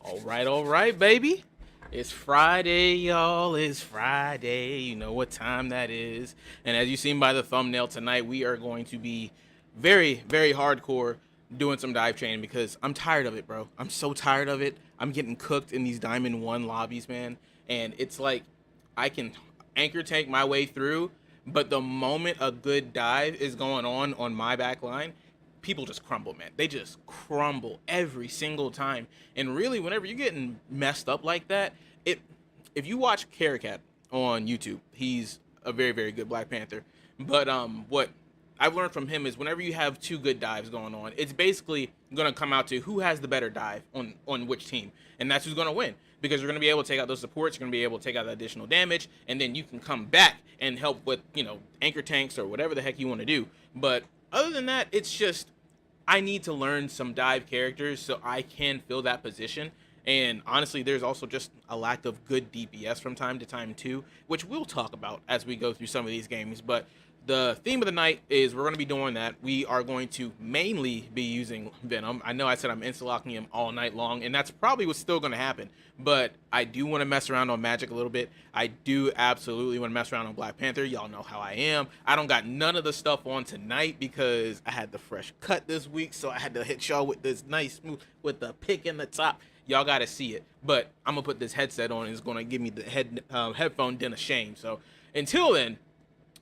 All right, baby. It's Friday, y'all. It's Friday. You know what time that is. And as you seen by the thumbnail tonight, we are going to be very, very hardcore doing some dive training because I'm tired of it, bro. I'm so tired of it. I'm getting cooked in these Diamond 1 lobbies, man. And it's like I can anchor tank my way through, but the moment a good dive is going on my back line, people just crumble, man. They just crumble every single time. And really, whenever you're getting messed up like that, it if you watch Caracat on YouTube, he's a very, very good Black Panther. But what I've learned from him is whenever you have two good dives going on, it's basically gonna come out to who has the better dive on which team, and that's who's gonna win. Because you're gonna be able to take out those supports, you're gonna be able to take out the additional damage, and then you can come back and help with anchor tanks or whatever the heck you want to do. But other than that, it's just I need to learn some dive characters so I can fill that position. And honestly, there's also just a lack of good DPS from time to time too, which we'll talk about as we go through some of these games. But the theme of the night is we're going to be doing that. We are going to mainly be using Venom. I know I said I'm instalocking him all night long, and that's probably what's still going to happen. But I do want to mess around on Magic a little bit. I do absolutely want to mess around on Black Panther. Y'all know how I am. I don't got none of the stuff on tonight because I had the fresh cut this week, so I had to hit y'all with this nice smooth with the pick in the top. Y'all got to see it. But I'm going to put this headset on, and it's going to give me the headphone den of shame. So until then,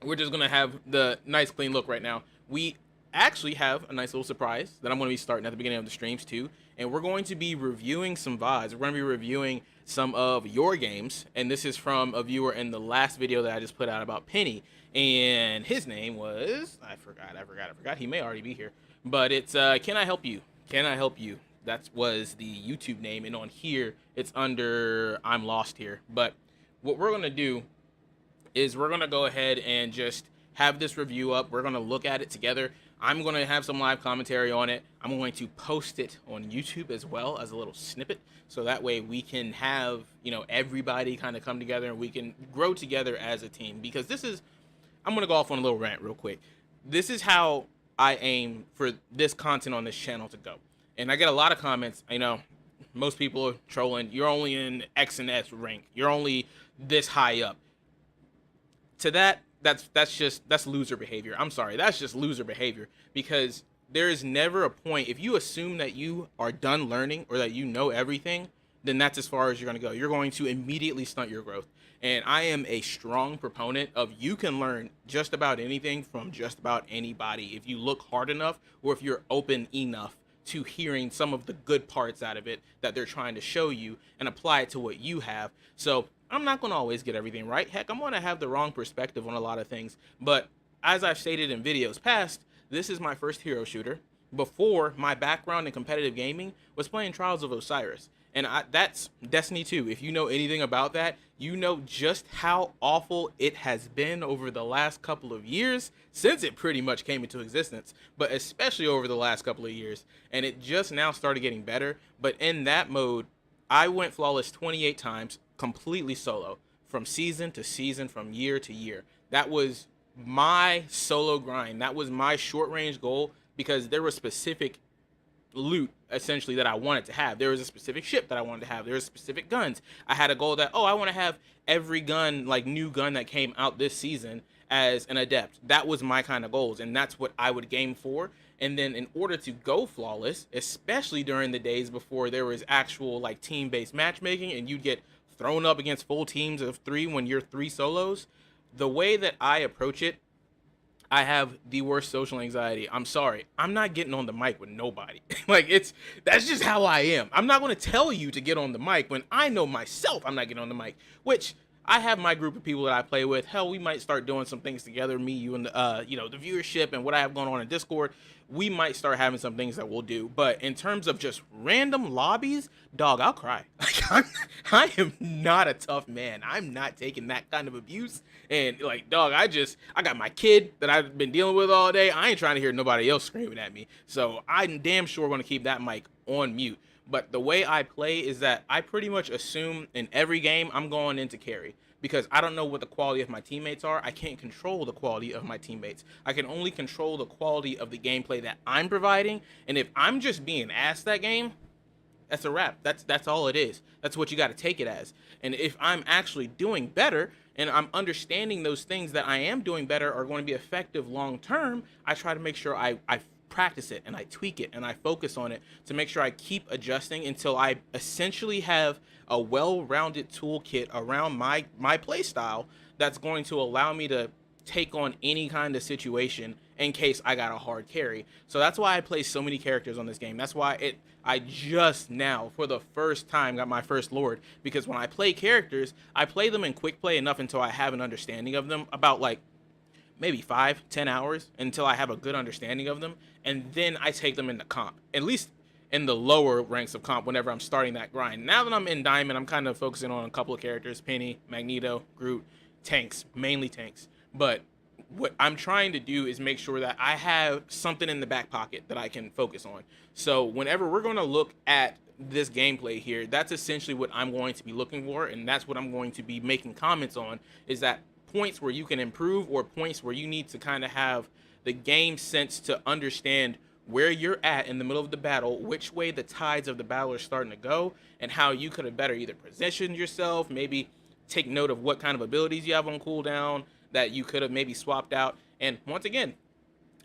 we're just going to have the nice clean look right now. We actually have a nice little surprise that I'm going to be starting at the beginning of the streams too. And we're going to be reviewing some VODs. We're going to be reviewing some of your games. And this is from a viewer in the last video that I just put out about Penny. And his name was, I forgot. He may already be here. But it's, Can I Help You? Can I Help You? That was the YouTube name. And on here, it's under I'm Lost Here. But what we're going to do is we're going to go ahead and just have this review up. We're going to look at it together. I'm going to have some live commentary on it. I'm going to post it on YouTube as well as a little snippet. So that way we can have, everybody kind of come together and we can grow together as a team. Because I'm going to go off on a little rant real quick. This is how I aim for this content on this channel to go. And I get a lot of comments, most people are trolling. You're only in X and S rank. You're only this high up. To that's loser behavior. I'm sorry, that's just loser behavior, because there is never a point, if you assume that you are done learning or that you know everything, then that's as far as you're going to go. You're going to immediately stunt your growth. And I am a strong proponent of you can learn just about anything from just about anybody if you look hard enough or if you're open enough to hearing some of the good parts out of it that they're trying to show you and apply it to what you have. So I'm not going to always get everything right. Heck, I'm going to have the wrong perspective on a lot of things. But as I've stated in videos past, this is my first hero shooter. Before, my background in competitive gaming was playing Trials of Osiris. And that's Destiny 2. If you know anything about that, you know just how awful it has been over the last couple of years since it pretty much came into existence, but especially over the last couple of years. And it just now started getting better. But in that mode, I went flawless 28 times, completely solo, from season to season, from year to year. That was my solo grind. That was my short range goal, because there was specific loot essentially that I wanted to have. There was a specific ship that I wanted to have. There was specific guns. I had a goal that, I want to have every gun, like new gun that came out this season as an adept. That was my kind of goals, and that's what I would game for. And then in order to go flawless, especially during the days before there was actual like team-based matchmaking and you'd get thrown up against full teams of 3 when you're 3 solos, the way that I approach it, I have the worst social anxiety. I'm sorry. I'm not getting on the mic with nobody. That's just how I am. I'm not going to tell you to get on the mic when I know myself I'm not getting on the mic, which I have my group of people that I play with. Hell, we might start doing some things together, me, you, and the viewership and what I have going on in Discord. We might start having some things that we'll do. But in terms of just random lobbies, dog, I'll cry. I am not a tough man. I'm not taking that kind of abuse. And dog, I got my kid that I've been dealing with all day. I ain't trying to hear nobody else screaming at me. So I'm damn sure going to keep that mic on mute. But the way I play is that I pretty much assume in every game I'm going into carry, because I don't know what the quality of my teammates are. I can't control the quality of my teammates. I can only control the quality of the gameplay that I'm providing. And if I'm just being asked that game, That's a wrap. That's all it is. That's what you got to take it as. And if I'm actually doing better and I'm understanding those things that I am doing better are going to be effective long term, I try to make sure I practice it and I tweak it and I focus on it to make sure I keep adjusting until I essentially have a well-rounded toolkit around my play style that's going to allow me to take on any kind of situation in case I got a hard carry. So that's why I play so many characters on this game. That's why I just now for the first time got my first Lord, because when I play characters, I play them in quick play enough until I have an understanding of them, about like maybe 5-10 hours until I have a good understanding of them, and then I take them into comp, at least in the lower ranks of comp whenever I'm starting that grind. Now that I'm in Diamond, I'm kind of focusing on a couple of characters: Penny, Magneto, Groot, tanks, mainly tanks. But what I'm trying to do is make sure that I have something in the back pocket that I can focus on. So whenever we're going to look at this gameplay here, that's essentially what I'm going to be looking for, and that's what I'm going to be making comments on, is that points where you can improve or points where you need to kind of have the game sense to understand where you're at in the middle of the battle, which way the tides of the battle are starting to go, and how you could have better either positioned yourself, maybe take note of what kind of abilities you have on cooldown that you could have maybe swapped out. And once again,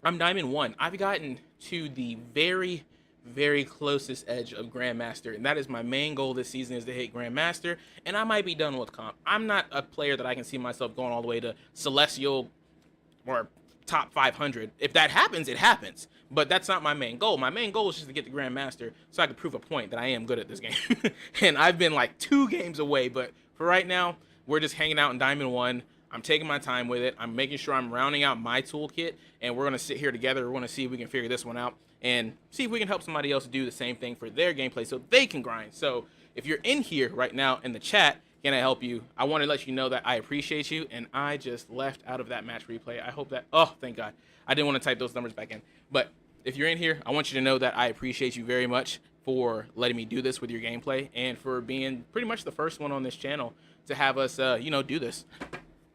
I'm Diamond 1. I've gotten to the very, very closest edge of Grandmaster, and that is my main goal this season, is to hit Grandmaster, and I might be done with comp. I'm not a player that I can see myself going all the way to Celestial or top 500. If that happens, it happens, but that's not my main goal. My main goal is just to get the Grandmaster so I can prove a point that I am good at this game. And I've been like 2 games away, but for right now, we're just hanging out in Diamond 1. I'm taking my time with it. I'm making sure I'm rounding out my toolkit, and we're going to sit here together. We're going to see if we can figure this one out and see if we can help somebody else do the same thing for their gameplay so they can grind. So if you're in here right now in the chat, can I help you? I want to let you know that I appreciate you, and I just left out of that match replay. I hope that, oh, thank God. I didn't want to type those numbers back in. But if you're in here, I want you to know that I appreciate you very much for letting me do this with your gameplay and for being pretty much the first one on this channel to have us, do this.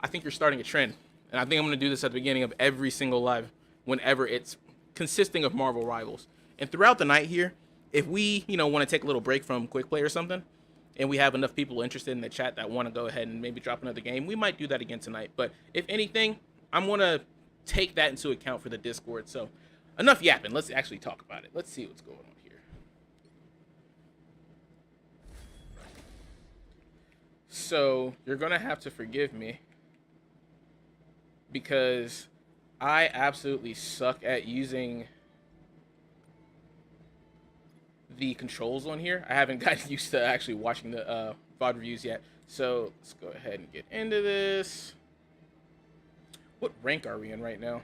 I think you're starting a trend, and I think I'm going to do this at the beginning of every single live whenever it's consisting of Marvel Rivals. And throughout the night here, if we, want to take a little break from quick play or something, and we have enough people interested in the chat that want to go ahead and maybe drop another game, we might do that again tonight. But if anything, I'm going to take that into account for the Discord. So enough yapping. Let's actually talk about it. Let's see what's going on here. So you're going to have to forgive me, because I absolutely suck at using the controls on here. I haven't gotten used to actually watching the VOD reviews yet. So let's go ahead and get into this. What rank are we in right now?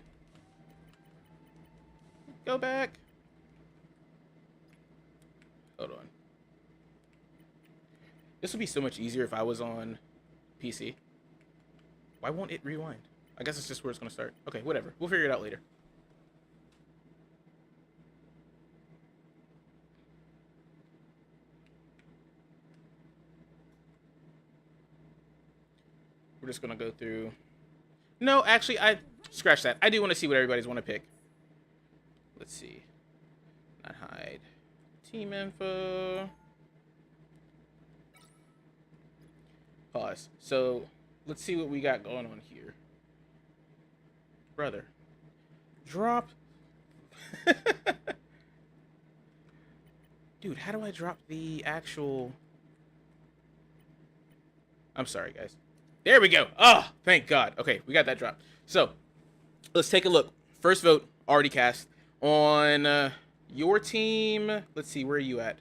Go back. Hold on. This would be so much easier if I was on PC. Why won't it rewind? I guess it's just where it's going to start. Okay, whatever. We'll figure it out later. We're just going to go through. No, actually, I scratch that. I do want to see what everybody's want to pick. Let's see. Not hide. Team info. Pause. So let's see what we got going on here. Brother. Drop. Dude, how do I drop the actual... I'm sorry, guys. There we go. Oh, thank God. Okay, we got that drop. So, let's take a look. First vote, already cast. On your team, let's see, where are you at?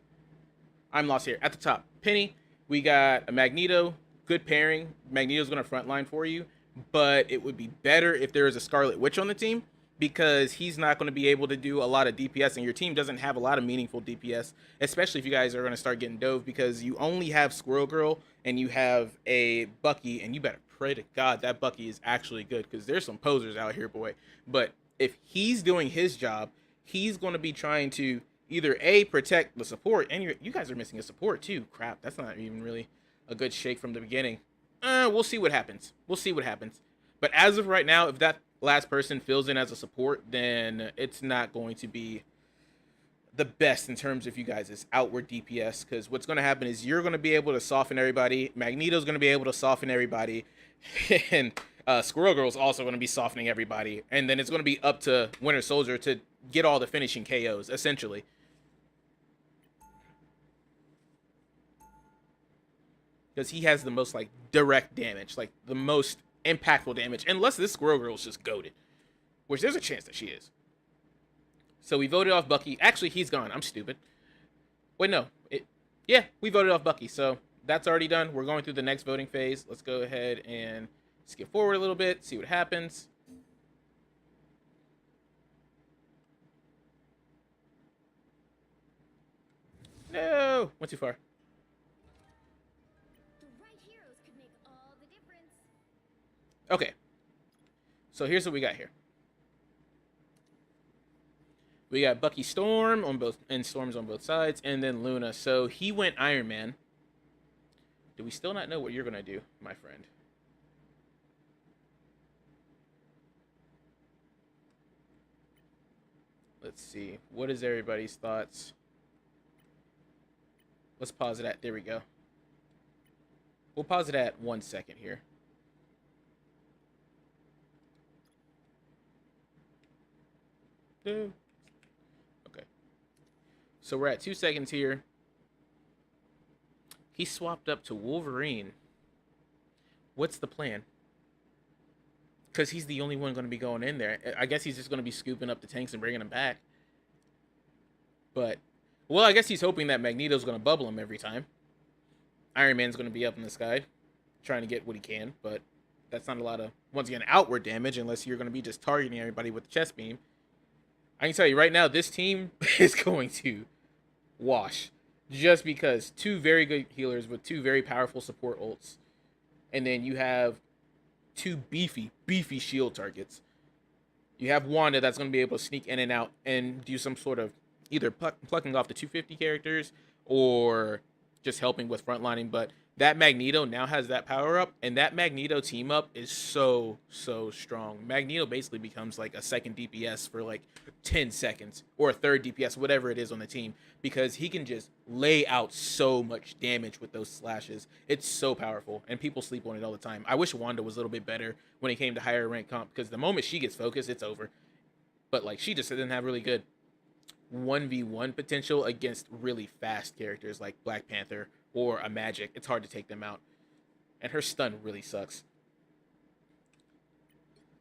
I'm lost here. At the top, Penny. We got a Magneto. Good pairing. Magneto's going to frontline for you. But it would be better if there is a Scarlet Witch on the team, because he's not going to be able to do a lot of DPS, and your team doesn't have a lot of meaningful DPS, especially if you guys are going to start getting dove, because you only have Squirrel Girl and you have a Bucky, and you better pray to God that Bucky is actually good, because there's some posers out here, boy. But if he's doing his job, he's going to be trying to either A, protect the support, and you guys are missing a support too. Crap, that's not even really a good shake from the beginning. We'll see what happens. We'll see what happens. But as of right now, if that last person fills in as a support, then it's not going to be the best in terms of you guys' outward DPS, because what's going to happen is you're going to be able to soften everybody. Magneto's going to be able to soften everybody. And Squirrel Girl's also going to be softening everybody. And then it's going to be up to Winter Soldier to get all the finishing KOs, essentially. Because he has the most, like, direct damage. Like, the most impactful damage. Unless this Squirrel Girl's just goated. Which there's a chance that she is. So we voted off Bucky. Actually, he's gone. I'm stupid. Wait, no. Yeah, we voted off Bucky. So that's already done. We're going through the next voting phase. Let's go ahead and skip forward a little bit. See what happens. No. Went too far. The right heroes could make all the difference. Okay. So here's what we got here. We got Bucky Storm on both, and Storms on both sides, and then Luna. So he went Iron Man. Do we still not know what you're going to do, my friend? Let's see. What is everybody's thoughts? Let's pause it at, there we go. We'll pause it at 1 second here. No. So we're at 2 seconds here. He swapped up to Wolverine. What's the plan? Because he's the only one going to be going in there. I guess he's just going to be scooping up the tanks and bringing them back. But, well, I guess he's hoping that Magneto's going to bubble him every time. Iron Man's going to be up in the sky, trying to get what he can. But that's not a lot of, once again, outward damage, unless you're going to be just targeting everybody with the chest beam. I can tell you right now, this team is going to wash, just because two very good healers with two very powerful support ults, and then you have two beefy shield targets. You have Wanda that's going to be able to sneak in and out and do some sort of either plucking off the 250 characters or just helping with frontlining. But that Magneto now has that power up, and that Magneto team up is so strong. Magneto basically becomes like a second DPS for like 10 seconds, or a third DPS, whatever it is on the team, because he can just lay out so much damage with those slashes. It's so powerful, and people sleep on it all the time. I wish Wanda was a little bit better when it came to higher rank comp, because the moment she gets focused, it's over. But like, she just didn't have really good 1v1 potential against really fast characters like Black Panther or a Magic. It's hard to take them out. And her stun really sucks.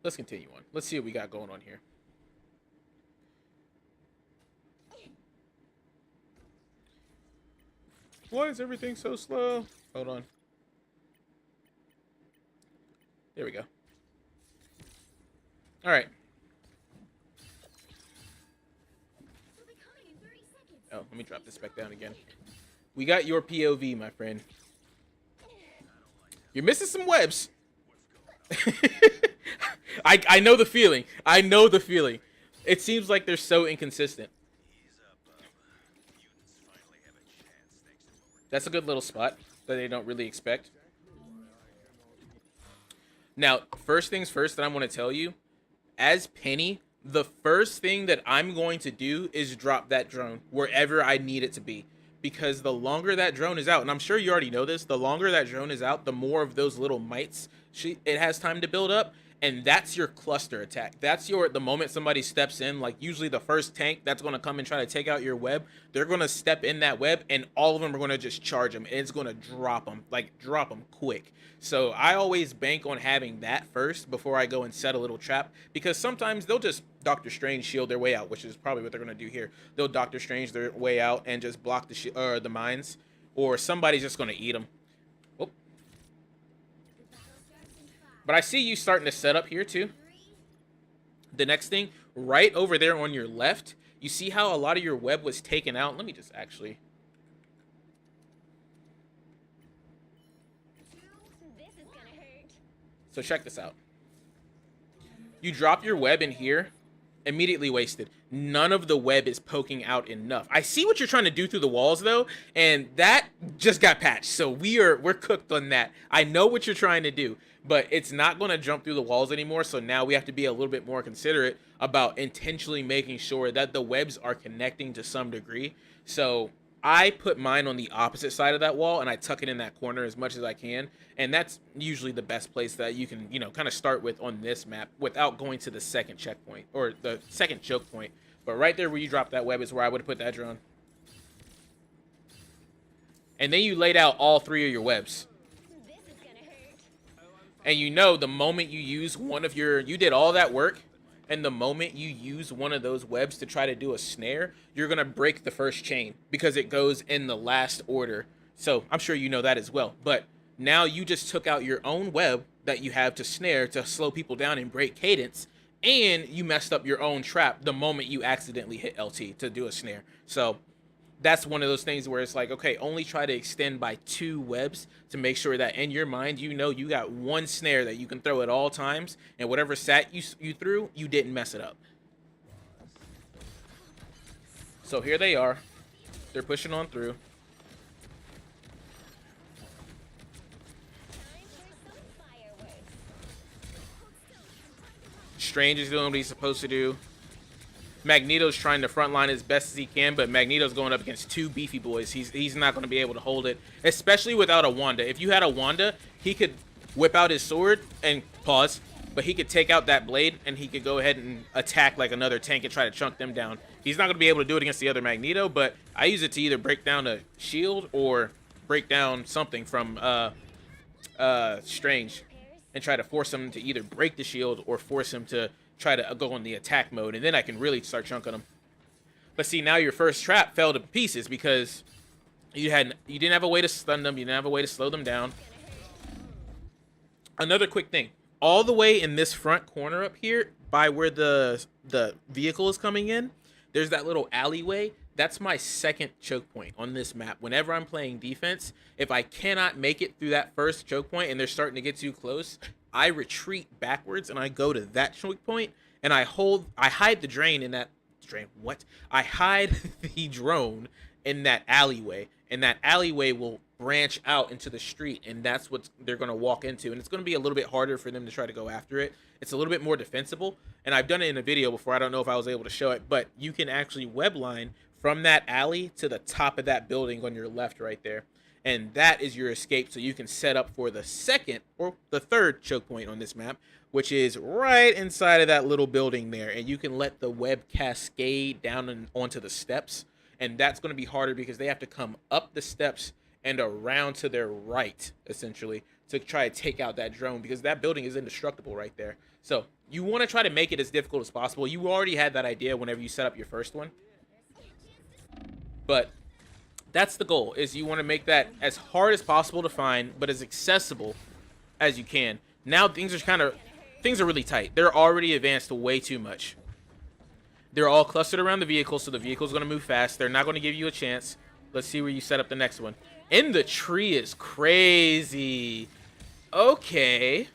Let's continue on. Let's see what we got going on here. Why is everything so slow? Hold on. There we go. All right. Oh, let me drop this back down again. We got your POV, my friend. You're missing some webs. I know the feeling. I know the feeling. It seems like they're so inconsistent. That's a good little spot that they don't really expect. Now, first things first that I'm going to tell you, as Penny, the first thing that I'm going to do is drop that drone wherever I need it to be. Because the longer that drone is out, and I'm sure you already know this, the longer that drone is out, the more of those little mites it has time to build up. And that's your cluster attack. That's the moment somebody steps in, like usually the first tank that's going to come and try to take out your web, they're going to step in that web and all of them are going to just charge them. And it's going to drop them, like drop them quick. So I always bank on having that first before I go and set a little trap, because sometimes they'll just Doctor Strange shield their way out, which is probably what they're going to do here. They'll Doctor Strange their way out and just block the mines, or somebody's just going to eat them. Oh. But I see you starting to set up here too. The next thing, right over there on your left, you see how a lot of your web was taken out? Let me just actually... So check this out. You drop your web in here, Immediately wasted. None of the web is poking out enough. I see what you're trying to do through the walls though, and that just got patched. So we're cooked on that. I know what you're trying to do, but it's not going to jump through the walls anymore. So now we have to be a little bit more considerate about intentionally making sure that the webs are connecting to some degree. So I put mine on the opposite side of that wall and I tuck it in that corner as much as I can. And that's usually the best place that you can, kind of start with on this map without going to the second checkpoint or the second choke point. But right there where you drop that web is where I would have put that drone. And then you laid out all 3 of your webs. This is gonna hurt. And the moment you use one of you did all that work, and the moment you use one of those webs to try to do a snare, you're going to break the first chain because it goes in the last order. So I'm sure you know that as well. But now you just took out your own web that you have to snare to slow people down and break cadence, and you messed up your own trap the moment you accidentally hit LT to do a snare. So that's one of those things where it's like, okay, only try to extend by 2 webs to make sure that in your mind, you got one snare that you can throw at all times, and whatever sat you threw, you didn't mess it up. So here they are. They're pushing on through. Time for some fireworks. Strange is doing what he's supposed to do. Magneto's trying to frontline as best as he can, but Magneto's going up against 2 beefy boys. He's not going to be able to hold it, especially without a Wanda. If you had a Wanda, he could whip out his sword and pause, but he could take out that blade and he could go ahead and attack like another tank and try to chunk them down. He's not going to be able to do it against the other Magneto, but I use it to either break down a shield or break down something from Strange and try to force him to either break the shield or force him to try to go on the attack mode, and then I can really start chunking them. But see, now your first trap fell to pieces because you didn't have a way to stun them, you didn't have a way to slow them down. Another quick thing, all the way in this front corner up here by where the vehicle is coming in, there's that little alleyway. That's my second choke point on this map. Whenever I'm playing defense, if I cannot make it through that first choke point and they're starting to get too close, I retreat backwards and I go to that choke point and I hide the drain in that I hide the drone in that alleyway, and that alleyway will branch out into the street, and that's what they're going to walk into, and it's going to be a little bit harder for them to try to go after it. It's a little bit more defensible, and I've done it in a video before. I don't know if I was able to show it, but you can actually web line from that alley to the top of that building on your left right there. And that is your escape, so you can set up for the second or the third choke point on this map, which is right inside of that little building there. And you can let the web cascade down and onto the steps. And that's going to be harder because they have to come up the steps and around to their right, essentially, to try to take out that drone, because that building is indestructible right there. So you want to try to make it as difficult as possible. You already had that idea whenever you set up your first one. But that's the goal, is you want to make that as hard as possible to find, but as accessible as you can. Now things are really tight. They're already advanced way too much. They're all clustered around the vehicle, so the vehicle's going to move fast. They're not going to give you a chance. Let's see where you set up the next one. In the tree is crazy. Okay.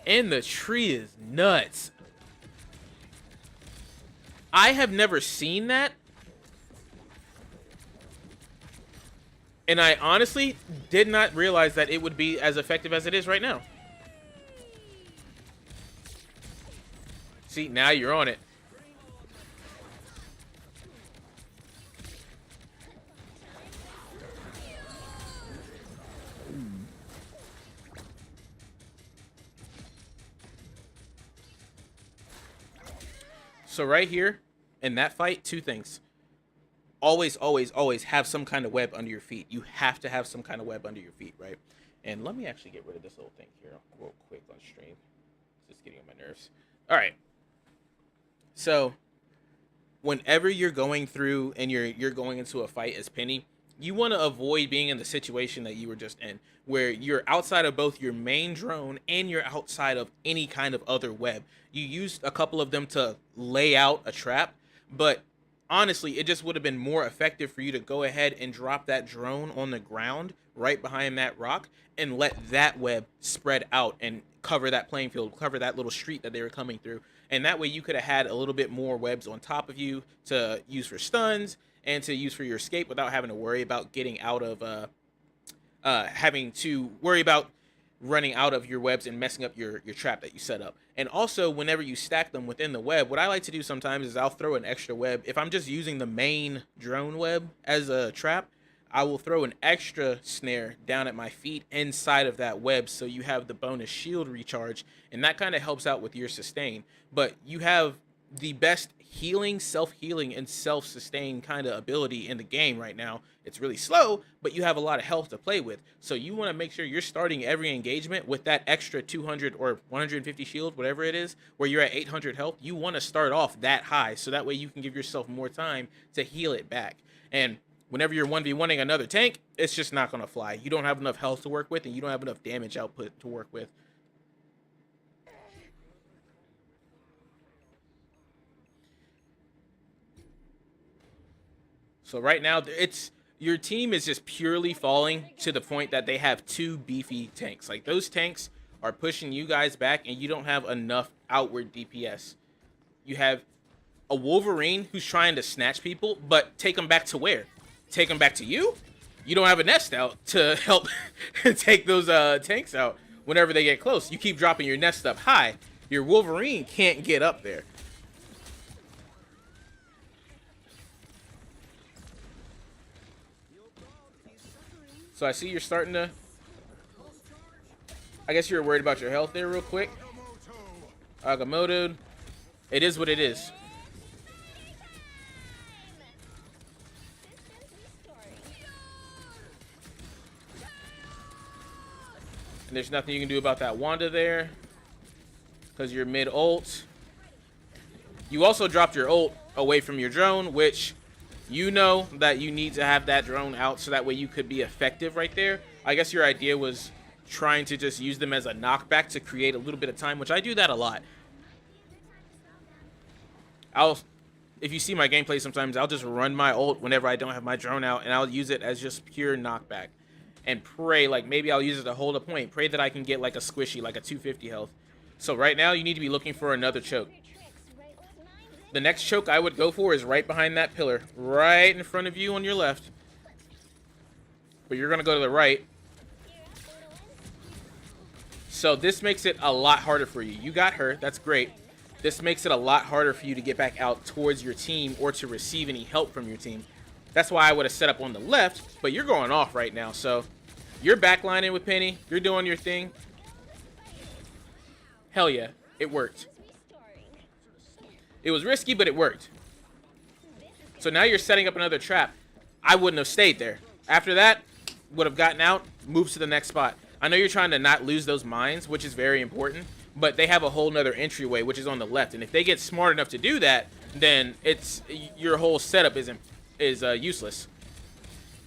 In the tree is nuts. I have never seen that. And I honestly did not realize that it would be as effective as it is right now. See, now you're on it. So right here, in that fight, 2 things. Always, always, always have some kind of web under your feet. You have to have some kind of web under your feet, right? And let me actually get rid of this little thing here real quick on stream. It's just getting on my nerves. All right. So whenever you're going through and you're going into a fight as Penny, you want to avoid being in the situation that you were just in, where you're outside of both your main drone and you're outside of any kind of other web. You used a couple of them to lay out a trap, but honestly, it just would have been more effective for you to go ahead and drop that drone on the ground right behind that rock and let that web spread out and cover that playing field, cover that little street that they were coming through. And that way you could have had a little bit more webs on top of you to use for stuns and to use for your escape without having to worry about getting out of having to worry about running out of your webs and messing up your trap that you set up. And also, whenever you stack them within the web, what I like to do sometimes is I'll throw an extra web. If I'm just using the main drone web as a trap, I will throw an extra snare down at my feet inside of that web, so you have the bonus shield recharge, and that kind of helps out with your sustain. But you have the best healing, self-healing, and self-sustain kind of ability in the game right now. It's really slow, but you have a lot of health to play with. So you want to make sure you're starting every engagement with that extra 200 or 150 shield, whatever it is, where you're at 800 health. You want to start off that high, so that way you can give yourself more time to heal it back. And whenever you're 1v1ing another tank, it's just not going to fly. You don't have enough health to work with, and you don't have enough damage output to work with. So right now, your team is just purely falling to the point that they have two beefy tanks. Like, those tanks are pushing you guys back, and you don't have enough outward DPS. You have a Wolverine who's trying to snatch people, but take them back to where? Take them back to you? You don't have a nest out to help take those tanks out whenever they get close. You keep dropping your nest up high. Your Wolverine can't get up there. So I see you're starting to... I guess you're worried about your health there real quick. Agamotto. It is what it is. And there's nothing you can do about that Wanda there, because you're mid-ult. You also dropped your ult away from your drone, which you know that you need to have that drone out so that way you could be effective right there. I guess your idea was trying to just use them as a knockback to create a little bit of time, which I do that a lot. If you see my gameplay sometimes, I'll just run my ult whenever I don't have my drone out, and I'll use it as just pure knockback. And pray, like, maybe I'll use it to hold a point. Pray that I can get, like, a squishy, like a 250 health. So right now, you need to be looking for another choke. The next choke I would go for is right behind that pillar. Right in front of you on your left. But you're going to go to the right. So this makes it a lot harder for you. You got her. That's great. This makes it a lot harder for you to get back out towards your team or to receive any help from your team. That's why I would have set up on the left, but you're going off right now, so... You're backlining with Penny. You're doing your thing. Hell yeah. It worked. It was risky, but it worked. So now you're setting up another trap. I wouldn't have stayed there. After that, would have gotten out, moved to the next spot. I know you're trying to not lose those mines, which is very important, but they have a whole nother entryway, which is on the left. And if they get smart enough to do that, then your whole setup is useless.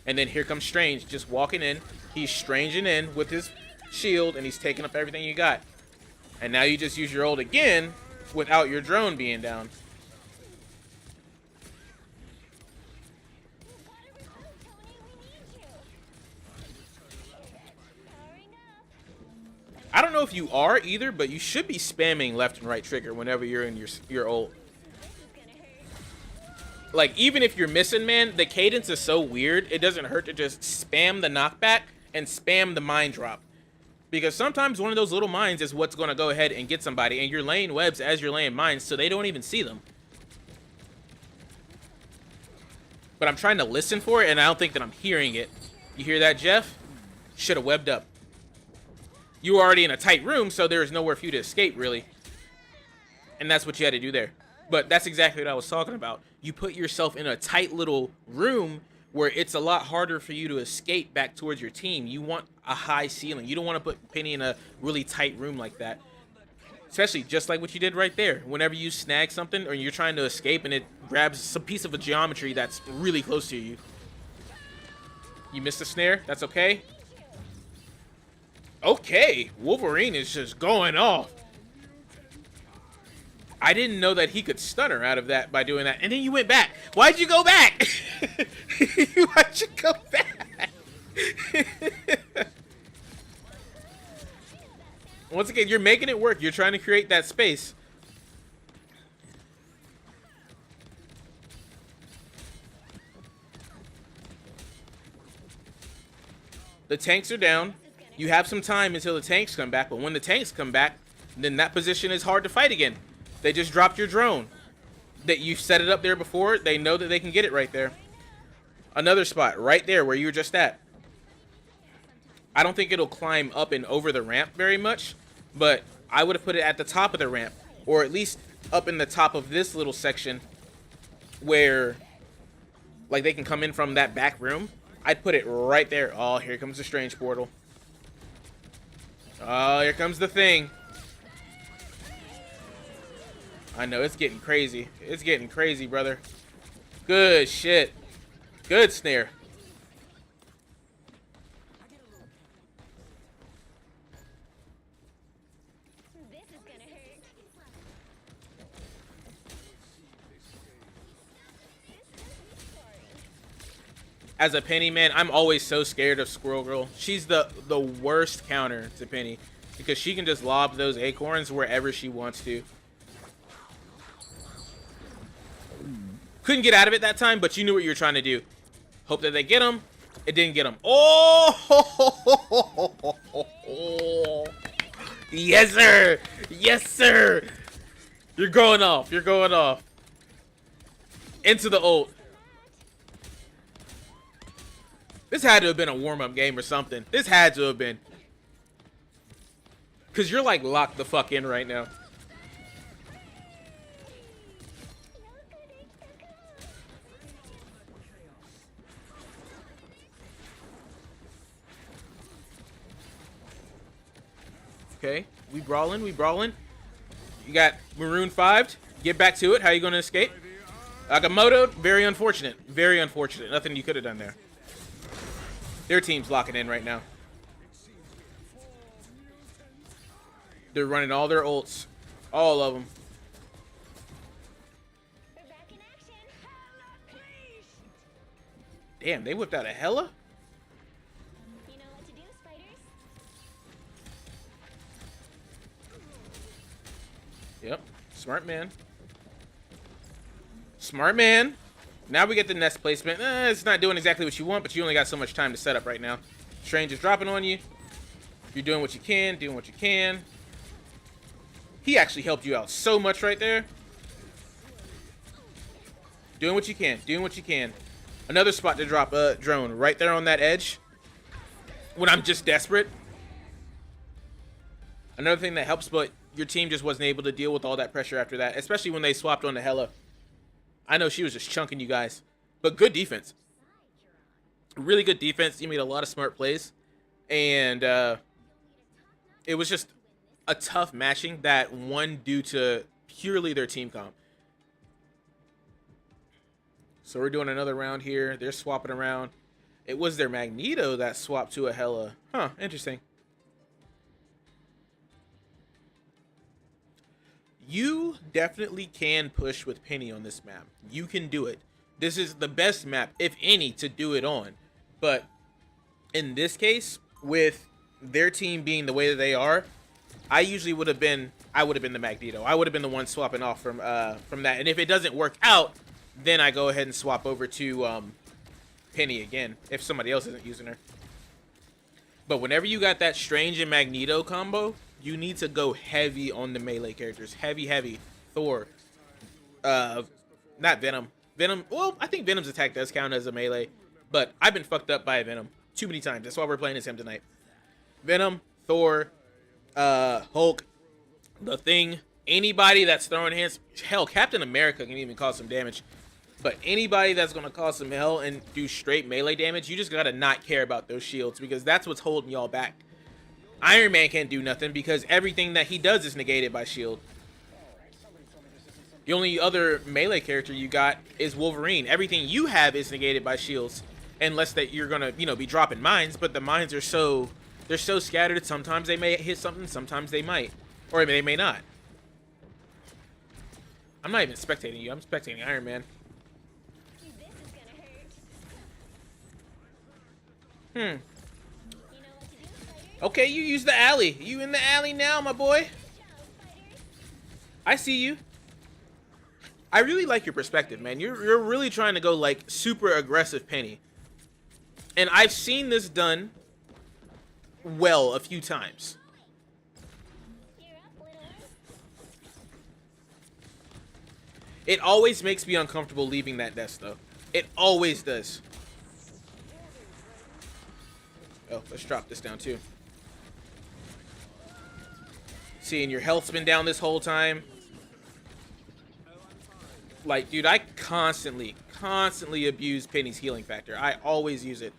And then here comes Strange just walking in. He's stranging in with his shield, and he's taking up everything you got. And now you just use your ult again without your drone being down. I don't know if you are either, but you should be spamming left and right trigger whenever you're in your ult. Like, even if you're missing, man, the cadence is so weird, it doesn't hurt to just spam the knockback and spam the mine drop. Because sometimes one of those little mines is what's going to go ahead and get somebody, and you're laying webs as you're laying mines, so they don't even see them. But I'm trying to listen for it, and I don't think that I'm hearing it. You hear that, Jeff? Should have webbed up. You were already in a tight room, so there is nowhere for you to escape, really. And that's what you had to do there. But that's exactly what I was talking about. You put yourself in a tight little room where it's a lot harder for you to escape back towards your team. You want a high ceiling. You don't want to put Penny in a really tight room like that. Especially just like what you did right there. Whenever you snag something or you're trying to escape and it grabs some piece of a geometry that's really close to you. You missed a snare. That's okay. Okay. Wolverine is just going off. I didn't know that he could stun her out of that by doing that. And then you went back. Why'd you go back? Why'd you go back? Once again, you're making it work. You're trying to create that space. The tanks are down. You have some time until the tanks come back, but when the tanks come back, then that position is hard to fight again. They just dropped your drone. That you set it up there before, they know that they can get it right there. Another spot right there where you were just at. I don't think it'll climb up and over the ramp very much, but I would have put it at the top of the ramp, or at least up in the top of this little section where like they can come in from that back room. I'd put it right there. Oh, here comes the strange portal. Oh, here comes the thing. I know, it's getting crazy. It's getting crazy, brother. Good shit. Good snare. This is gonna hurt. As a Penny, man, I'm always so scared of Squirrel Girl. She's the worst counter to Penny because she can just lob those acorns wherever she wants to. Couldn't get out of it that time, but you knew what you were trying to do. Hope that they get him. It didn't get him. Oh! Yes, sir. Yes, sir. You're going off. You're going off. Into the ult. This had to have been a warm-up game or something. This had to have been. Because you're like locked the fuck in right now. Okay, we brawling, we brawling. You got Maroon 5'd. Get back to it. How you going to escape? Agamotto, very unfortunate. Very unfortunate. Nothing you could have done there. Their team's locking in right now. They're running all their ults. All of them. We're back in action. Damn, they whipped out a Hella? You know what to do, spiders. Yep. Smart man. Smart man. Now we get the nest placement. It's not doing exactly what you want, but you only got so much time to set up right now. Strange is dropping on you. You're doing what you can, doing what you can. He actually helped you out so much right there. Doing what you can, doing what you can. Another spot to drop a drone right there on that edge. When I'm just desperate. Another thing that helps, but your team just wasn't able to deal with all that pressure after that, especially when they swapped on to Hella. I know she was just chunking you guys, but good defense. Really good defense. You made a lot of smart plays, and it was just a tough matching that won due to purely their team comp. So we're doing another round here. They're swapping around. It was their Magneto that swapped to a Hella. Huh, interesting. You definitely can push with Penny on this map. You can do it. This is the best map, if any, to do it on. But in this case, with their team being the way that they are, I would have been the Magneto. I would have been the one swapping off from that. And if it doesn't work out, then I go ahead and swap over to Penny again if somebody else isn't using her. But whenever you got that Strange and Magneto combo, you need to go heavy on the melee characters. Heavy. Thor. Not Venom. Venom, well, I think Venom's attack does count as a melee. But I've been fucked up by Venom too many times. That's why we're playing as him tonight. Venom, Thor, Hulk, the Thing. Anybody that's throwing hands. Hell, Captain America can even cause some damage. But anybody that's going to cause some hell and do straight melee damage, you just got to not care about those shields. Because that's what's holding y'all back. Iron Man can't do nothing because everything that he does is negated by shield. The only other melee character you got is Wolverine. Everything you have is negated by shields. Unless that you're going to, be dropping mines. But the mines are they're so scattered. Sometimes they may hit something. Sometimes they might. Or they may not. I'm not even spectating you. I'm spectating Iron Man. This is gonna hurt. Hmm. You know what to do, spiders. Okay, you use the alley. You in the alley now, my boy. Good job, spiders. I see you. I really like your perspective, man. You're really trying to go like super aggressive Penny. And I've seen this done well a few times. You're up, little one. It always makes me uncomfortable leaving that desk, though. It always does. Oh, let's drop this down, too. Seeing your health's been down this whole time. Like, dude, I constantly abuse Penny's healing factor. I always use it.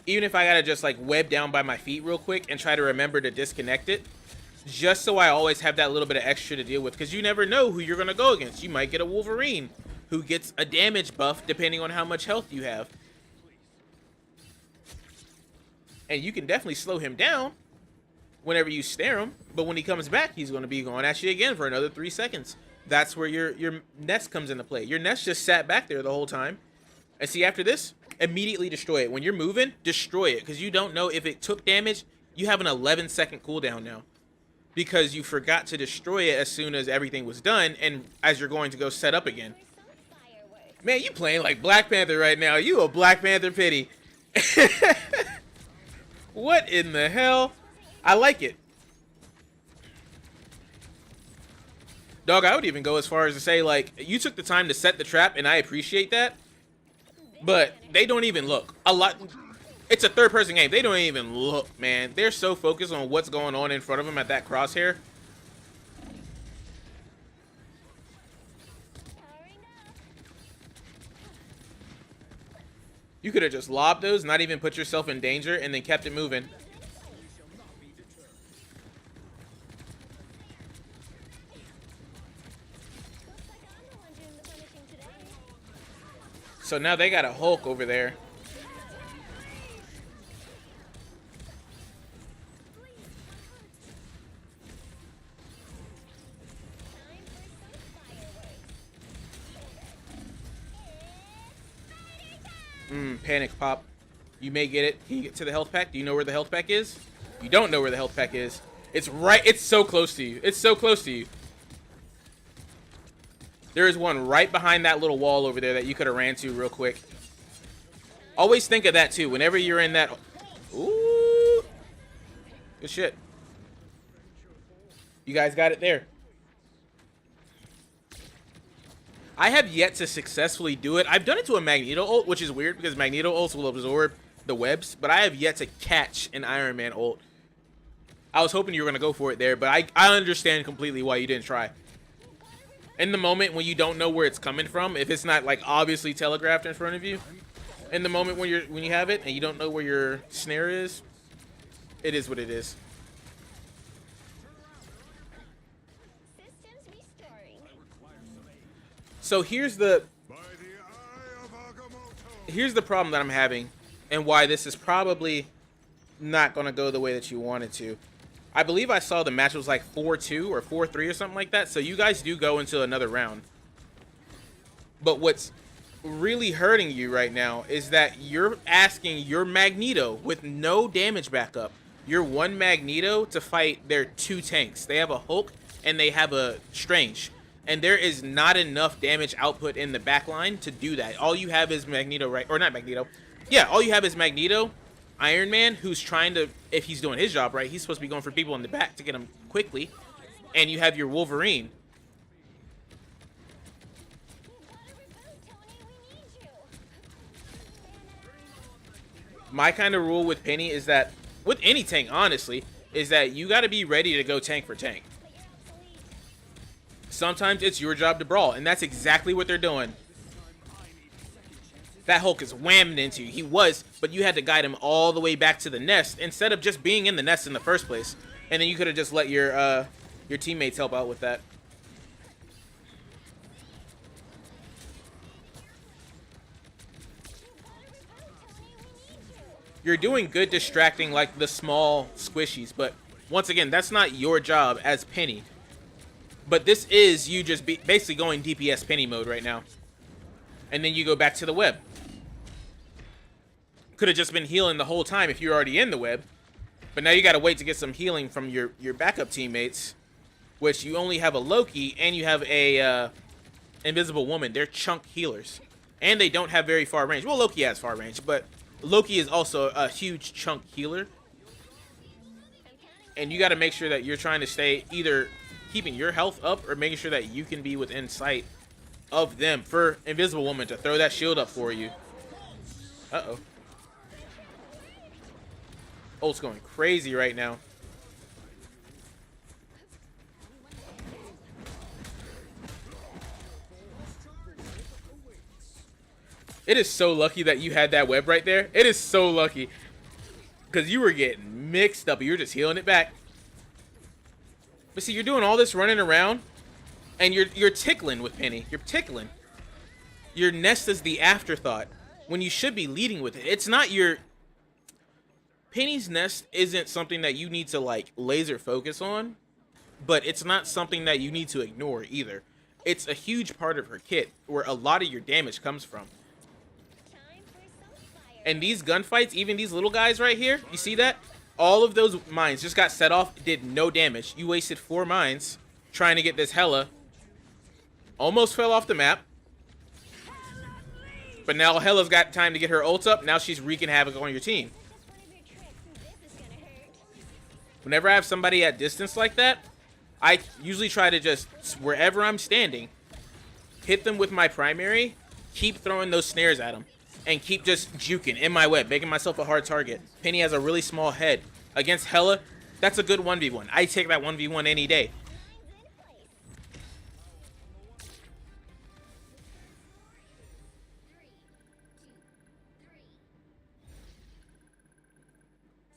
Even if I gotta just, like, web down by my feet real quick and try to remember to disconnect it. Just so I always have that little bit of extra to deal with. Because you never know who you're gonna go against. You might get a Wolverine who gets a damage buff depending on how much health you have. And you can definitely slow him down whenever you snare him. But when he comes back, he's going to be going at you again for another 3 seconds. That's where your nest comes into play. Your nest just sat back there the whole time. And see, after this, immediately destroy it. When you're moving, destroy it. Because you don't know if it took damage. You have an 11-second cooldown now. Because you forgot to destroy it as soon as everything was done. And as you're going to go set up again. Man, you playing like Black Panther right now. You a Black Panther pity. What in the hell? I like it. Dog, I would even go as far as to say, like, you took the time to set the trap, and I appreciate that. But they don't even look. A lot. It's a third-person game. They don't even look, man. They're so focused on what's going on in front of them at that crosshair. You could have just lobbed those, not even put yourself in danger, and then kept it moving. So now they got a Hulk over there. Panic pop. You may get it. Can you get to the health pack? Do you know where the health pack is? You don't know where the health pack is. It's right. It's so close to you. It's so close to you. There is one right behind that little wall over there that you could have ran to real quick. Always think of that too. Whenever you're in that. Ooh. Good shit. You guys got it there. I have yet to successfully do it. I've done it to a Magneto ult, which is weird because Magneto ults will absorb the webs, but I have yet to catch an Iron Man ult. I was hoping you were going to go for it there, but I understand completely why you didn't try. In the moment when you don't know where it's coming from, if it's not like obviously telegraphed in front of you, in the moment when you have it and you don't know where your snare is, it is what it is. So here's the problem that I'm having and why this is probably not going to go the way that you want it to. I believe I saw the match was like 4-2 or 4-3 or something like that. So you guys do go into another round. But what's really hurting you right now is that you're asking your Magneto with no damage backup, your one Magneto, to fight their two tanks. They have a Hulk and they have a Strange. And there is not enough damage output in the back line to do that. All you have is Magneto, right? Or not Magneto. Yeah, all you have is Magneto, Iron Man, who's trying to, if he's doing his job right, he's supposed to be going for people in the back to get them quickly. And you have your Wolverine. My kind of rule with Penny is that, with any tank, honestly, is that you got to be ready to go tank for tank. Sometimes it's your job to brawl, and that's exactly what they're doing. That Hulk is whammed into you. He was, but you had to guide him all the way back to the nest instead of just being in the nest in the first place. And then you could have just let your teammates help out with that. You're doing good distracting like the small squishies, but once again, that's not your job as Penny. But this is you just basically going DPS Penny mode right now. And then you go back to the web. Could have just been healing the whole time if you're already in the web. But now you got to wait to get some healing from your backup teammates. Which you only have a Loki and you have a Invisible Woman. They're chunk healers. And they don't have very far range. Well, Loki has far range, but Loki is also a huge chunk healer. And you got to make sure that you're trying to stay either keeping your health up or making sure that you can be within sight of them for Invisible Woman to throw that shield up for you. Uh-oh. Ult's going crazy right now. It is so lucky that you had that web right there. It is so lucky. Because you were getting mixed up. You were just healing it back. But see, you're doing all this running around. And you're tickling with Penny. You're tickling. Your nest is the afterthought. When you should be leading with it. It's not your... Penny's nest isn't something that you need to, like, laser focus on. But it's not something that you need to ignore either. It's a huge part of her kit. Where a lot of your damage comes from. And these gunfights, even these little guys right here, you see that? All of those mines just got set off, did no damage. You wasted 4 mines trying to get this Hela. Almost fell off the map. But now Hela's got time to get her ult up. Now she's wreaking havoc on your team. Whenever I have somebody at distance like that, I usually try to just, wherever I'm standing, hit them with my primary, keep throwing those snares at them. And keep just juking in my web, making myself a hard target. Penny has a really small head. Against Hela, that's a good 1v1. I take that 1v1 any day.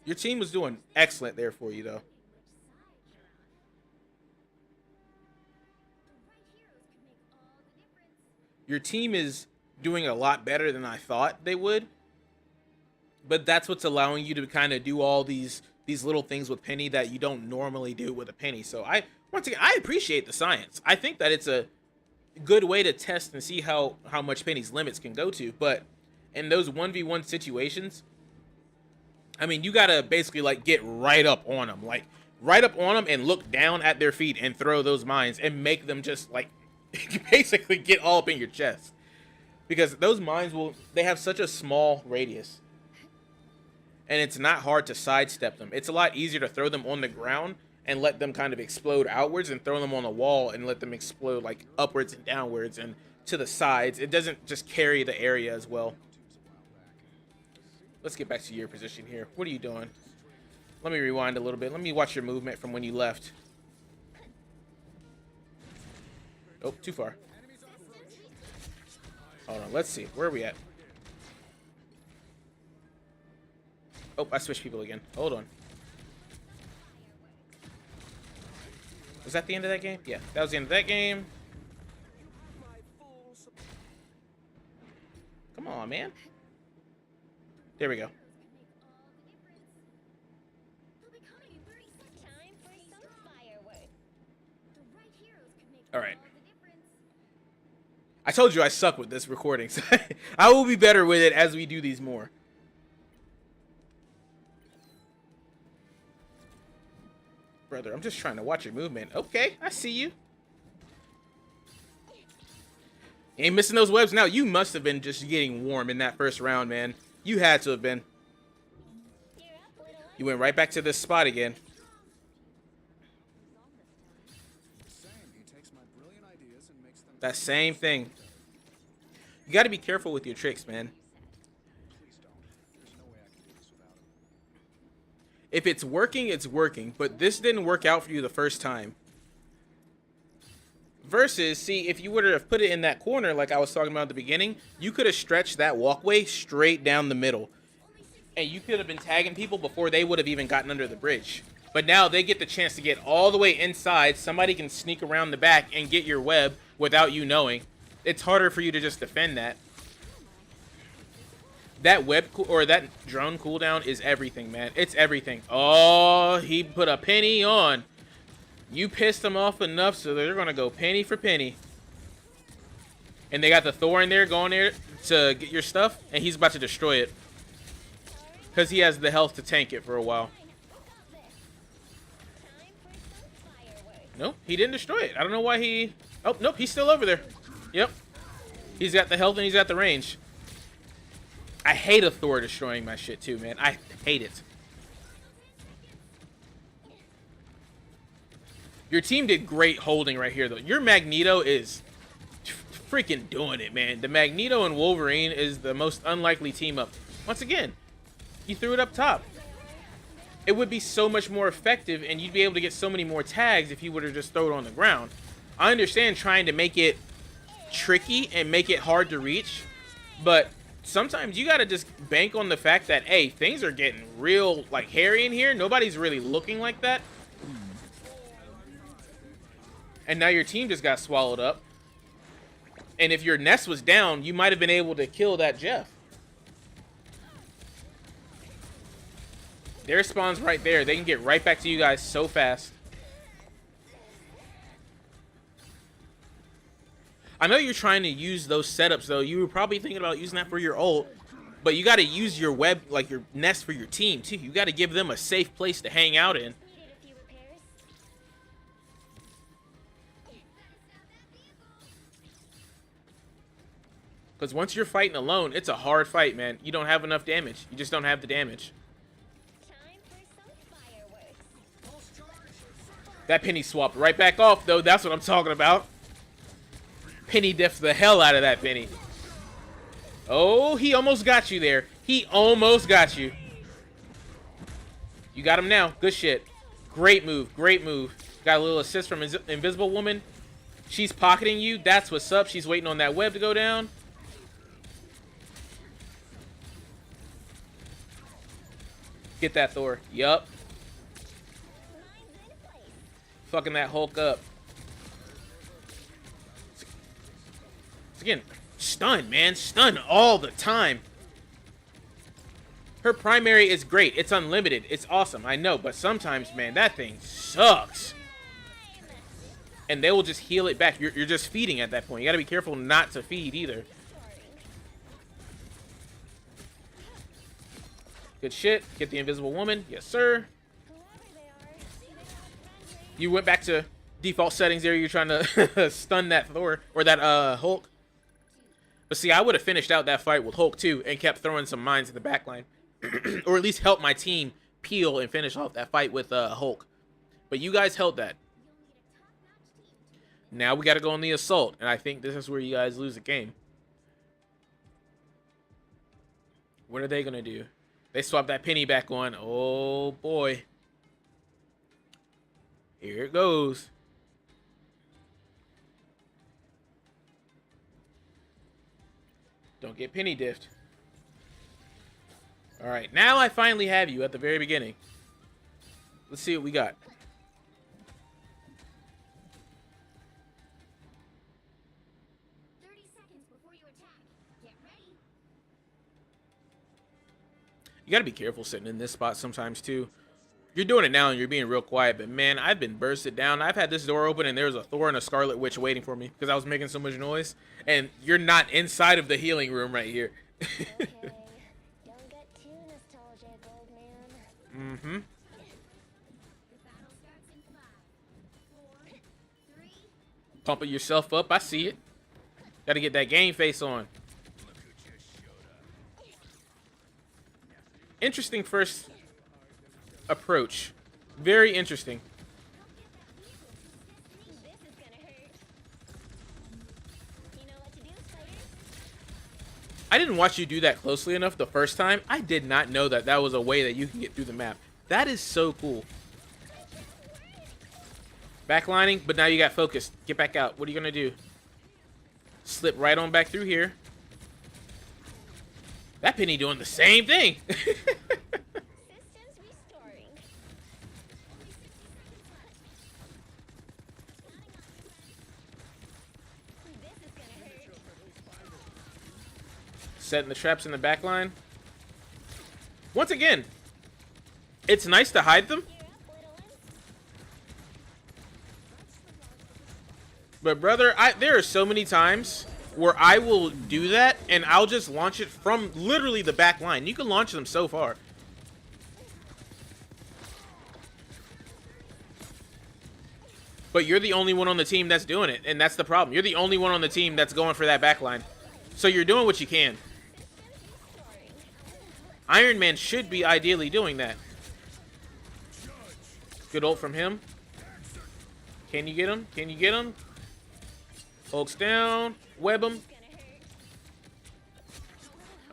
Your team was doing excellent there for you, though. Your team is doing a lot better than I thought they would. But that's what's allowing you to kind of do all these little things with Penny that you don't normally do with a Penny. So once again, I appreciate the science. I think that it's a good way to test and see how much Penny's limits can go to. But in those 1v1 situations, I mean, you gotta basically like get right up on them, like right up on them and look down at their feet and throw those mines and make them just like basically get all up in your chest. Because those mines they have such a small radius. And it's not hard to sidestep them. It's a lot easier to throw them on the ground and let them kind of explode outwards and throw them on a wall and let them explode like upwards and downwards and to the sides. It doesn't just carry the area as well. Let's get back to your position here. What are you doing? Let me rewind a little bit. Let me watch your movement from when you left. Oh, too far. Hold on, let's see. Where are we at? Oh, I switched people again. Hold on. Was that the end of that game? Yeah, that was the end of that game. Come on, man. There we go. All right. I told you I suck with this recording, so I will be better with it as we do these more. Brother, I'm just trying to watch your movement. Okay, I see you. You ain't missing those webs now. You must have been just getting warm in that first round, man. You had to have been. You went right back to this spot again. That same thing. You got to be careful with your tricks, man. If it's working, it's working. But this didn't work out for you the first time. Versus, see, if you would have put it in that corner like I was talking about at the beginning, you could have stretched that walkway straight down the middle. And you could have been tagging people before they would have even gotten under the bridge. But now they get the chance to get all the way inside. Somebody can sneak around the back and get your web without you knowing. It's harder for you to just defend that. That web or that drone cooldown is everything, man. It's everything. Oh, he put a penny on. You pissed them off enough so they're going to go penny for penny. And they got the Thor in there going there to get your stuff. And he's about to destroy it. Because he has the health to tank it for a while. Nope, he didn't destroy it. I don't know why he... Oh, nope, he's still over there. Yep. He's got the health and he's got the range. I hate a Thor destroying my shit too, man. I hate it. Your team did great holding right here, though. Your Magneto is freaking doing it, man. The Magneto and Wolverine is the most unlikely team up. Once again, you threw it up top. It would be so much more effective, and you'd be able to get so many more tags if you would have just thrown it on the ground. I understand trying to make it tricky and make it hard to reach, but sometimes you gotta just bank on the fact that, hey, things are getting real, like, hairy in here. Nobody's really looking like that. And now your team just got swallowed up. And if your nest was down, you might have been able to kill that Jeff. Their spawn's right there. They can get right back to you guys so fast. I know you're trying to use those setups, though. You were probably thinking about using that for your ult. But you got to use your web, like your nest for your team, too. You got to give them a safe place to hang out in. Because once you're fighting alone, it's a hard fight, man. You don't have enough damage. You just don't have the damage. That Penny swapped right back off, though. That's what I'm talking about. Penny diffed the hell out of that Penny. Oh, he almost got you there. He almost got you. You got him now. Good shit. Great move. Great move. Got a little assist from Invisible Woman. She's pocketing you. That's what's up. She's waiting on that web to go down. Get that Thor. Yup. Fucking that Hulk up. Again, stun, man. Stun all the time. Her primary is great. It's unlimited. It's awesome. I know. But sometimes, man, that thing sucks. And they will just heal it back. You're just feeding at that point. You got to be careful not to feed either. Good shit. Get the Invisible Woman. Yes, sir. You went back to default settings there. You're trying to stun that Thor or that Hulk. But see, I would have finished out that fight with Hulk too and kept throwing some mines in the backline. Or at least help my team peel and finish off that fight with Hulk. But you guys held that. Now we got to go on the assault. And I think this is where you guys lose the game. What are they going to do? They swap that Penny back on. Oh, boy. Here it goes. Don't get Penny diffed. All right, now I finally have you at the very beginning. Let's see what we got. You got to be careful sitting in this spot sometimes, too. You're doing it now and you're being real quiet, but, man, I've been bursted down. I've had this door open and there was a Thor and a Scarlet Witch waiting for me because I was making so much noise. And you're not inside of the healing room right here. Okay. Don't get too nostalgic, old man. Mm-hmm. Pumping yourself up. I see it. Got to get that game face on. Interesting first approach. Very interesting. This is gonna hurt. You know what to do, Spider? I didn't watch you do that closely enough the first time. I did not know that that was a way that you can get through the map. That is so cool. Backlining, but now you got focused. Get back out. What are you gonna do? Slip right on back through here. That Penny doing the same thing. Systems restoring. This is gonna hurt. Setting the traps in the back line. Once again, it's nice to hide them. Gear up, little one. But brother, there are so many times where I will do that and I'll just launch it from literally the back line. You can launch them so far. But you're the only one on the team that's doing it, and that's the problem. You're the only one on the team that's going for that back line. So you're doing what you can. Iron Man should be ideally doing that. Good ult from him. Can you get him? Can you get him? Hulk's down. Web him.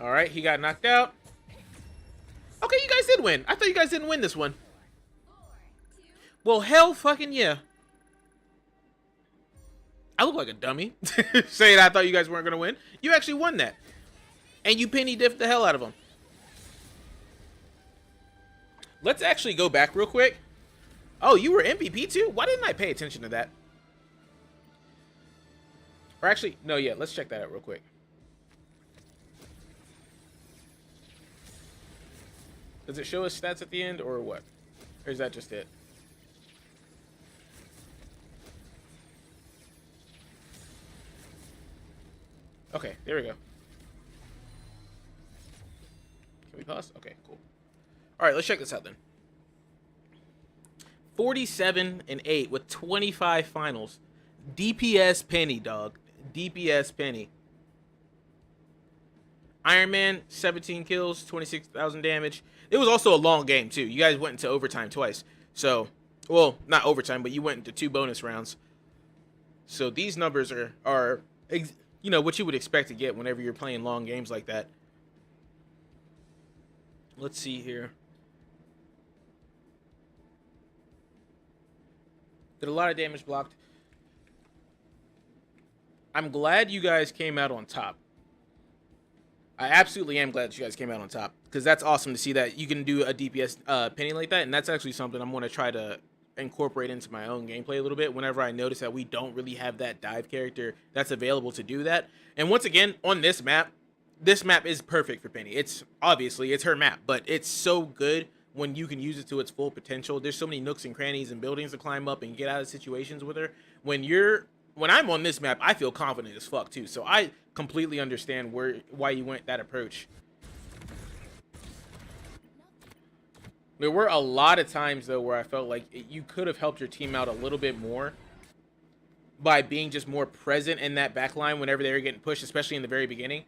All right, he got knocked out. Okay, you guys did win. I thought you guys didn't win this one. Well, hell fucking yeah. I look like a dummy saying I thought you guys weren't going to win. You actually won that. And you penny diffed the hell out of them. Let's actually go back real quick. Oh, you were MVP too? Why didn't I pay attention to that? Or actually, no, yeah, let's check that out real quick. Does it show us stats at the end or what? Or is that just it? Okay, there we go. Can we pause? Okay, cool. All right, let's check this out then. 47-8 with 25 finals. DPS penny, dog. DPS penny. Iron Man, 17 kills, 26,000 damage. It was also a long game, too. You guys went into overtime twice. So, well, not overtime, but you went into 2 bonus rounds. So these numbers are you know, what you would expect to get whenever you're playing long games like that. Let's see here. Did a lot of damage blocked. I'm glad you guys came out on top. I absolutely am glad that you guys came out on top, because that's awesome to see that you can do a DPS penny like that, and that's actually something I'm going to try to incorporate into my own gameplay a little bit whenever I notice that we don't really have that dive character that's available to do that. And once again, on this map is perfect for Penny. It's obviously it's her map, but it's so good when you can use it to its full potential. There's so many nooks and crannies and buildings to climb up and get out of situations with her. When I'm on this map, I feel confident as fuck too. So I completely understand why you went that approach. There were a lot of times, though, where I felt like you could have helped your team out a little bit more by being just more present in that back line whenever they were getting pushed, especially in the very beginning.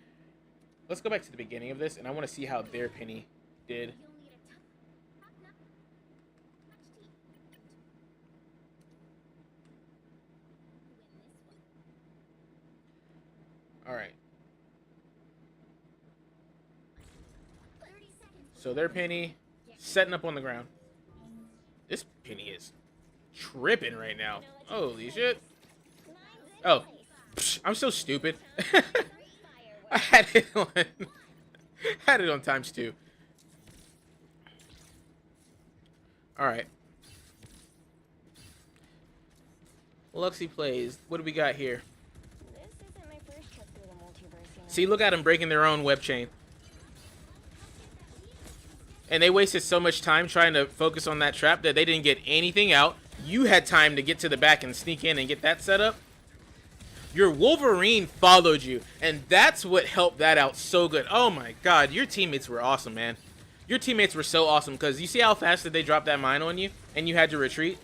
Let's go back to the beginning of this, and I want to see how their penny did. All right. So their penny setting up on the ground. This penny is tripping right now. Holy shit. Oh, psh, I'm so stupid. I had it on ×2. All right. Luxy plays. What do we got here? This isn't my first trip through the multiverse, you know. See, look at them breaking their own web chain. And they wasted so much time trying to focus on that trap that they didn't get anything out. You had time to get to the back and sneak in and get that set up. Your Wolverine followed you, and that's what helped that out so good. Oh my god, your teammates were awesome, man. Your teammates were so awesome, because you see how fast did they drop that mine on you, and you had to retreat?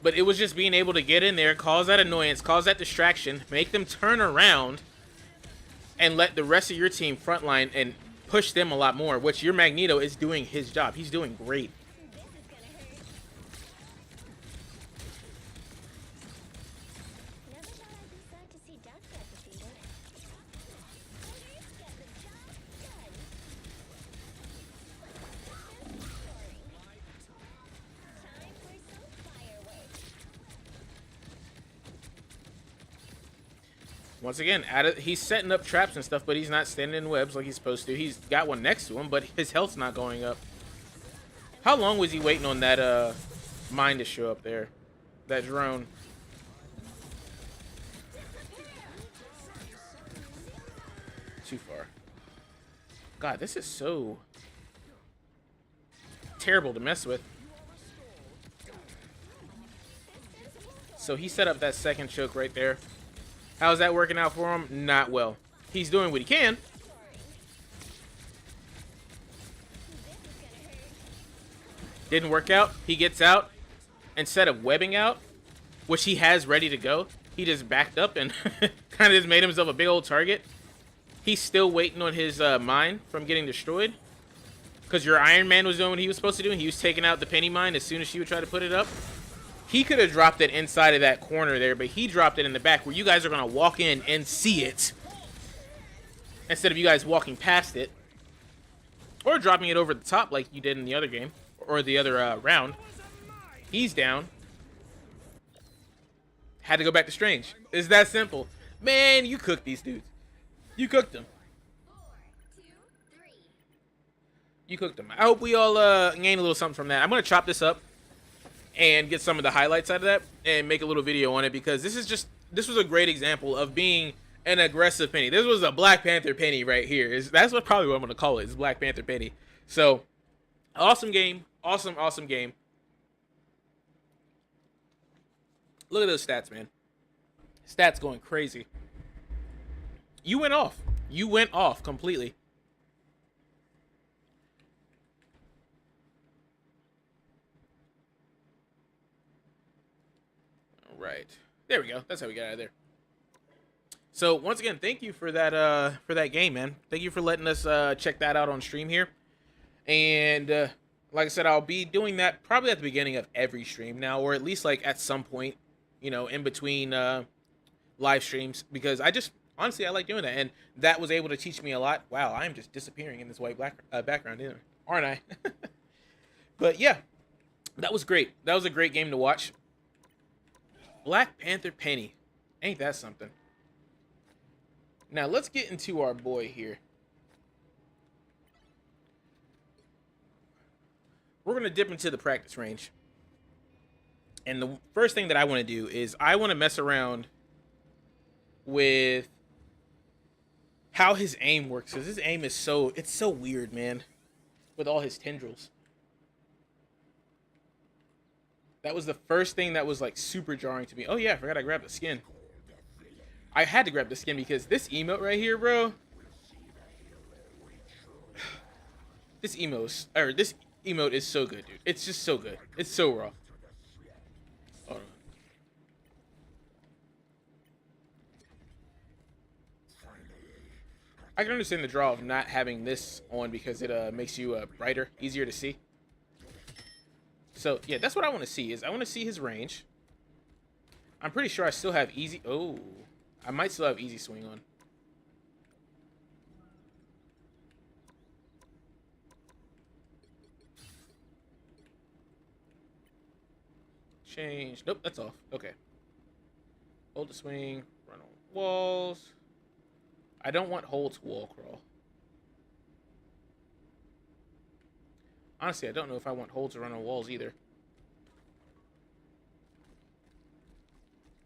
But it was just being able to get in there, cause that annoyance, cause that distraction, make them turn around, and let the rest of your team frontline and push them a lot more, which your Magneto is doing his job. He's doing great. Never thought I'd be sad to see Duck get defeated. Police get the job done. Time for some fireworks. Once again, he's setting up traps and stuff, but he's not standing in webs like he's supposed to. He's got one next to him, but his health's not going up. How long was he waiting on that mine to show up there? That drone. Too far. God, this is so terrible to mess with. So he set up that second choke right there. How's that working out for him? Not well. He's doing what he can. Didn't work out. He gets out. Instead of webbing out, which he has ready to go, he just backed up and kind of just made himself a big old target. He's still waiting on his mine from getting destroyed. because your Iron Man was doing what he was supposed to do, and he was taking out the penny mine as soon as she would try to put it up. He could have dropped it inside of that corner there, but he dropped it in the back where you guys are going to walk in and see it instead of you guys walking past it or dropping it over the top like you did in the other game or the other round. He's down. Had to go back to Strange. It's that simple. Man, you cooked these dudes. You cooked them. You cooked them. I hope we all gain a little something from that. I'm going to chop this up and get some of the highlights out of that and make a little video on it, because this was a great example of being an aggressive penny. This was a Black Panther penny right here. That's probably what I'm going to call it. It's Black Panther penny. So, awesome game. Awesome game. Look at those stats, man. Stats going crazy. You went off. You went off completely. All right. There we go. That's how we got out of there. So, once again, thank you for that game, man. Thank you for letting us check that out on stream here. And like I said, I'll be doing that probably at the beginning of every stream now, or at least like at some point, you know, in between live streams, because honestly, I like doing that, and that was able to teach me a lot. Wow, I am just disappearing in this white background, aren't I? But yeah, that was great. That was a great game to watch. Black Panther penny, ain't that something? Now let's get into our boy here. We're gonna dip into the practice range. And the first thing that I want to do is I want to mess around with how his aim works, because his aim is so weird, man, with all his tendrils. That was the first thing that was like super jarring to me. Oh yeah, I forgot I grabbed the skin. I had to grab the skin because this emote right here, bro. This emote is so good, dude. It's just so good. It's so raw. Hold on. I can understand the draw of not having this on because it makes you brighter, easier to see. So yeah, that's what I want to see. I want to see his range. I'm pretty sure I still have easy. Oh, I might still have easy swing on. Change. Nope, that's off. Okay. Hold the swing. Run on walls. I don't want hold to wall crawl. Honestly, I don't know if I want hold to run on walls either.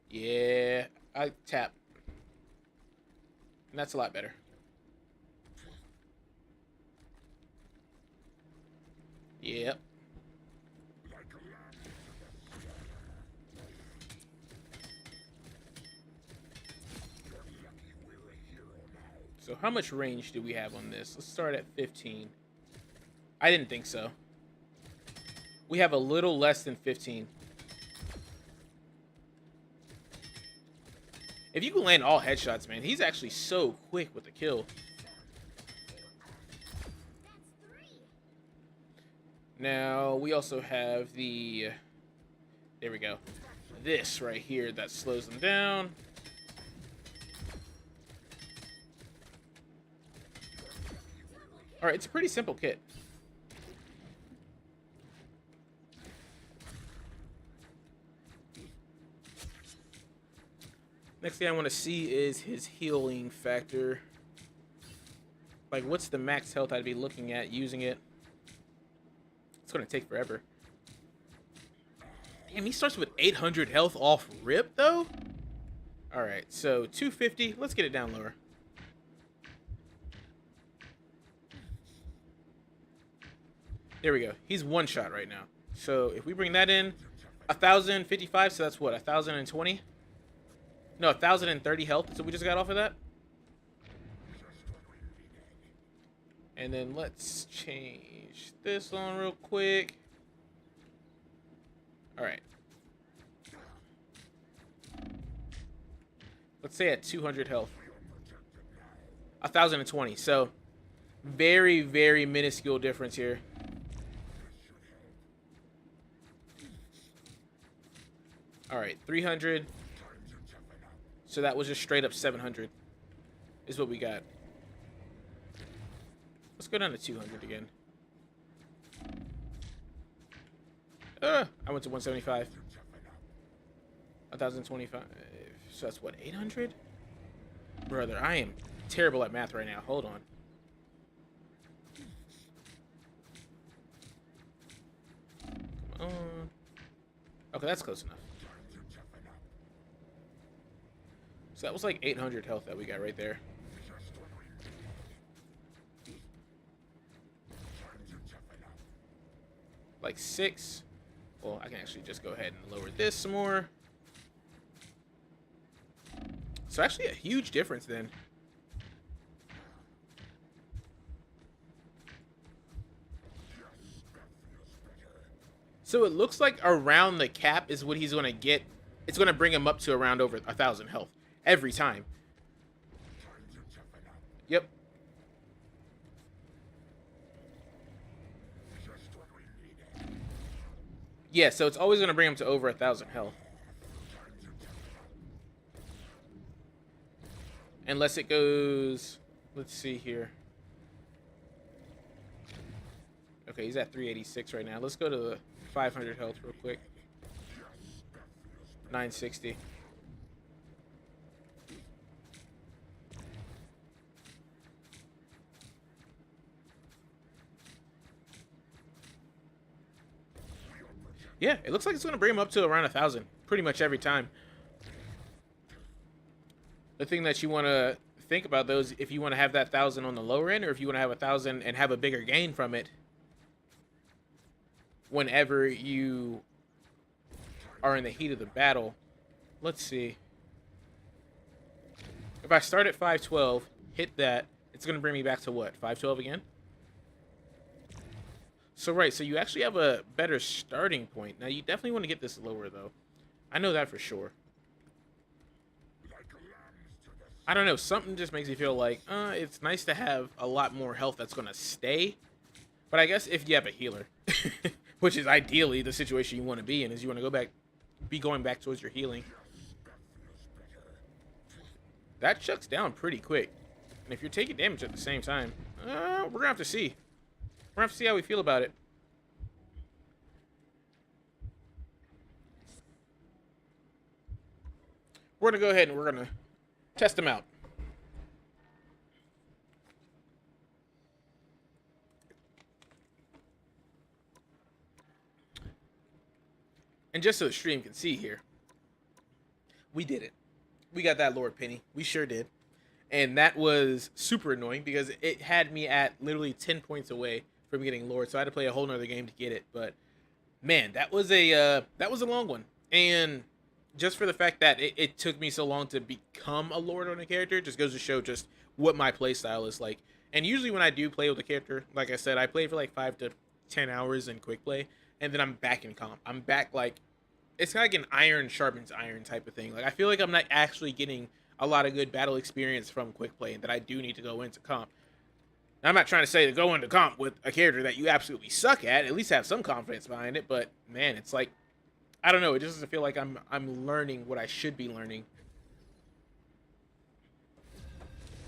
Yeah, I tap. And that's a lot better. Yep. So how much range do we have on this? Let's start at 15. I didn't think so. We have a little less than 15. If you can land all headshots, man, he's actually so quick with the kill. Now, we also have the... there we go. This right here that slows them down. Alright, it's a pretty simple kit. Next thing I want to see is his healing factor. Like, what's the max health I'd be looking at using it? It's going to take forever. Damn, he starts with 800 health off rip, though? Alright, so 250. Let's get it down lower. There we go. He's one shot right now. So if we bring that in, 1,055, so that's what, 1,020? No, 1,030 health, so we just got off of that. And then let's change this on real quick. Alright. Let's say at 200 health. 1,020, so Very, very minuscule difference here. All right, 300. So that was just straight up 700 is what we got. Let's go down to 200 again. I went to 175. 1,025. So that's what, 800? Brother, I am terrible at math right now. Hold on. Come on. Okay, that's close enough. So that was like 800 health that we got right there. Like 6. Well, I can actually just go ahead and lower this some more. So actually a huge difference then. So it looks like around the cap is what he's going to get. It's going to bring him up to around over 1,000 health every time. Yep. Yeah, so it's always going to bring him to over 1,000 health. Unless it goes... Let's see here. Okay, he's at 386 right now. Let's go to the 500 health real quick. 960. Yeah, it looks like it's going to bring him up to around 1,000 pretty much every time. The thing that you want to think about those, if you want to have that 1,000 on the lower end, or if you want to have 1,000 and have a bigger gain from it whenever you are in the heat of the battle. Let's see. If I start at 512, hit that, it's going to bring me back to what? 512 again? So, right, so you actually have a better starting point. Now, you definitely want to get this lower, though. I know that for sure. I don't know, something just makes me feel like, it's nice to have a lot more health that's going to stay. But I guess if you have a healer, which is ideally the situation you want to be in, is you want to be going back towards your healing. That shuts down pretty quick. And if you're taking damage at the same time, we're going to have to see. We're going to have to see how we feel about it. We're going to go ahead and we're going to test them out. And just so the stream can see here, we did it. We got that Lord Penny. We sure did. And that was super annoying because it had me at literally 10 points away from getting Lord. So I had to play a whole nother game to get it. But man, that was a long one. And just for the fact that it took me so long to become a Lord on a character just goes to show just what my play style is like. And usually when I do play with a character, like I said, I play for like 5 to 10 hours in quick play. And then I'm back in comp. I'm back like, it's kind of like an iron sharpens iron type of thing. Like I feel like I'm not actually getting a lot of good battle experience from quick play and that I do need to go into comp. Now, I'm not trying to say to go into comp with a character that you absolutely suck at least have some confidence behind it. But man, it's like, I don't know. It just doesn't feel like I'm learning what I should be learning.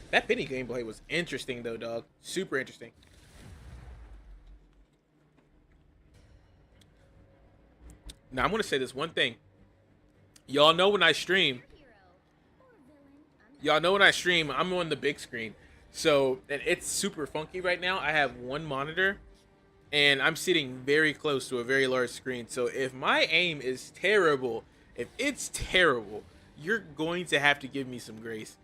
That Penny gameplay was interesting though, dog. Super interesting. Now, I'm going to say this one thing. Y'all know when I stream, I'm on the big screen. So, and it's super funky right now. I have one monitor, and I'm sitting very close to a very large screen. So, if my aim is terrible, if it's terrible, you're going to have to give me some grace.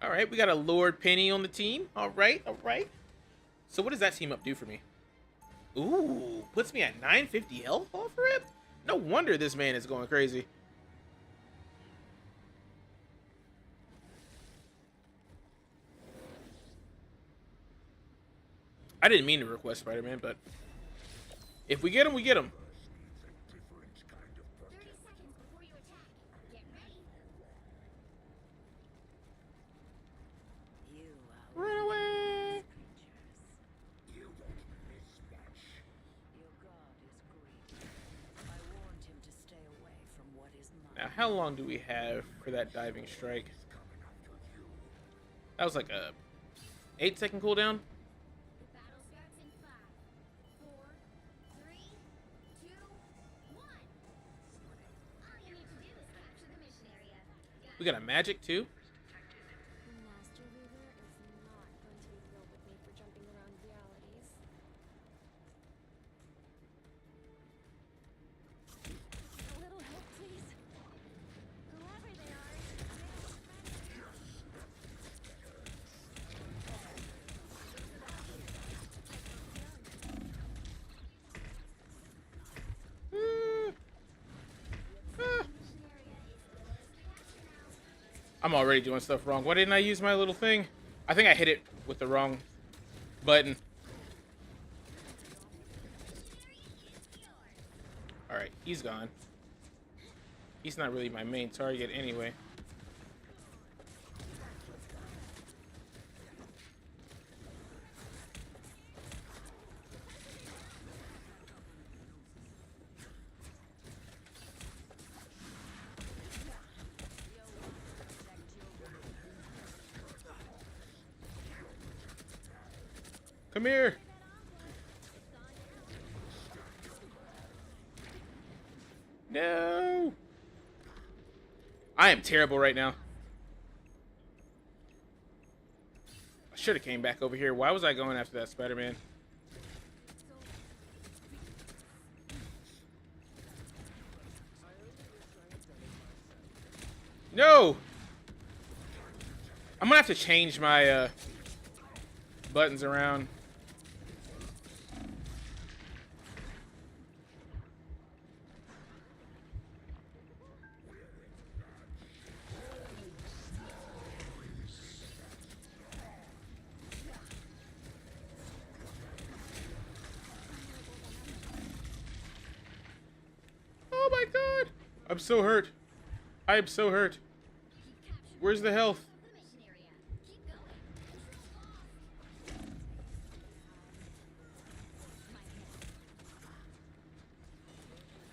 All right, we got a Lord Penny on the team. All right, all right. So, what does that team up do for me? Ooh, puts me at 950 health off rip? No wonder this man is going crazy. I didn't mean to request Spider-Man, but if we get him, we get him. 30 seconds before you attack. Get ready. Run away. How long do we have for that diving strike? That was like a 8-second cooldown. Battle starts in 5, 4, 3, 2, 1. All you need to do is capture the mission area. We got a magic too. The Master Ruler is not going to be thrilled with me for jumping around realities. A little help, please. Whoever they are, I'm already doing stuff wrong. Why didn't I use my little thing? I think I hit it with the wrong button. Alright, he's gone. He's not really my main target anyway. Come here. No. I am terrible right now. I should have came back over here. Why was I going after that Spider-Man? No. I'm gonna have to change my buttons around. Oh my god! I'm so hurt. I am so hurt. Where's the health?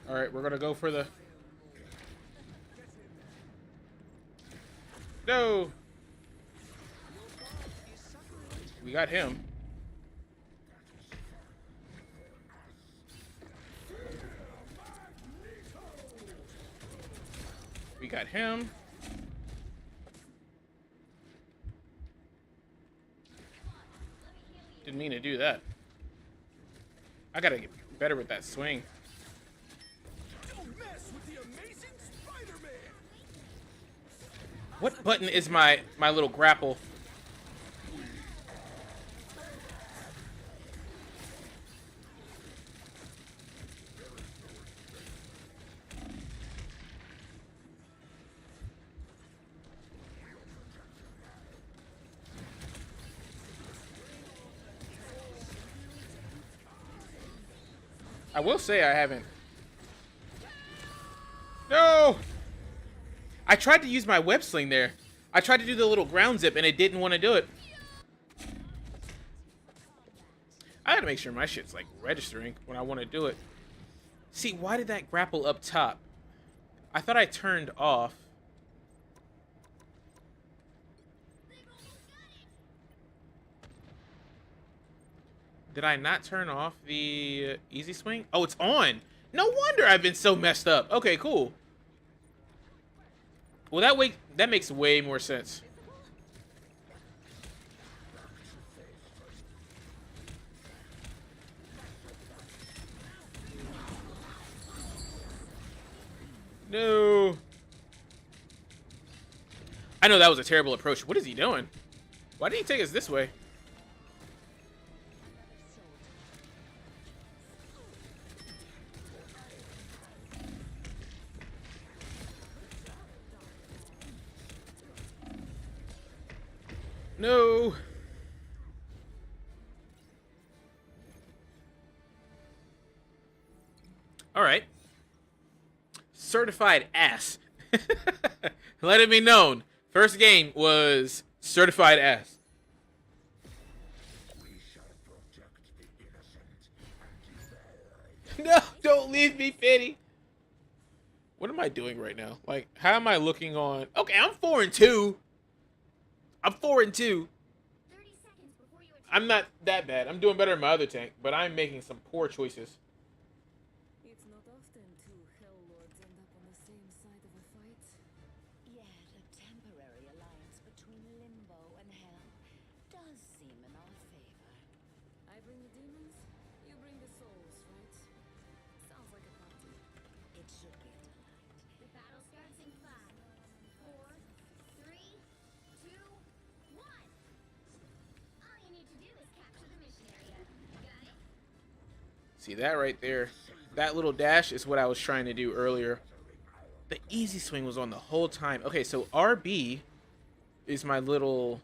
Alright, we're gonna go for the... No! We got him. We got him. Didn't mean to do that. I gotta get better with that swing. What button is my little grapple? I will say I haven't. No! I tried to use my web sling there. I tried to do the little ground zip and it didn't want to do it. I gotta make sure my shit's like registering when I want to do it. See, why did that grapple up top? I thought I turned off. Did I not turn off the easy swing? Oh, it's on. No wonder I've been so messed up. Okay, cool. Well, that makes way more sense. No. I know that was a terrible approach. What is he doing? Why did he take us this way? No. All right. Certified ass. Let it be known. First game was certified ass. No, don't leave me, Fitty. What am I doing right now? Like, how am I looking on? Okay, I'm 4-2. I'm 4-2. 30 seconds before you attack. I'm not that bad. I'm doing better in my other tank, but I'm making some poor choices. It's not often two Hell Lords end up on the same side of a fight. Yet a temporary alliance between Limbo and Hell does seem in our favor. I bring the demons, you bring the souls, right? Sounds like a party. It should be a delight. The battle starts in 5, 4, 3, 2, 1. All you need to do is capture the mission area. Got it? See that right there? That little dash is what I was trying to do earlier. The easy swing was on the whole time. Okay, so RB is my little...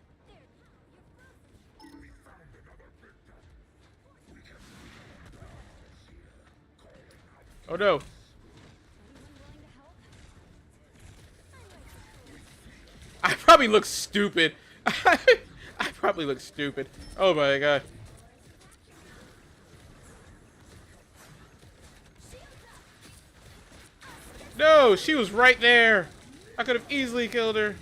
Oh no. I probably look stupid. I probably look stupid. Oh my god. No, she was right there. I could have easily killed her.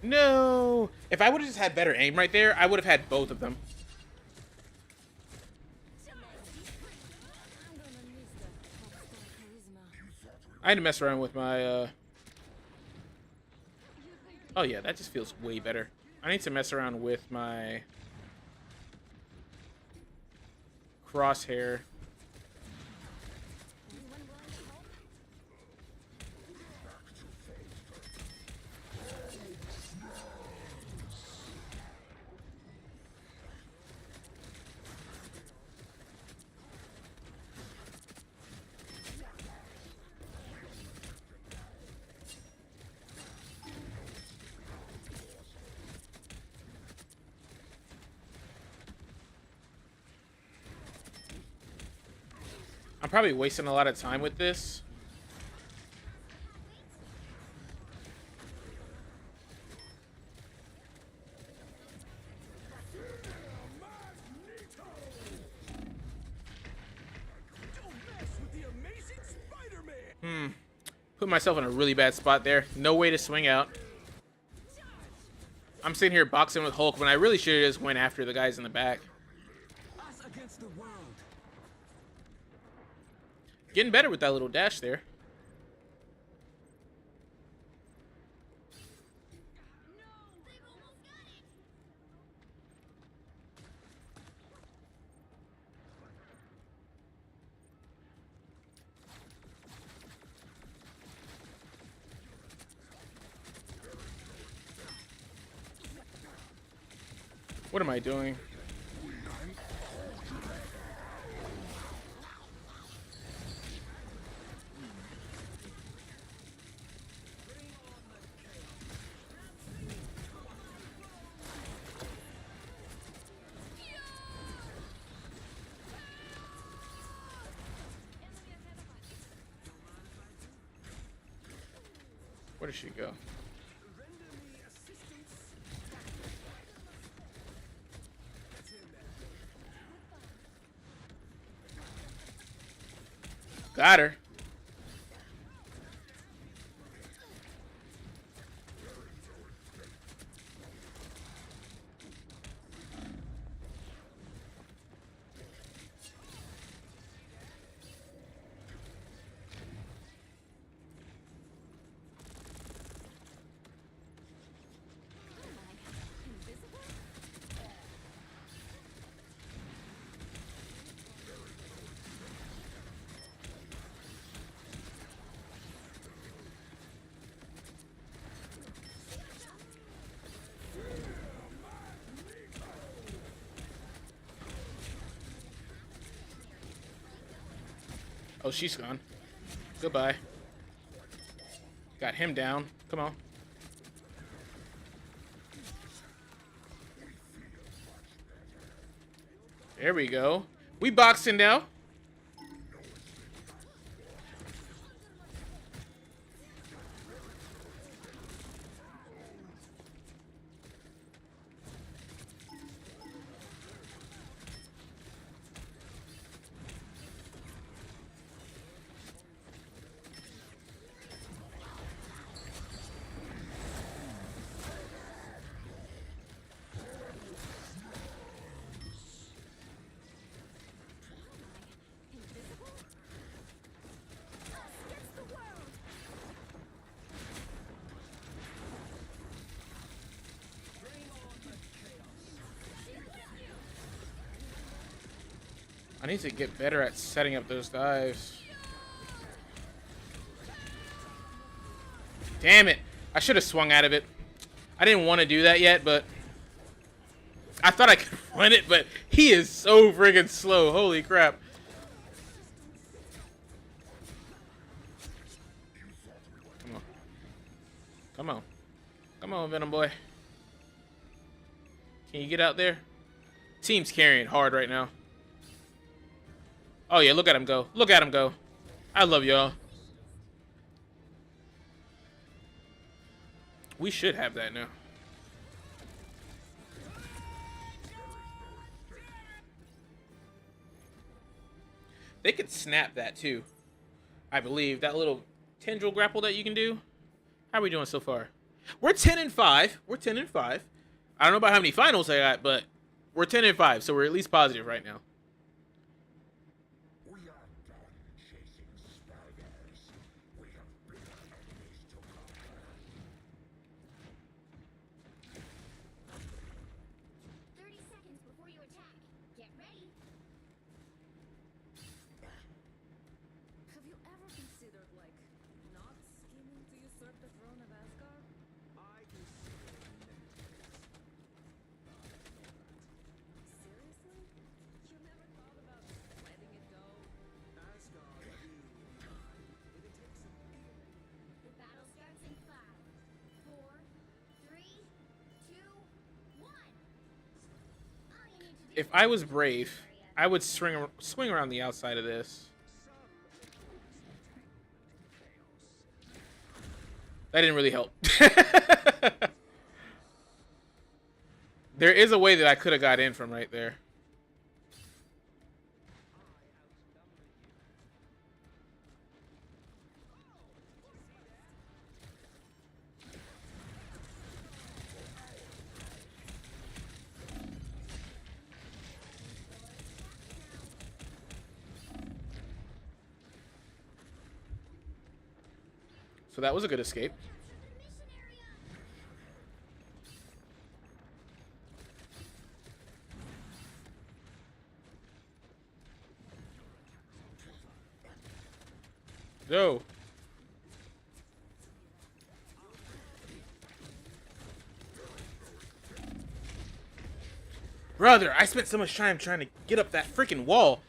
No. If I would have just had better aim right there, I would have had both of them. I'm gonna miss that pop star charisma. I had to mess around with my... Oh yeah, that just feels way better. I need to mess around with my... crosshair. Anyone willing to help? I'm probably wasting a lot of time with this. Put myself in a really bad spot there. No way to swing out. I'm sitting here boxing with Hulk when I really should have just went after the guys in the back. Us against the world. Getting better with that little dash there. No, they've almost got it. What am I doing? Where does she go? Got her. Oh, she's gone. Goodbye. Got him down. Come on. There we go. We boxing now. I need to get better at setting up those dives. Damn it. I should have swung out of it. I didn't want to do that yet, but I thought I could run it, but he is so friggin' slow. Holy crap. Come on. Come on. Come on, Venom boy. Can you get out there? Team's carrying hard right now. Oh yeah, look at him go. Look at him go. I love y'all. We should have that now. They could snap that too. I believe that little tendril grapple that you can do. How are we doing so far? We're 10-5. We're 10-5. I don't know about how many finals I got, but we're 10-5, so we're at least positive right now. We are done chasing spiders. We have bigger enemies to conquer. 30 seconds before you attack. Get ready. Have you ever considered, like, not scheming to usurp the throne of Asgard? I consider it Seriously? You never thought about letting it go? Asgard will die, and it takes a big. The battle starts in 5, 4, 3, 2, 1. All you need to do If I was brave, I would swing around the outside of this. That didn't really help. There is a way that I could have got in from right there. So that was a good escape. Go. Brother, I spent so much time trying to get up that freaking wall.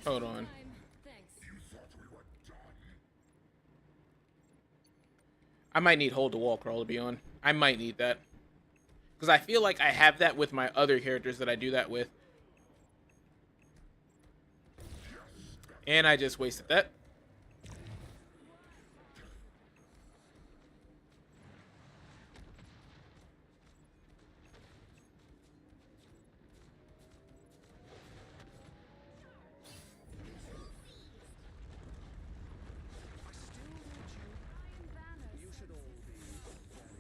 Hold on. Thanks. I might need hold the wall crawl to be on. I might need that. Because I feel like I have that with my other characters that I do that with. And I just wasted that. You should all be very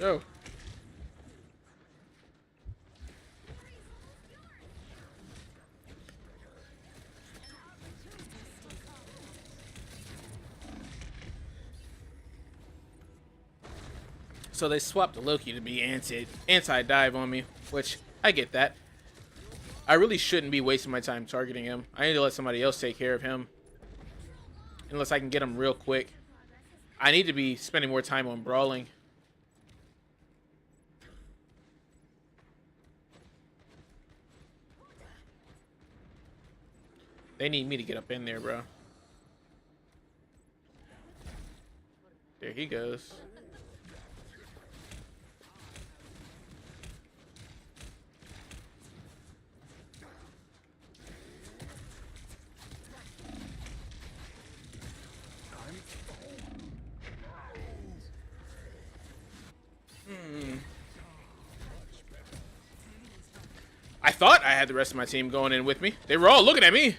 Oh. So they swapped Loki to be anti-dive on me, which I get that. I really shouldn't be wasting my time targeting him. I need to let somebody else take care of him. Unless I can get him real quick. I need to be spending more time on brawling. They need me to get up in there, bro. There he goes. I thought I had the rest of my team going in with me. They were all looking at me.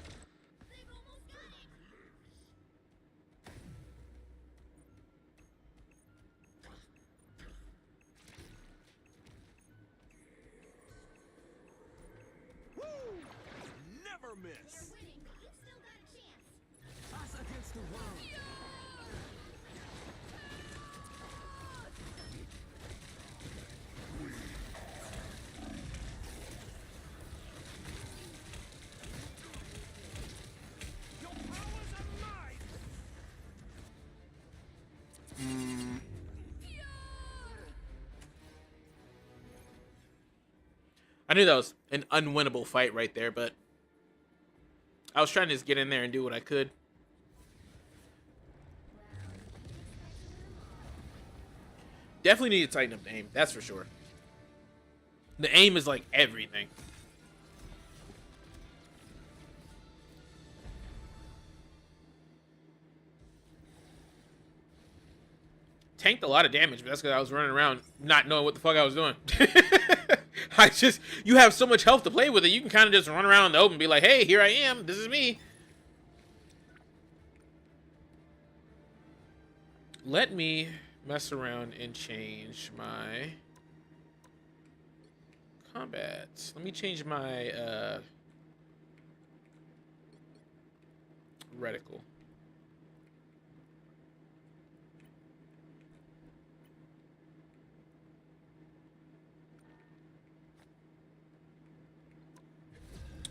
Never miss. Winning, but you've still got a chance. Us against the world. Your powers are mine. I knew that was an unwinnable fight right there, but I was trying to just get in there and do what I could. Definitely need to tighten up the aim, that's for sure. The aim is like everything. Tanked a lot of damage, but that's because I was running around not knowing what the fuck I was doing. You have so much health to play with it, you can kind of just run around in the open and be like, hey, here I am, this is me. Let me mess around and change my combat. Let me change my reticle.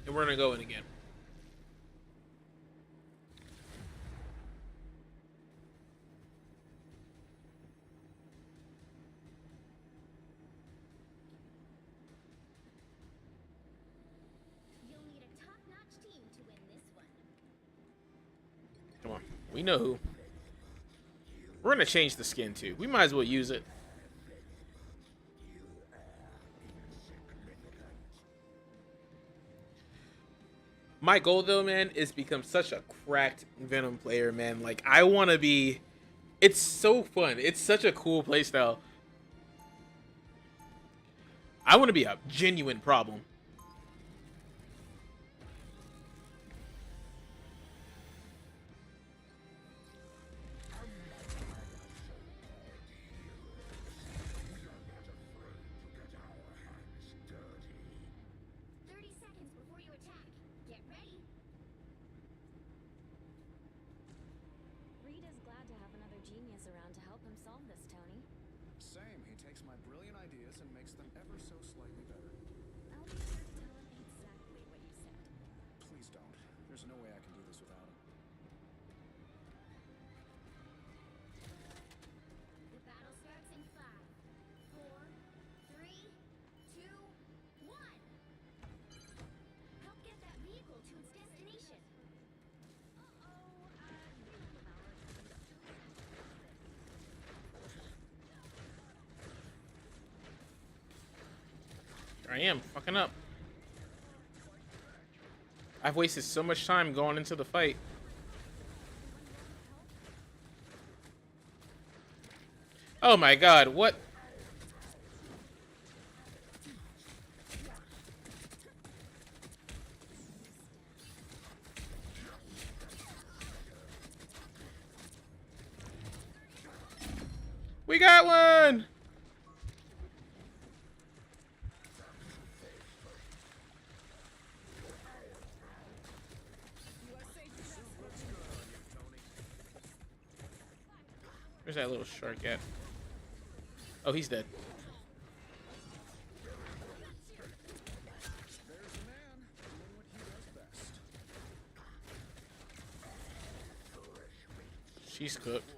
And we're gonna go in again. You'll need a top-notch team to win this one. Come on. We know who. We're gonna change the skin too. We might as well use it. My goal though, man, is become such a cracked Venom player, man. Like, I want to be... It's so fun. It's such a cool playstyle. I want to be a genuine problem. Genius around to help him solve this, Tony. Same. He takes my brilliant ideas and makes them ever so slightly better. I'll be sure to tell him exactly what you said. Please don't. There's no way I can do this without him. The battle starts in 5, 4, 3, 2, 1. Help get that vehicle to its destination. Here I am, fucking up. I've wasted so much time going into the fight. Oh my god, what? We got one! Where's that little shark at? Oh, he's dead. There's the man doing what he does best. She's cooked.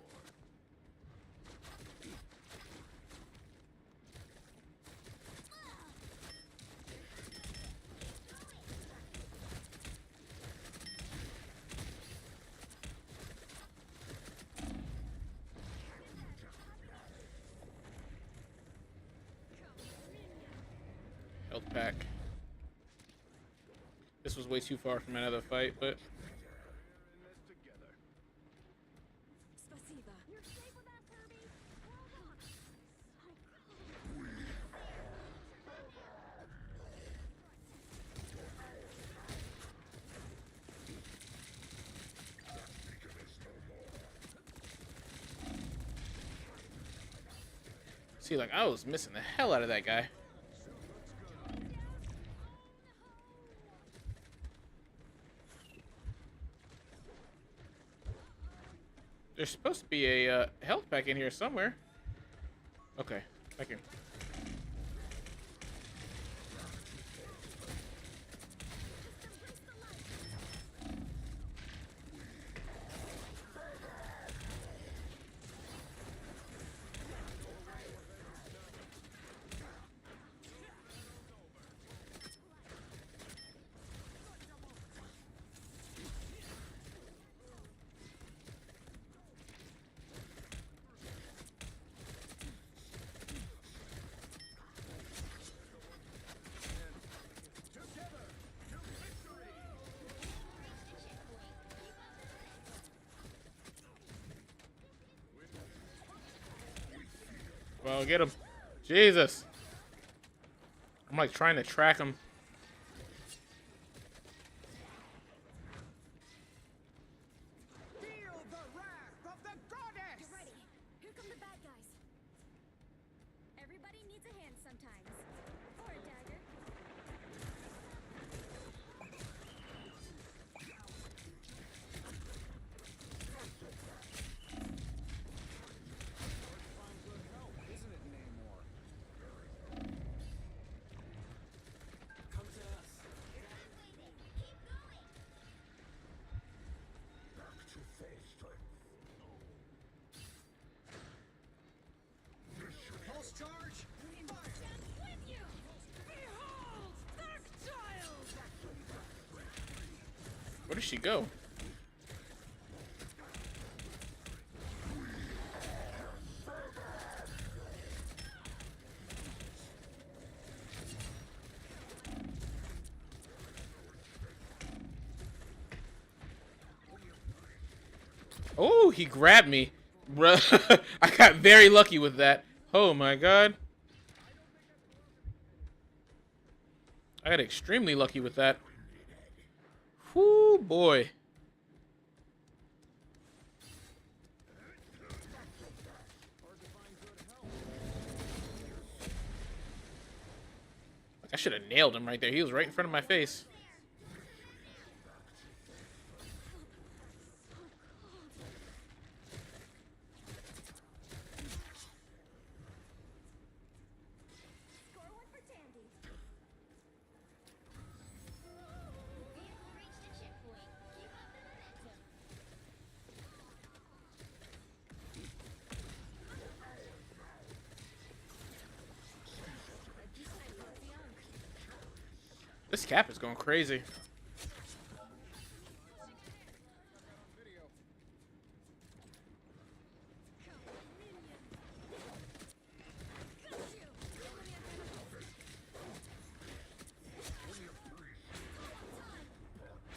Health pack. This was way too far from another fight, but Спасибо. You're safe with that, Kirby. Well done. see, like I was missing the hell out of that guy. There's supposed to be a health pack in here somewhere. Okay, back in. Well, get him. Jesus. I'm like trying to track him. Feel the wrath of the goddess! Get ready. Here come the bad guys. Everybody needs a hand sometimes. Or a dagger. Isn't it, Namor? Back to full strength. Pulse charge! With you! Behold, Dark Child! Where did she go? Oh, he grabbed me. Bruh. I got very lucky with that. Oh my god. I got extremely lucky with that. Whoo, boy. I should have nailed him right there. He was right in front of my face. Score one for Tandy. Vehicle reached a checkpoint. Keep up the momentum. This cap is going crazy.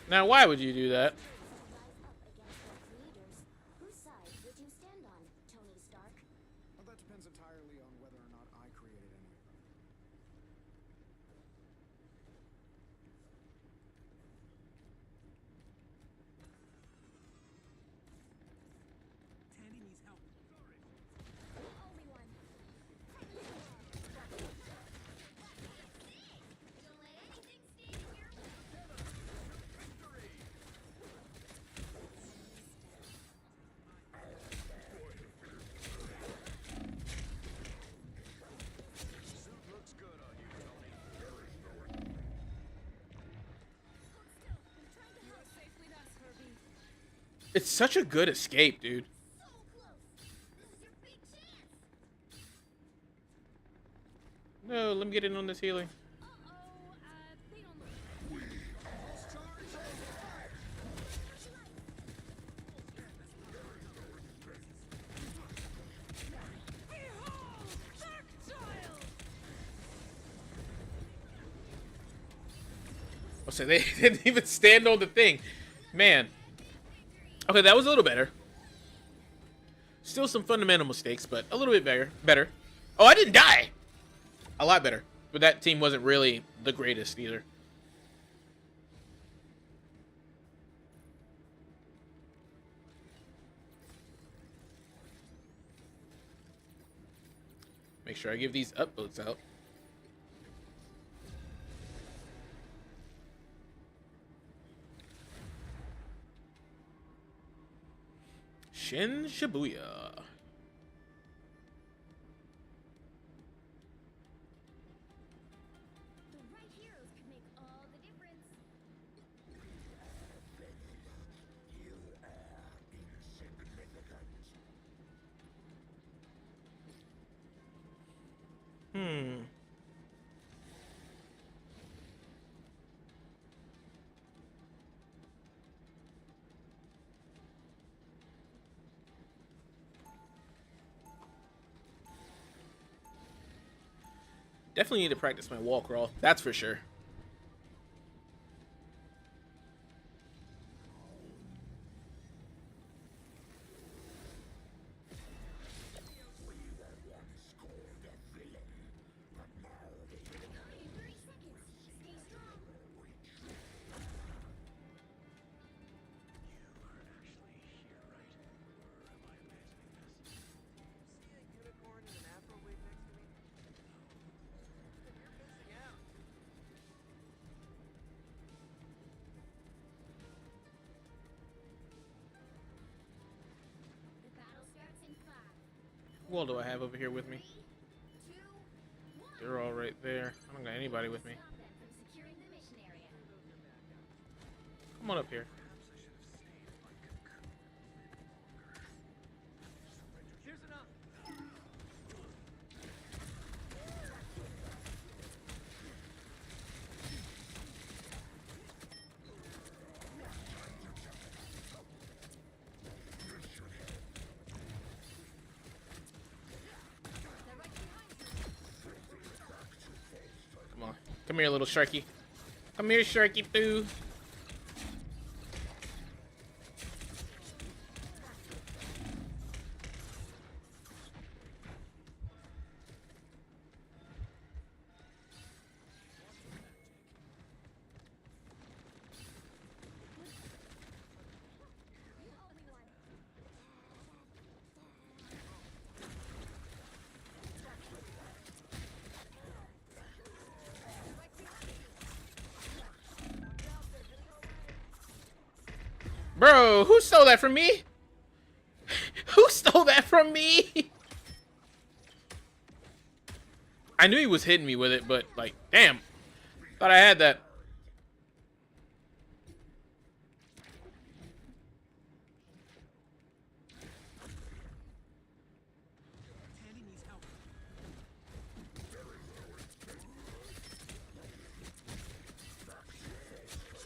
Now, why would you do that? Rise up against our creators. Whose side would you stand on, Tony Stark? Well, that depends entirely on whether or not I created any of them. Tandy needs help. Only one. Don't let anything stand in your way. It's such a good escape, dude. So close. This is your big chance. No, let me get in on this healing. Uh-oh, they don't look Oh, so they didn't even stand on the thing. Man. Okay, that was a little better. Still some fundamental mistakes, but a little bit better. Oh, I didn't die! A lot better. But that team wasn't really the greatest either. Make sure I give these upvotes out. Shin Shibuya. The right heroes could make all the difference. You are insignificant. Hmm. Definitely need to practice my wall crawl. That's for sure. We were once called a villain, but now they In 30 seconds. Stay strong. See a unicorn in an afro wig next to me? You're missing out. The battle starts in 5, Who all do I have over here with me? 3, 2, 1. They're all right there. I don't got anybody with me. Stop them from securing the mission area. Come on up here. Here's enough. They're right behind you. Come on. Come here, little Sharky. Come here, Sharky Boo. You owe me one. Bro, who stole that from me? Who stole that from me? I knew he was hitting me with it, but like, damn. Thought I had that. Tandy needs help.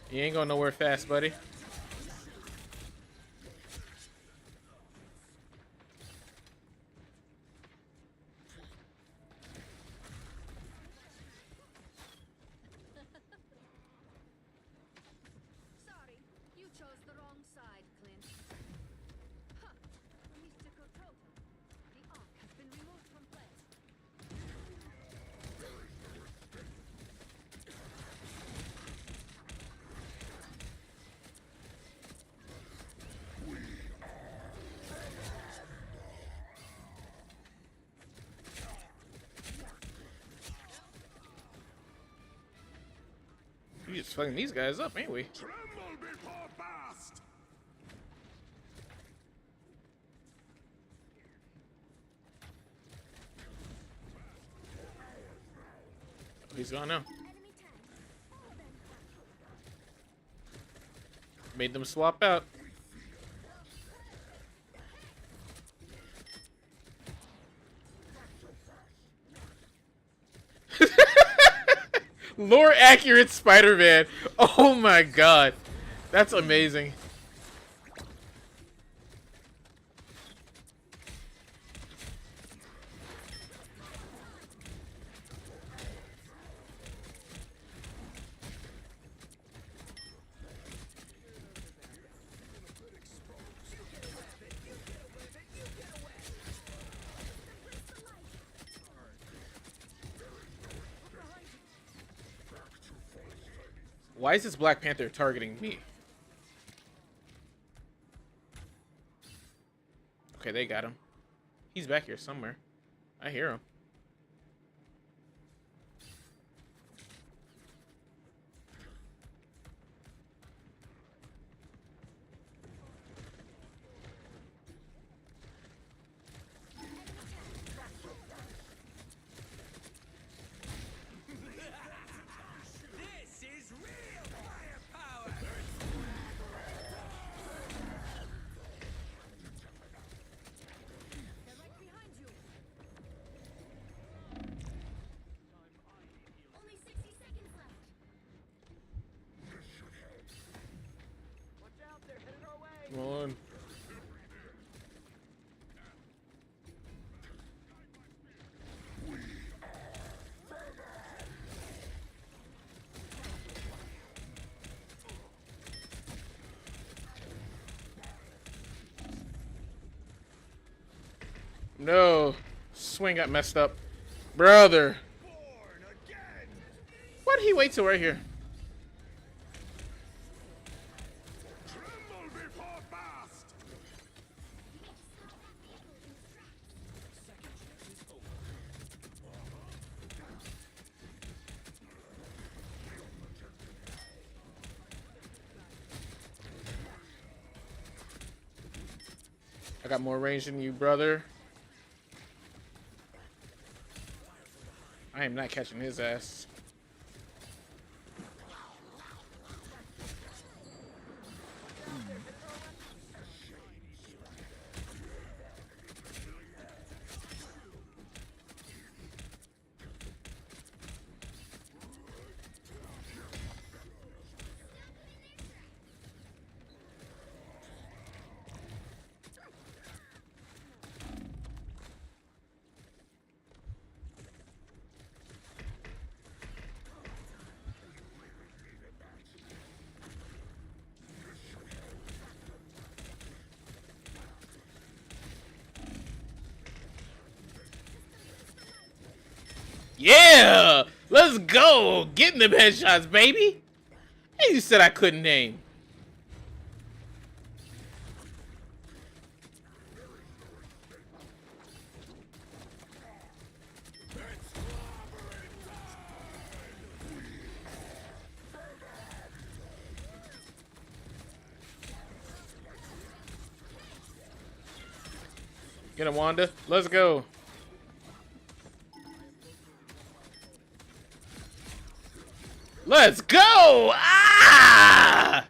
You ain't going nowhere fast, buddy. Sorry, you chose the wrong side, Clint. Huh. Mystical totem. The arc has been removed from play. We just fucking these guys up, ain't we? Tremble before burst! He's gone now. Enemy 10. Follow them. Made them swap out. Lore accurate Spider-Man. Oh my god. That's amazing. Why is this Black Panther targeting me? Okay, they got him. He's back here somewhere. I hear him. Only 60 seconds left. Come on. No. Swing got messed up. Brother. Why'd he wait till right here? Tremble before blast! I got more range than you, brother. I am not catching his ass. Yeah! Let's go! Getting them headshots, baby! Hey, you said I couldn't aim. Get him, Wanda. Let's go. Let's go! Ah!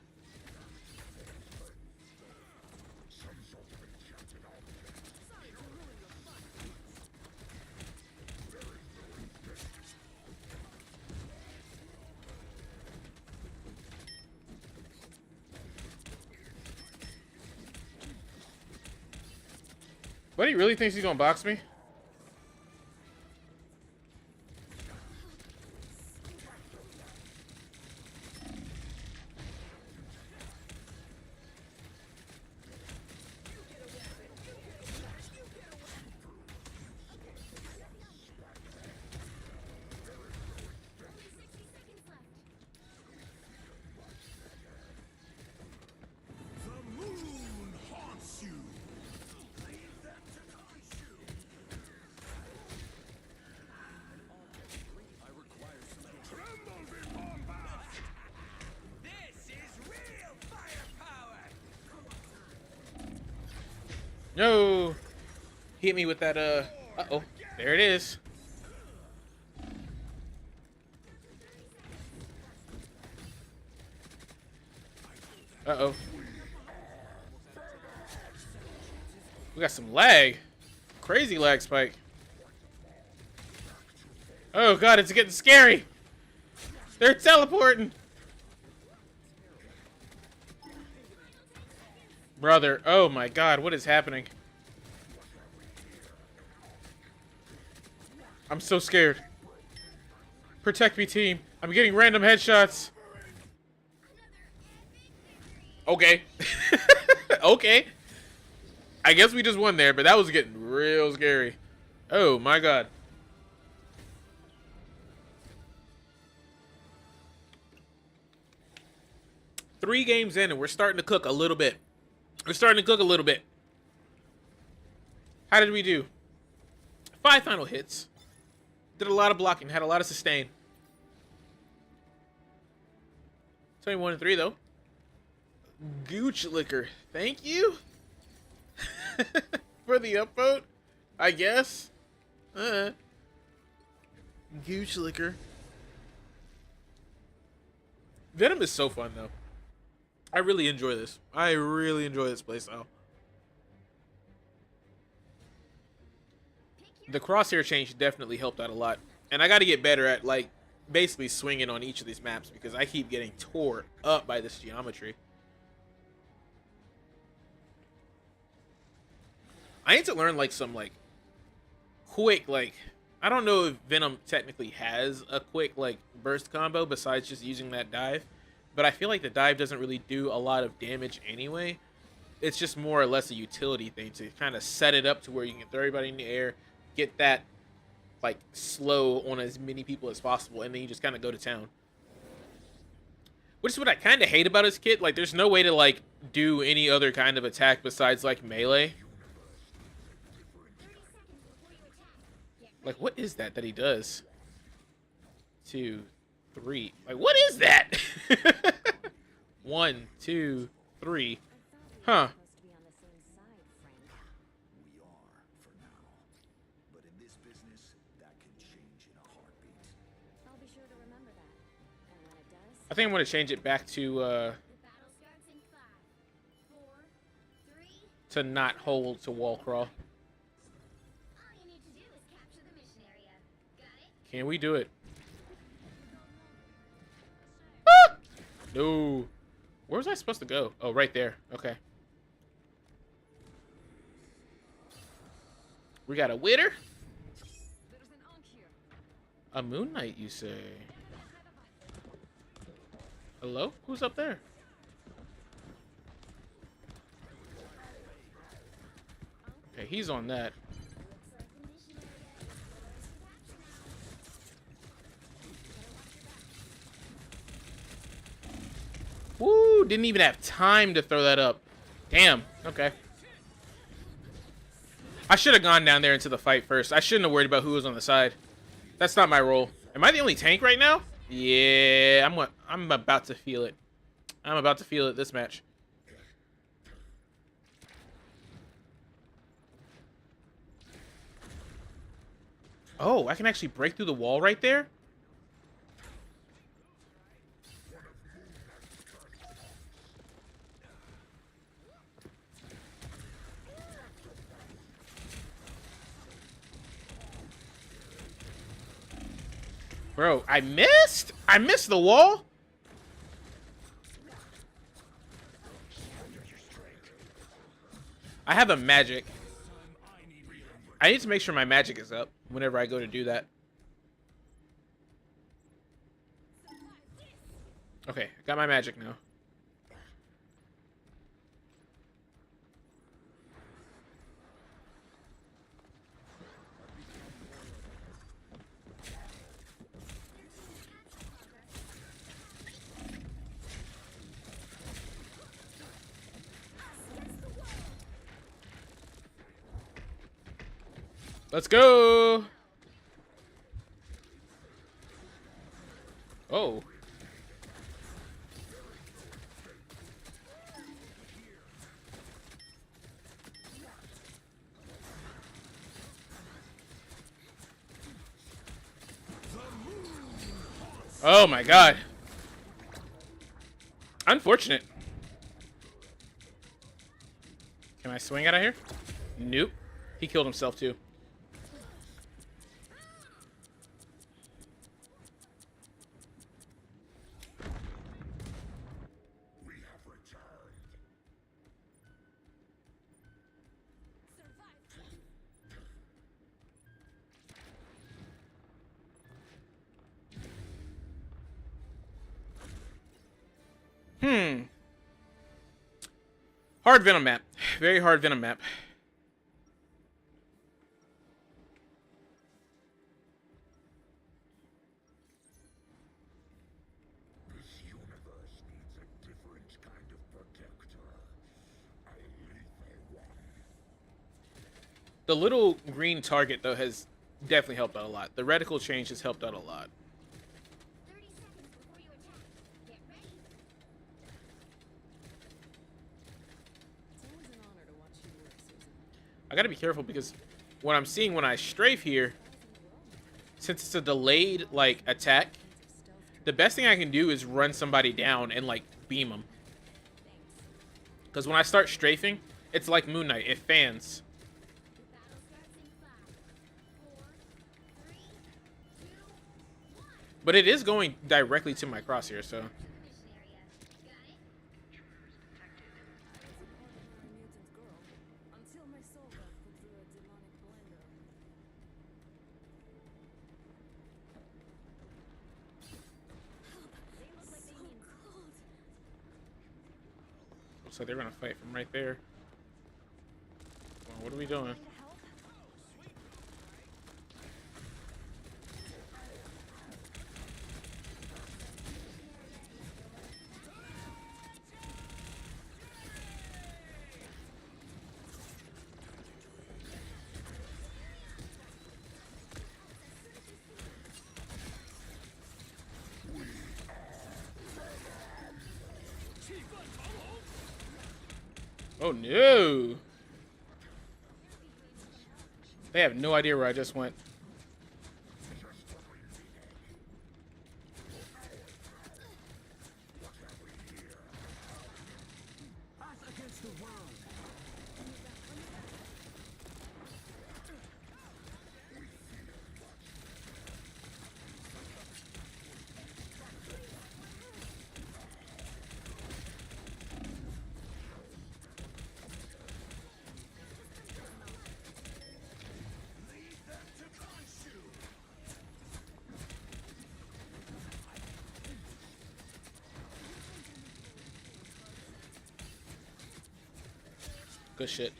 What, he really thinks he's gonna box me? The moon haunts you! Tremble before blast! This is real firepower! No! He hit me with that, uh-oh. There it is. Uh-oh. We got some lag. Crazy lag spike. Oh god, it's getting scary. They're teleporting. Brother, oh my god, what is happening? I'm so scared. Protect me, team. I'm getting random headshots. Okay. Okay. I guess we just won there, but that was getting real scary. Oh my god. Three games in and we're starting to cook a little bit. We're starting to cook a little bit. How did we do? 5 final hits. Did a lot of blocking, had a lot of sustain. 21 and 3 though. Gooch liquor. Thank you. For the upvote, I guess. Gooch liquor. Venom is so fun though. I really enjoy this. I really enjoy this playstyle. The crosshair change definitely helped out a lot. And I got to get better at, like, basically swinging on each of these maps because I keep getting tore up by this geometry. I need to learn, like, some, like, quick, like... I don't know if Venom technically has a quick, like, burst combo besides just using that dive. But I feel like the dive doesn't really do a lot of damage anyway. It's just more or less a utility thing to kind of set it up to where you can throw everybody in the air, get that, like, slow on as many people as possible, and then you just kind of go to town. Which is what I kind of hate about his kit. Like, there's no way to, like, do any other kind of attack besides, like, melee. Like, what is that he does? 2, 3. Like, what is that? 1, 2, 3. Huh. Supposed to be on the same side, Frank. We are, for now. But in this business, that can change in a heartbeat. I'll be sure to remember that. And when it does, I think I'm going to change it back to, The battle starts in 5, 4, 3. to not hold to wall crawl. All you need to do is capture the mission area. Got it? Can we do it? Ah! No. Where was I supposed to go? Oh, right there. Okay. We got a Witter. There's an Ankh here. A Moon Knight, you say? Hello? Who's up there? Okay, he's on that. Looks like the mission area is yours to capture now. Woo! Didn't even have time to throw that up. Damn. Okay. I should have gone down there into the fight first. I shouldn't have worried about who was on the side. That's not my role. Am I the only tank right now? Yeah, I'm about to feel it. I'm about to feel it this match. Oh, I can actually break through the wall right there? Bro, I missed? I missed the wall? I have a magic. I need to make sure my magic is up whenever I go to do that. Okay, got my magic now. Let's go. Oh. Oh my god. Unfortunate. Can I swing out of here? Nope. He killed himself too. Hard Venom map. Very hard Venom map. This universe needs a different kind of protector. A lethal one. The little green target, though, has definitely helped out a lot. The reticle change has helped out a lot. 30 seconds before you attack. Get ready. It's always an honor to watch you work, Susan. I gotta be careful because what I'm seeing when I strafe here, since it's a delayed, like, attack, the best thing I can do is run somebody down and, like, beam them. Because when I start strafing, it's like Moon Knight. It fans. The battle starts in 5, 4, 3, 2, 1. But it is going directly to my crosshair, so... Mission area. Got it? I was a ordinary mutant girl until my soul got put through a demonic blender. They look like they mean cold. Looks like they're gonna fight from right there. Well, what are we doing? Oh no! They have no idea where I just went. Good shit.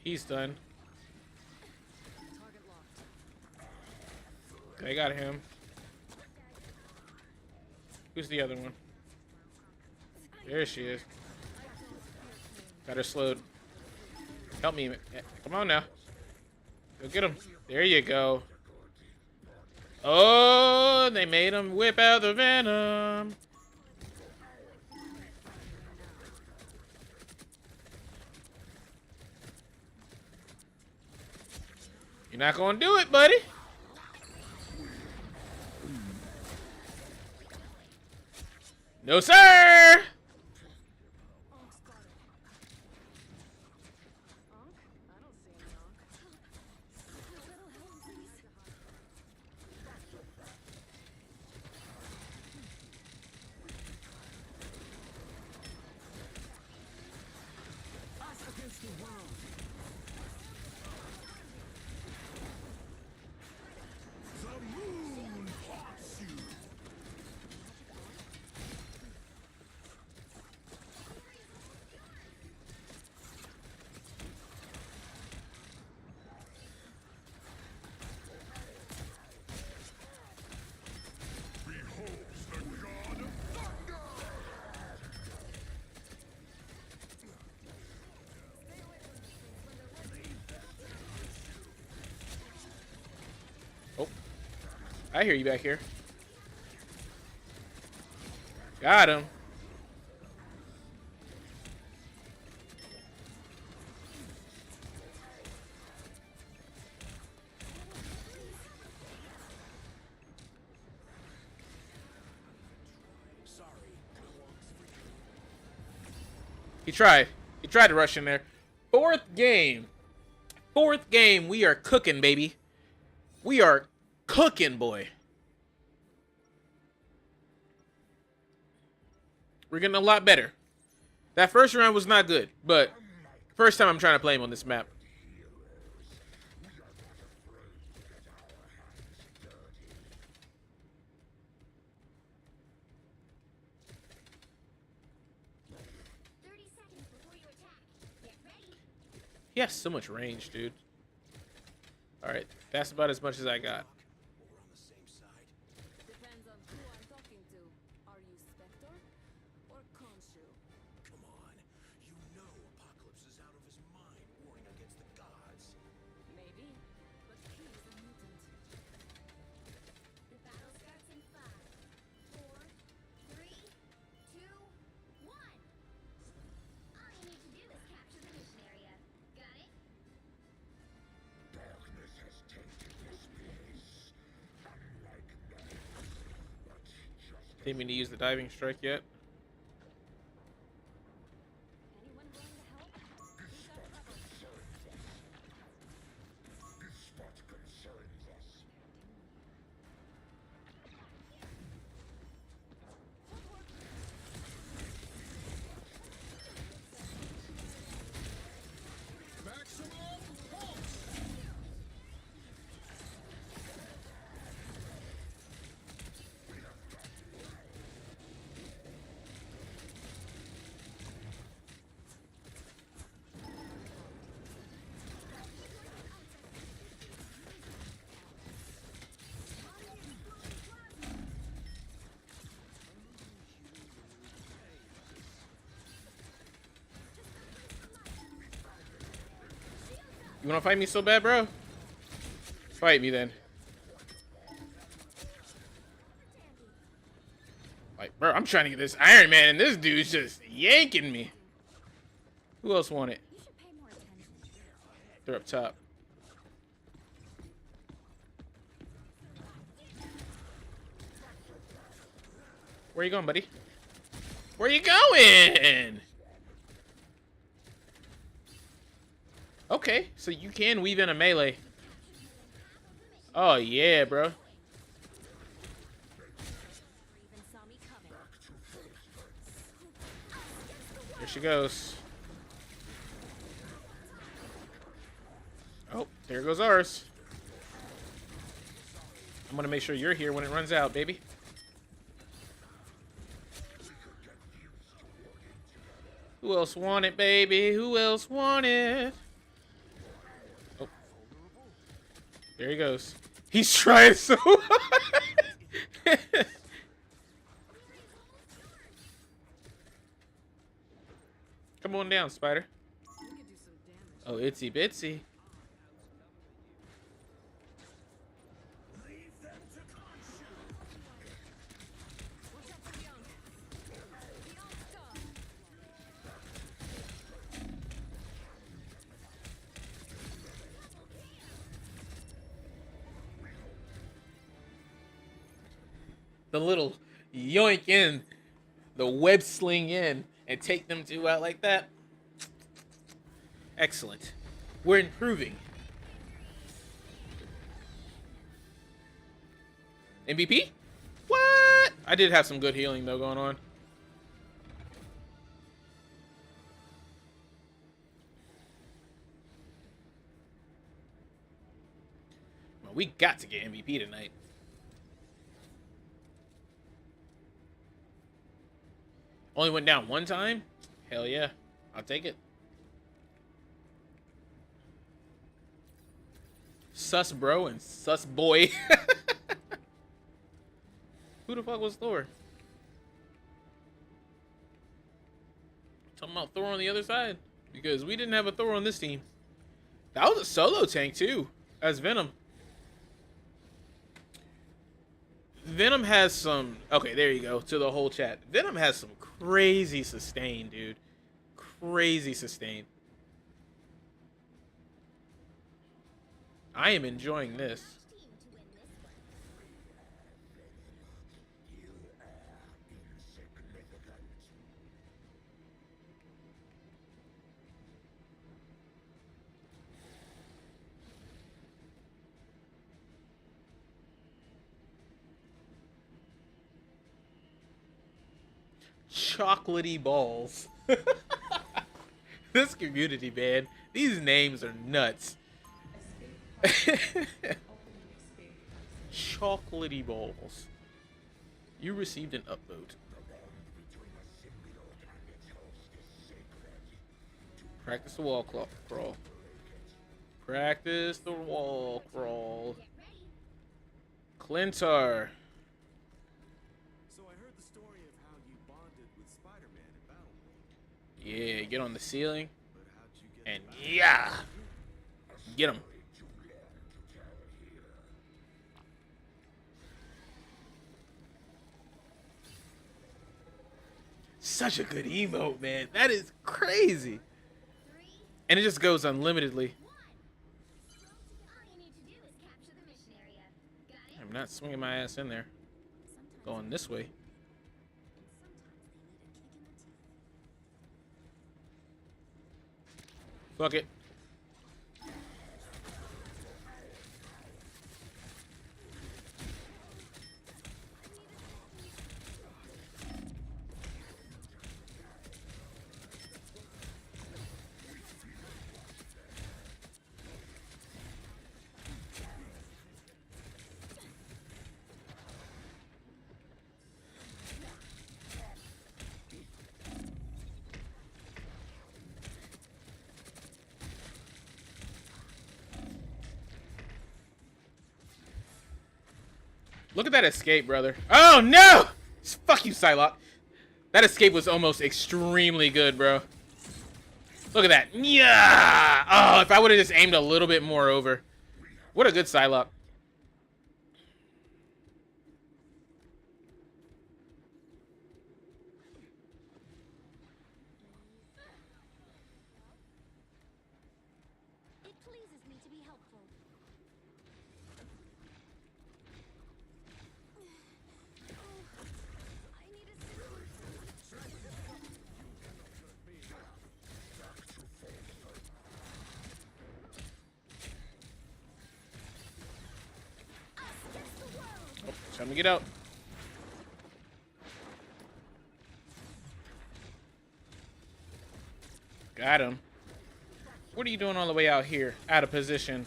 He's done. Target locked. They got him. Who's the other one? There she is. Got her slowed. Help me. Come on now. Go get him. There you go. Oh, they made him whip out the Venom. You're not gonna do it, buddy. No, sir. Onk spotted. Onk? I don't see any Onk. A little help, please. Oh, I hear you back here. Got him. He tried. He tried to rush in there. Fourth game. Fourth game. We are cooking, baby. We are cooking, boy. We're getting a lot better. That first round was not good, but first time I'm trying to play him on this map. We are not afraid to get our hands dirty. 30 seconds before you attack. Get ready. He has so much range, dude. Alright, that's about as much as I got. We're on the same side. Depends on who I'm talking to. Are you Spectre or Khonshu? Come on. You know Apocalypse is out of his mind warring against the gods. Maybe, but he's a mutant. The battle starts in 5, 4, 3, 2, 1. All you need to do is capture the mission area. Got it? Darkness has tainted this place. Unlike many, but just Didn't mean to use the diving strike yet. Anyone willing to help? Who's got trouble? this spot concerns us. You wanna fight me so bad, bro? Fight me then. Like, bro, I'm trying to get this Iron Man and this dude's just yanking me. Who else want it? You should pay more attention. They're up top. Where you going, buddy? Where you going? Okay, so you can weave in a melee. Oh yeah, bro. Never even saw me coming. Here she goes. Oh, there goes ours. I'm gonna make sure you're here when it runs out, baby. Who else want it, baby? Who else want it? Oh. There he goes. He's trying so hard. Come on down, Spider. You could do some damage. Oh, itsy bitsy. Leave them to Khonshu. Watch out for Young. The All-Star. The little yoink in, the web sling in, and take them two out like that. Excellent. We're improving. MVP? What? I did have some good healing though going on. Well, we got to get MVP tonight. Only went down one time? Hell yeah. I'll take it. Sus bro and sus boy. Who the fuck was Thor? Talking about Thor on the other side. Because we didn't have a Thor on this team. That was a solo tank too. As Venom. Venom has some... Okay, there you go. To the whole chat. Venom has some crazy sustain, dude. Crazy sustain. I am enjoying this. Team to win this one. You are insignificant. Chocolatey balls. This community, man. These names are nuts. Chocolatey balls. You received an upvote. Practice the wall crawl. Practice the wall crawl. Clintar. So I heard the story of how you bonded with Spider-Man in Battle. Yeah, get on the ceiling. But how'd you get And the yeah. Get him. Such a good emote, man. That is crazy. And it just goes unlimitedly. All you need to do is capture the mission area. Got it? I'm not swinging my ass in there. Going this way. Fuck it. Look at that escape, brother. Oh, no! Fuck you, Psylocke. That escape was almost extremely good, bro. Look at that. Yeah! Oh, if I would have just aimed a little bit more over. What a good Psylocke. It pleases me to be helpful. I need Oh, time to get out. Got him. What are you doing all the way out here? Out of position.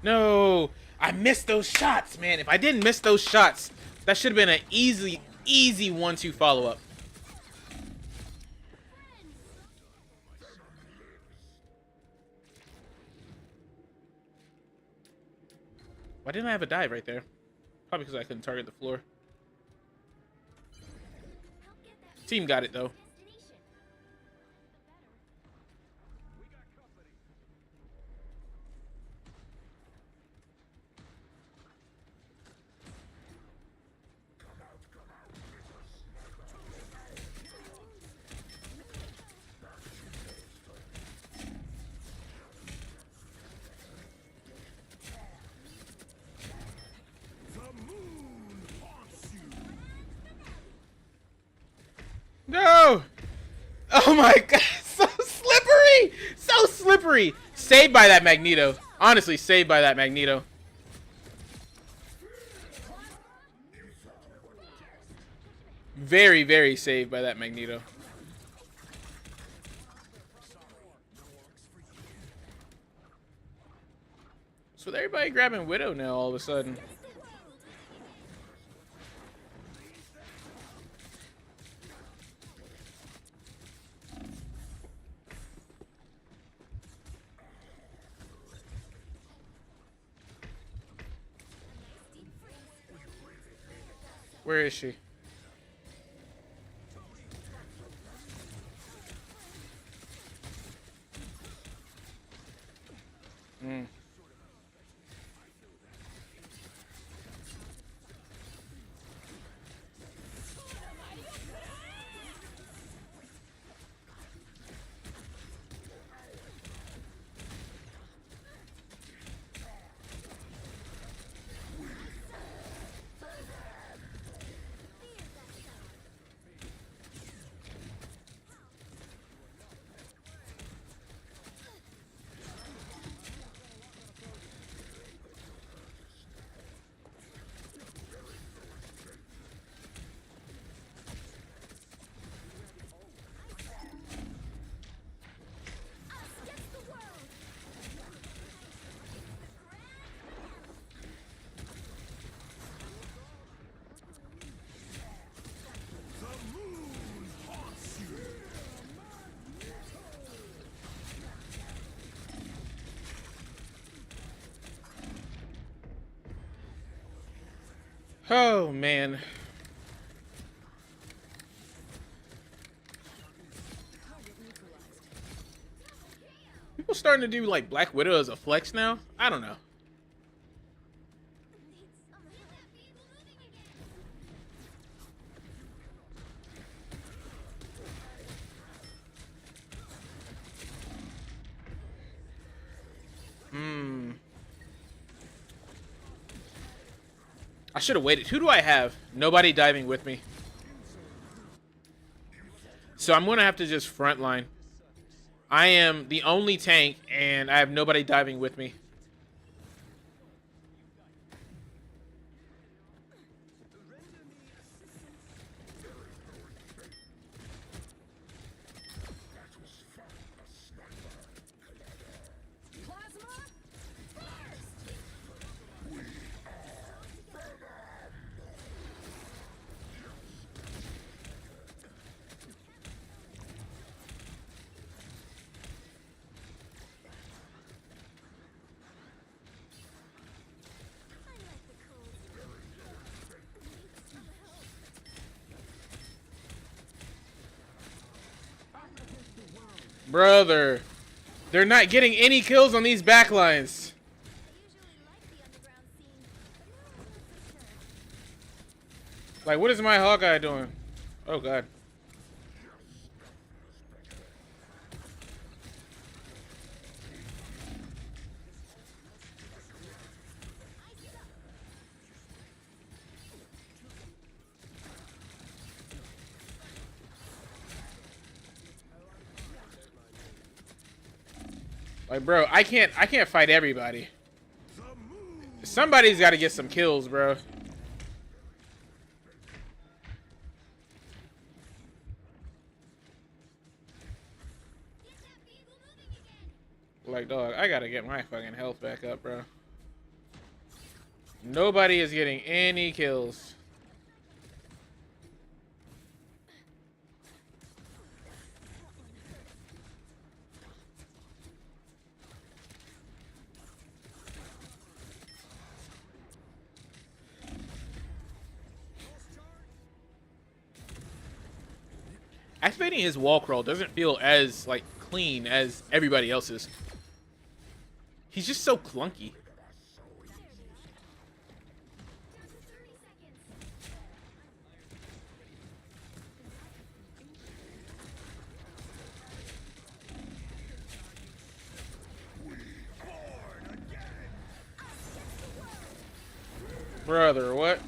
No! I missed those shots, man. If I didn't miss those shots, that should have been an easy 1-2 follow-up. Why didn't I have a dive right there? Probably because I couldn't target the floor. Team got it, though. No! Oh my god, so slippery! So slippery! Saved by that Magneto. Honestly, saved by that Magneto. Very, very saved by that Magneto. So with everybody grabbing Widow now all of a sudden. Where is she? Oh man. People starting to do like Black Widow as a flex now? I don't know. I should have waited. Who do I have? Nobody diving with me. So I'm going to have to just frontline. I am the only tank, and I have nobody diving with me. Brother, they're not getting any kills on these backlines. Like, what is my Hawkeye doing? Oh, God. Like, bro, I can't fight everybody. Somebody's got to get some kills, bro. Like, dog, I gotta get my fucking health back up, bro. Nobody is getting any kills. Activating his wall crawl doesn't feel as, like, clean as everybody else's. He's just so clunky. Brother, what?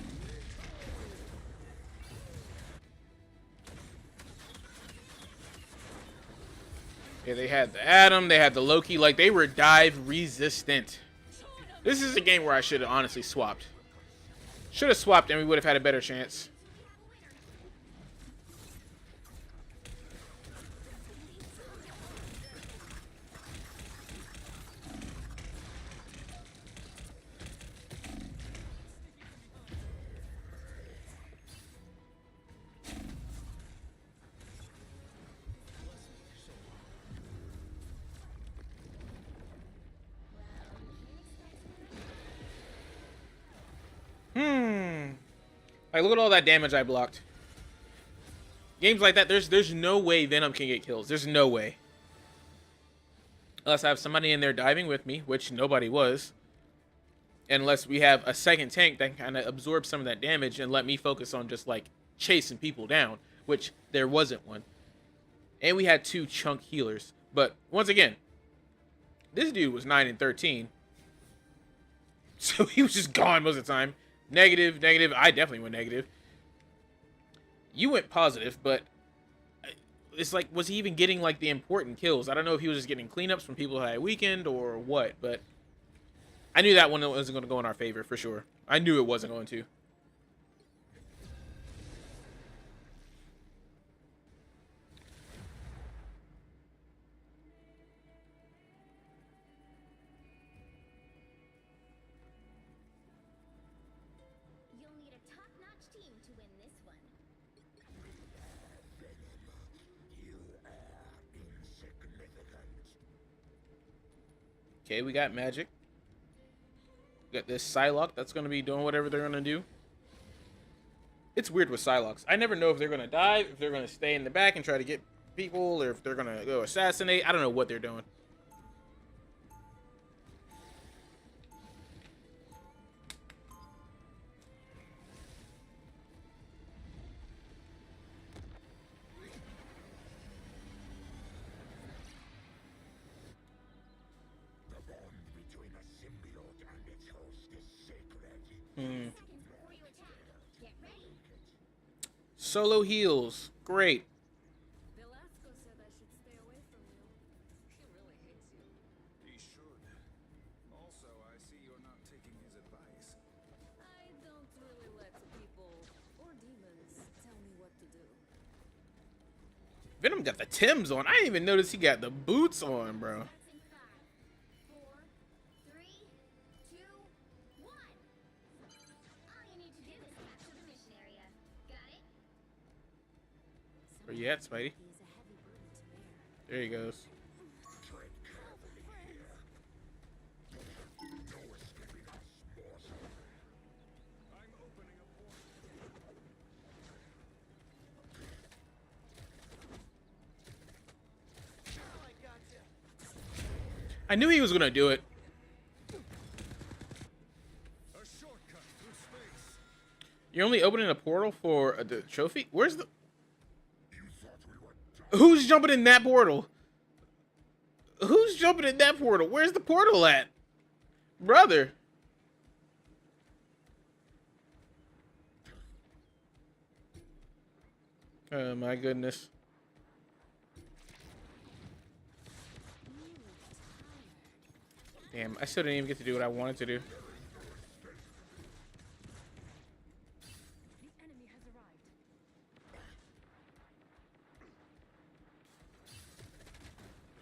Yeah, they had the Atom, they had the Loki, like they were dive resistant. This is a game where I should have honestly swapped. Should have swapped and we would have had a better chance. Like, look at all that damage I blocked. Games like that, there's no way Venom can get kills. There's no way. Unless I have somebody in there diving with me, which nobody was. Unless we have a second tank that kind of absorbs some of that damage and let me focus on just, like, chasing people down, which there wasn't one. And we had 2 chunk healers. But, once again, this dude was 9 and 13. So he was just gone most of the time. Negative, negative. I definitely went negative. You went positive, but it's like, was he even getting, like, the important kills? I don't know if he was just getting cleanups from people that I weakened or what, but I knew that one wasn't going to go in our favor for sure. I knew it wasn't going to. Okay, we got magic. We got this Psylocke that's going to be doing whatever they're going to do. It's weird with Psylocks. I never know if they're gonna dive, if they're gonna stay in the back and try to get people, or if they're gonna go assassinate. I don't know what they're doing. The bond between a symbiote and its host is sacred. Hmm. Seconds before you attack. Get ready. Solo heals. Great. Velasco said I should stay away from you. He really hates you. He should. Also, I see you're not taking his advice. I don't really let people or demons tell me what to do. Venom got the Timbs on. I didn't even notice he got the boots on, bro. That's in 5, 4, 3, 2, 1. All you need to do is capture the mission area. Got it? Where you at, Spidey? He is a heavy burden to bear. There he goes. Tread carefully here. No escaping us, mortal. I'm opening a portal. I knew he was gonna do it. A shortcut through space. You're only opening a portal for the trophy? Where's the... You thought we were done. Who's jumping in that portal? Who's jumping in that portal? Where's the portal at? Brother. Oh my goodness. Damn, I still didn't even get to do what I wanted to do. The enemy has arrived.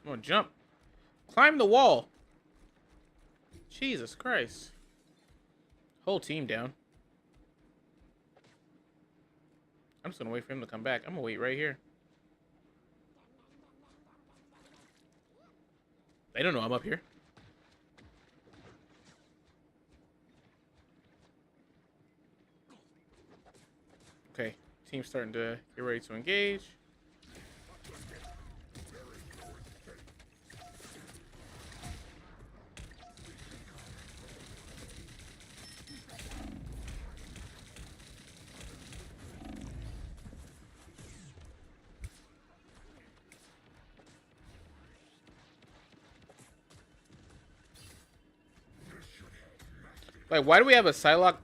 Come on, jump. Climb the wall. Jesus Christ. Whole team down. I'm just gonna wait for him to come back. I'm gonna wait right here. They don't know I'm up here. Okay, team's starting to get ready to engage. Like, why do we have a Psylocke?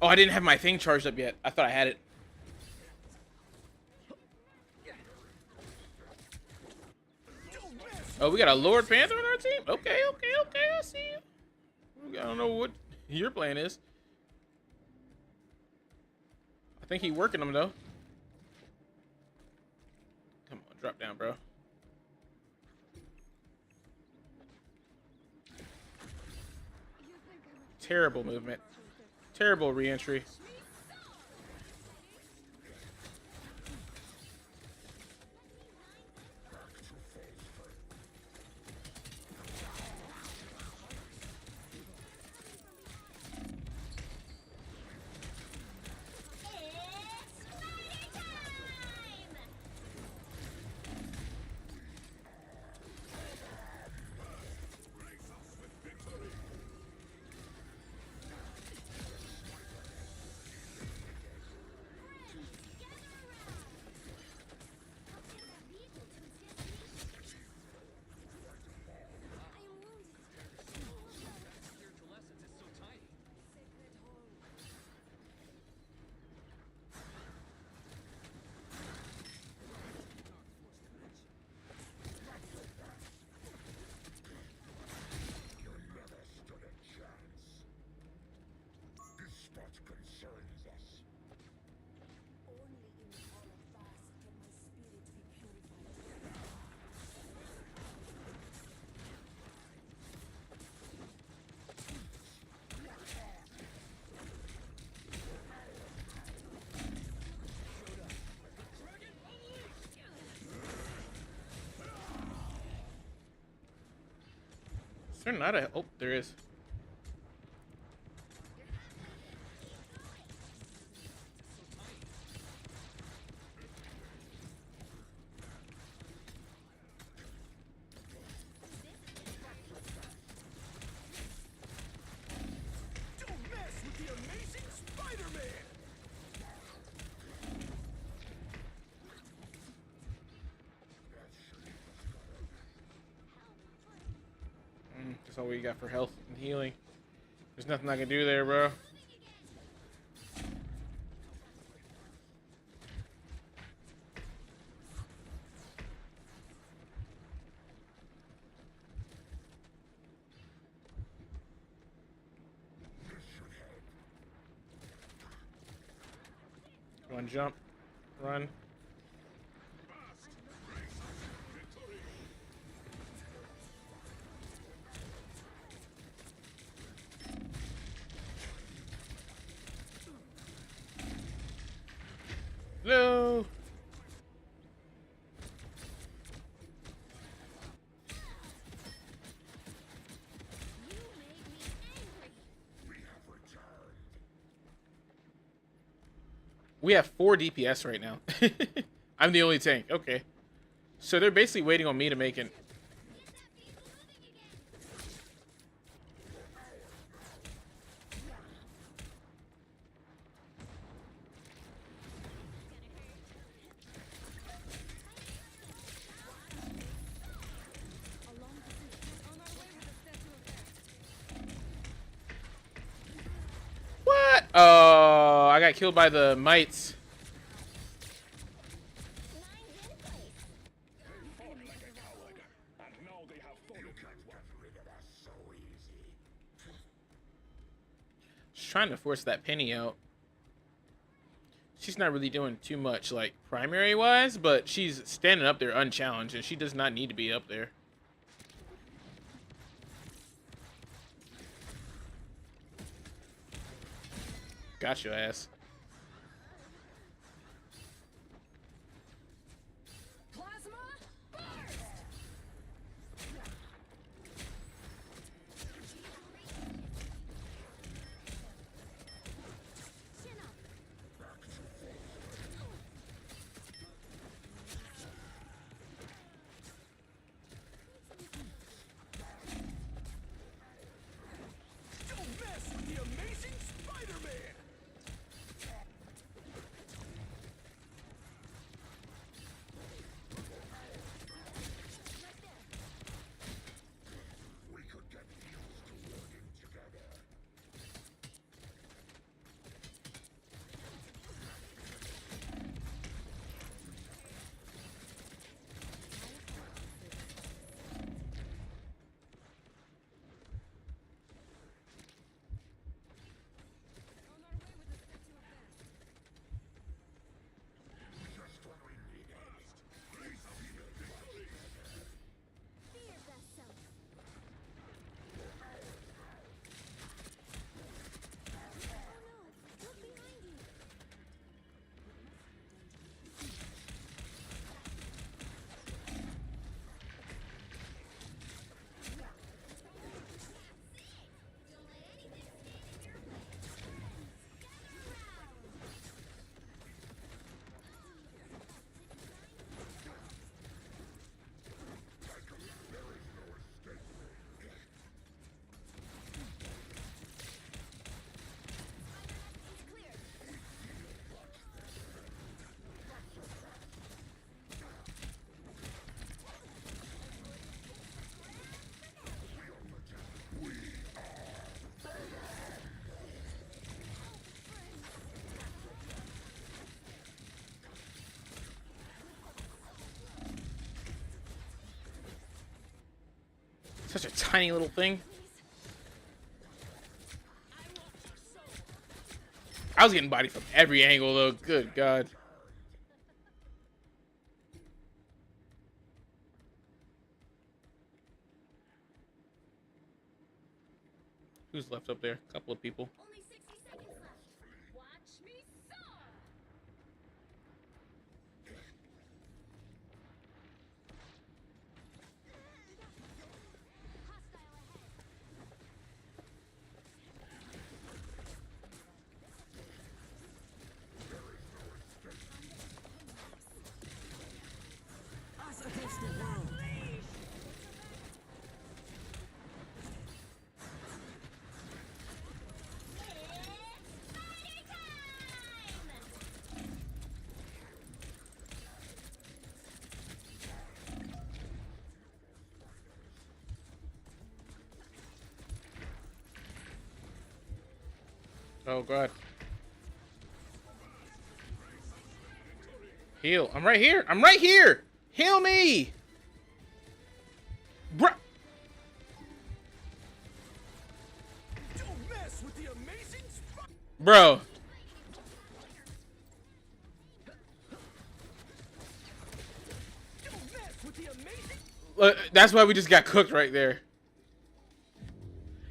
Oh, I didn't have my thing charged up yet. I thought I had it. Oh, we got a Lord Panther on our team? Okay, I see you. I don't know what your plan is. I think he's working them, though. Come on, drop down, bro. Terrible movement. Terrible re-entry. It's Friday time! there not a... Oh, there is. Don't mess with the amazing Spider-Man! That's all we got for health and healing. There's nothing I can do there, bro. Go on, jump. Run. No. You made me angry. We have returned. We have 4 DPS right now. I'm the only tank. Okay. So they're basically waiting on me to make it. Get that vehicle moving again. Along the sea. On our way with the statue of death. What? Oh, I got killed by the mites. 9 in place. You can't get rid of us so easy. Just trying to force that penny out. She's not really doing too much, like, primary-wise, but she's standing up there unchallenged, and she does not need to be up there. Got your ass. Plasma burst! Chin up. Don't mess with the amazing Spider-Man! We could get used to working together. On our way with the statue of death. Just what we needed. Be your best self. Oh no! Look behind you. Don't let anything stand in your way. Gather around. There is no escape. It's clear. Such a tiny little thing. I was getting bodied from every angle, though. Good God. Who's left up there? A couple of people. Only 60 seconds left. Watch me soar! Hostile ahead. Oh god. Heal. I'm right here. I'm right here. Heal me. Bruh. Don't mess with the amazing Bro. Don't mess with the amazing. That's why we just got cooked right there.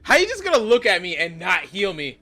How you just gonna look at me and not heal me?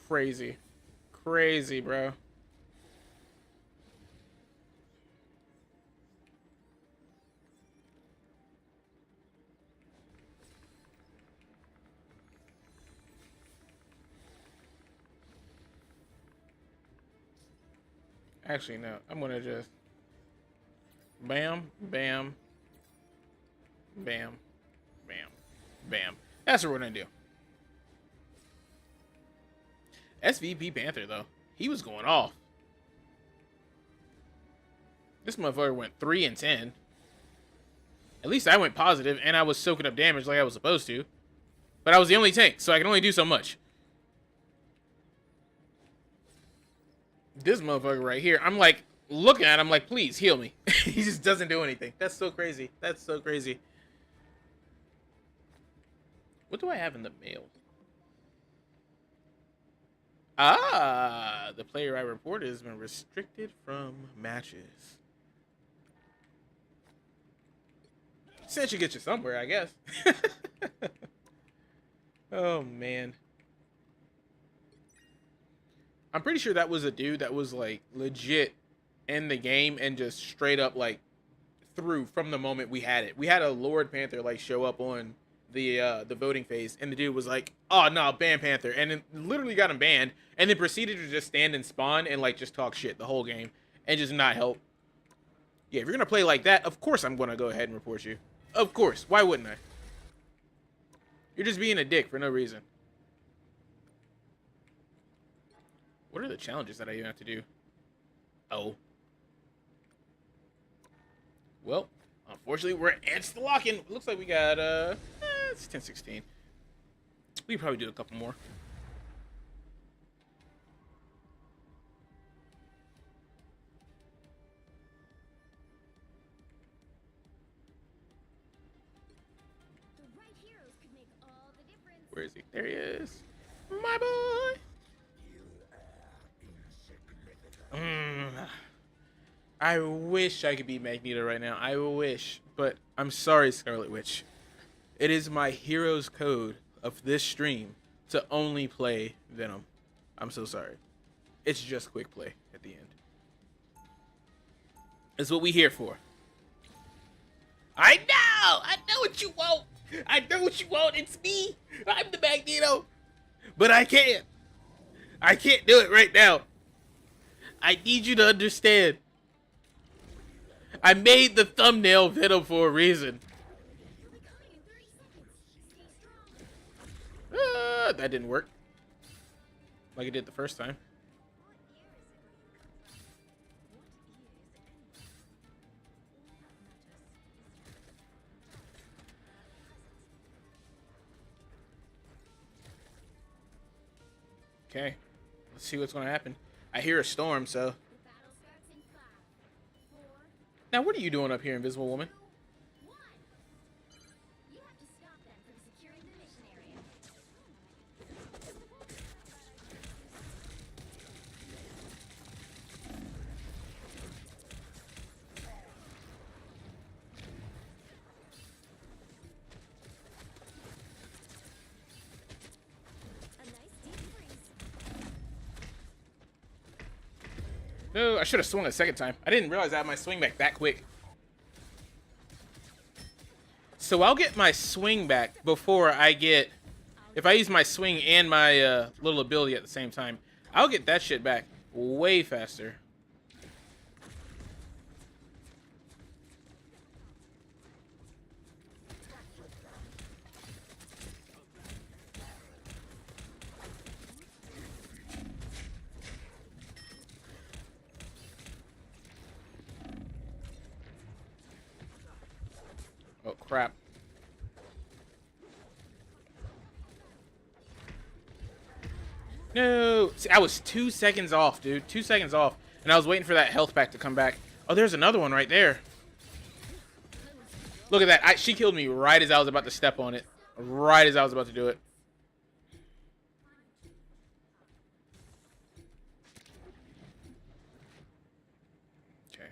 Crazy. Crazy, bro. Actually, no. I'm gonna just bam, bam, bam, bam, bam. That's what we're gonna do. SVP Panther, though. He was going off. This motherfucker went 3 and 10. At least I went positive, and I was soaking up damage like I was supposed to. But I was the only tank, so I can only do so much. This motherfucker right here, I'm like, looking at him like, please, heal me. He just doesn't do anything. That's so crazy. That's so crazy. What do I have in the mail? Ah, the player I reported has been restricted from matches. Since you get you somewhere, I guess. Oh, man. I'm pretty sure that was a dude that was, like, legit in the game and just straight up, like, through from the moment we had it. We had a Lord Panther, like, show up on the voting phase, and the dude was like, oh, no, ban Panther. And then literally got him banned, and then proceeded to just stand and spawn and, like, just talk shit the whole game and just not help. Yeah, if you're going to play like that, of course I'm going to go ahead and report you. Of course. Why wouldn't I? You're just being a dick for no reason. What are the challenges that I even have to do? Oh. Well, unfortunately, we're Instalocking. Looks like we got, it's 10-16. We could probably do a couple more. The right heroes could make all the difference. Where is he? There he is. My boy. I wish I could be Magneto right now. I wish. But I'm sorry, Scarlet Witch. It is my hero's code of this stream to only play Venom. I'm so sorry. It's just quick play at the end. That's what we here for. I know! I know what you want! I know what you want! It's me! I'm the Magneto! But I can't! I can't do it right now! I need you to understand. I made the thumbnail Venom for a reason. You'll be coming in 30 seconds. Stay strong. That didn't work. Like it did the first time. Okay. Let's see what's going to happen. I hear a storm, so. The battle starts in 5, 4, Now, what are you doing up here, Invisible Woman? 1. You have to stop them from securing the mission area. A nice deep freeze. No, I should have swung a second time. I didn't realize I had my swing back that quick. So I'll get my swing back before I get... If I use my swing and my little ability at the same time, I'll get that shit back way faster. Oh, crap. No! See, I was 2 seconds off, dude. 2 seconds off. And I was waiting for that health pack to come back. Oh, there's another one right there. Look at that. She killed me right as I was about to step on it. Right as I was about to do it. Okay.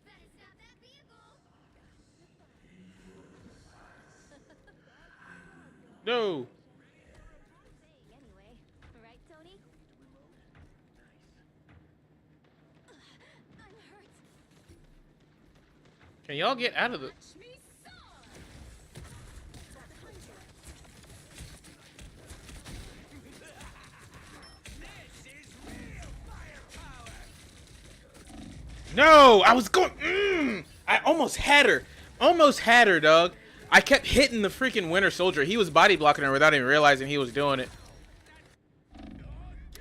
Better stop that vehicle. No! Anyway, right, Tony? I'm hurt. Can y'all get out of the... Watch me soar. No! I was going... I almost had her. Almost had her, dog. I kept hitting the freaking Winter Soldier. He was body blocking her without even realizing he was doing it.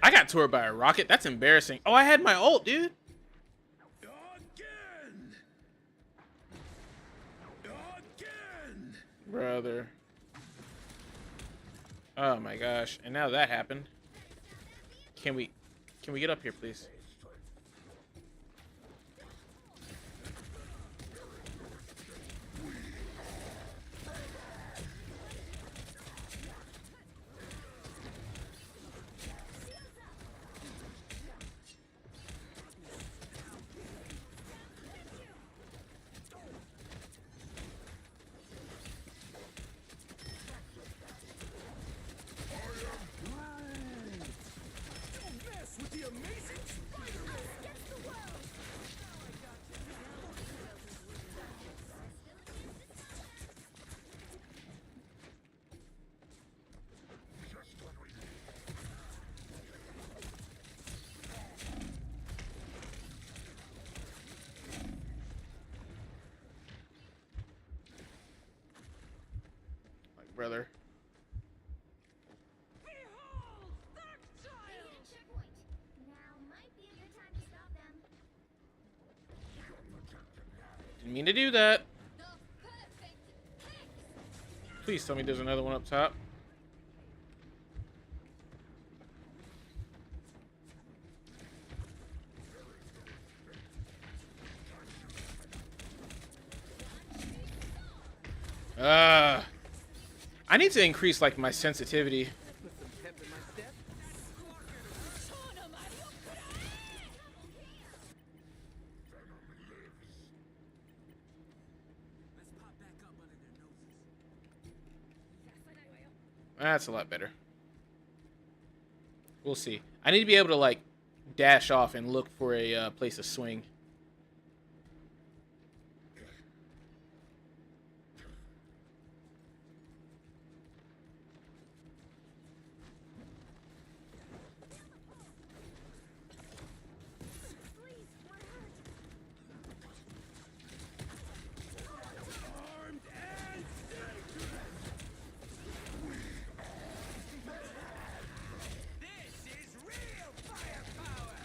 I got tore by a rocket. That's embarrassing. Oh, I had my ult, dude. Again! Again! Brother. Oh my gosh. And now that happened. Can we get up here, please? Don't mess with the amazing Spider-Man! Just when we Like, brother. Behold that They child! hit a checkpoint. Now might be a good time to stop them. Didn't mean to do that. The perfect hit. Please tell me there's another one up top. I need to increase like my sensitivity. Put some pep in my step. Let's pop back up under their noses. That's a lot better. We'll see. I need to be able to like dash off and look for a place to swing. Armed and dangerous! This is real firepower!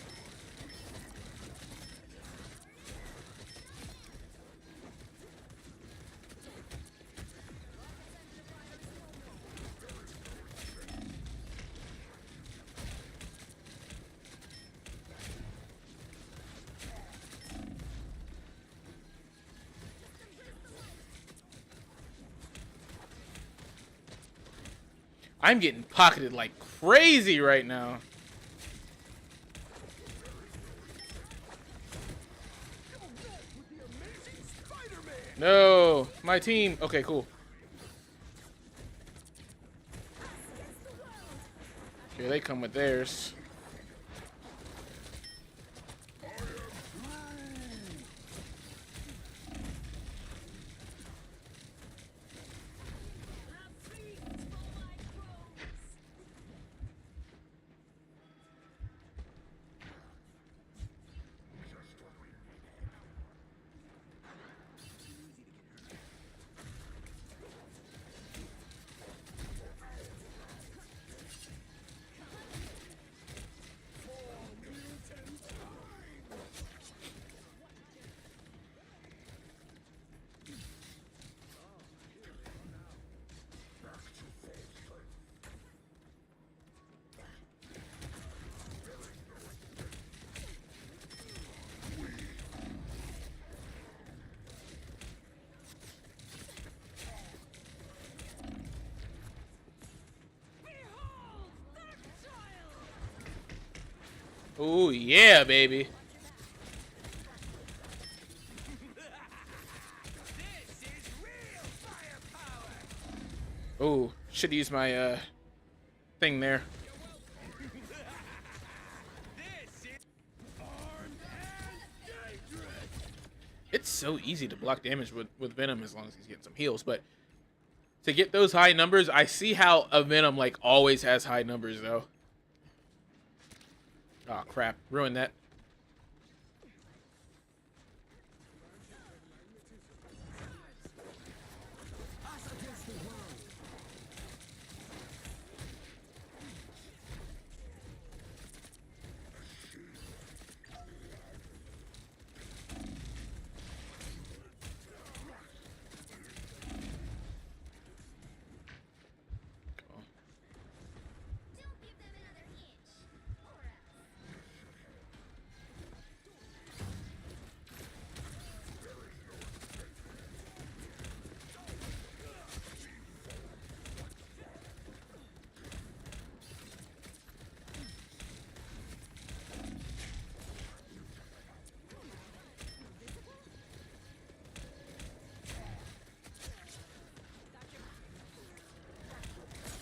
I'm getting pocketed like crazy right now. Don't mess with the amazing Spider-Man! No, my team. Okay, cool. Here they come with theirs. Ooh, yeah, baby. Ooh, should use my thing there. It's so easy to block damage with Venom as long as he's getting some heals, but to get those high numbers, I see how a Venom like always has high numbers though. Oh crap, ruined that. Don't give them another inch. Or else.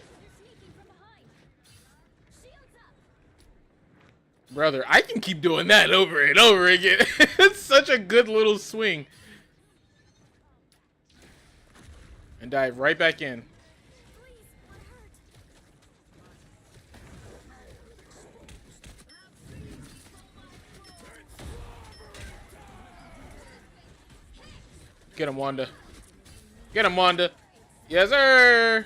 They're sneaking from behind. Shields up. Brother, I can keep doing that over and over again. It's such a good little swing. And dive right back in. Please, what hurt? Get him, Wanda. Get him, Wanda. Yes, sir.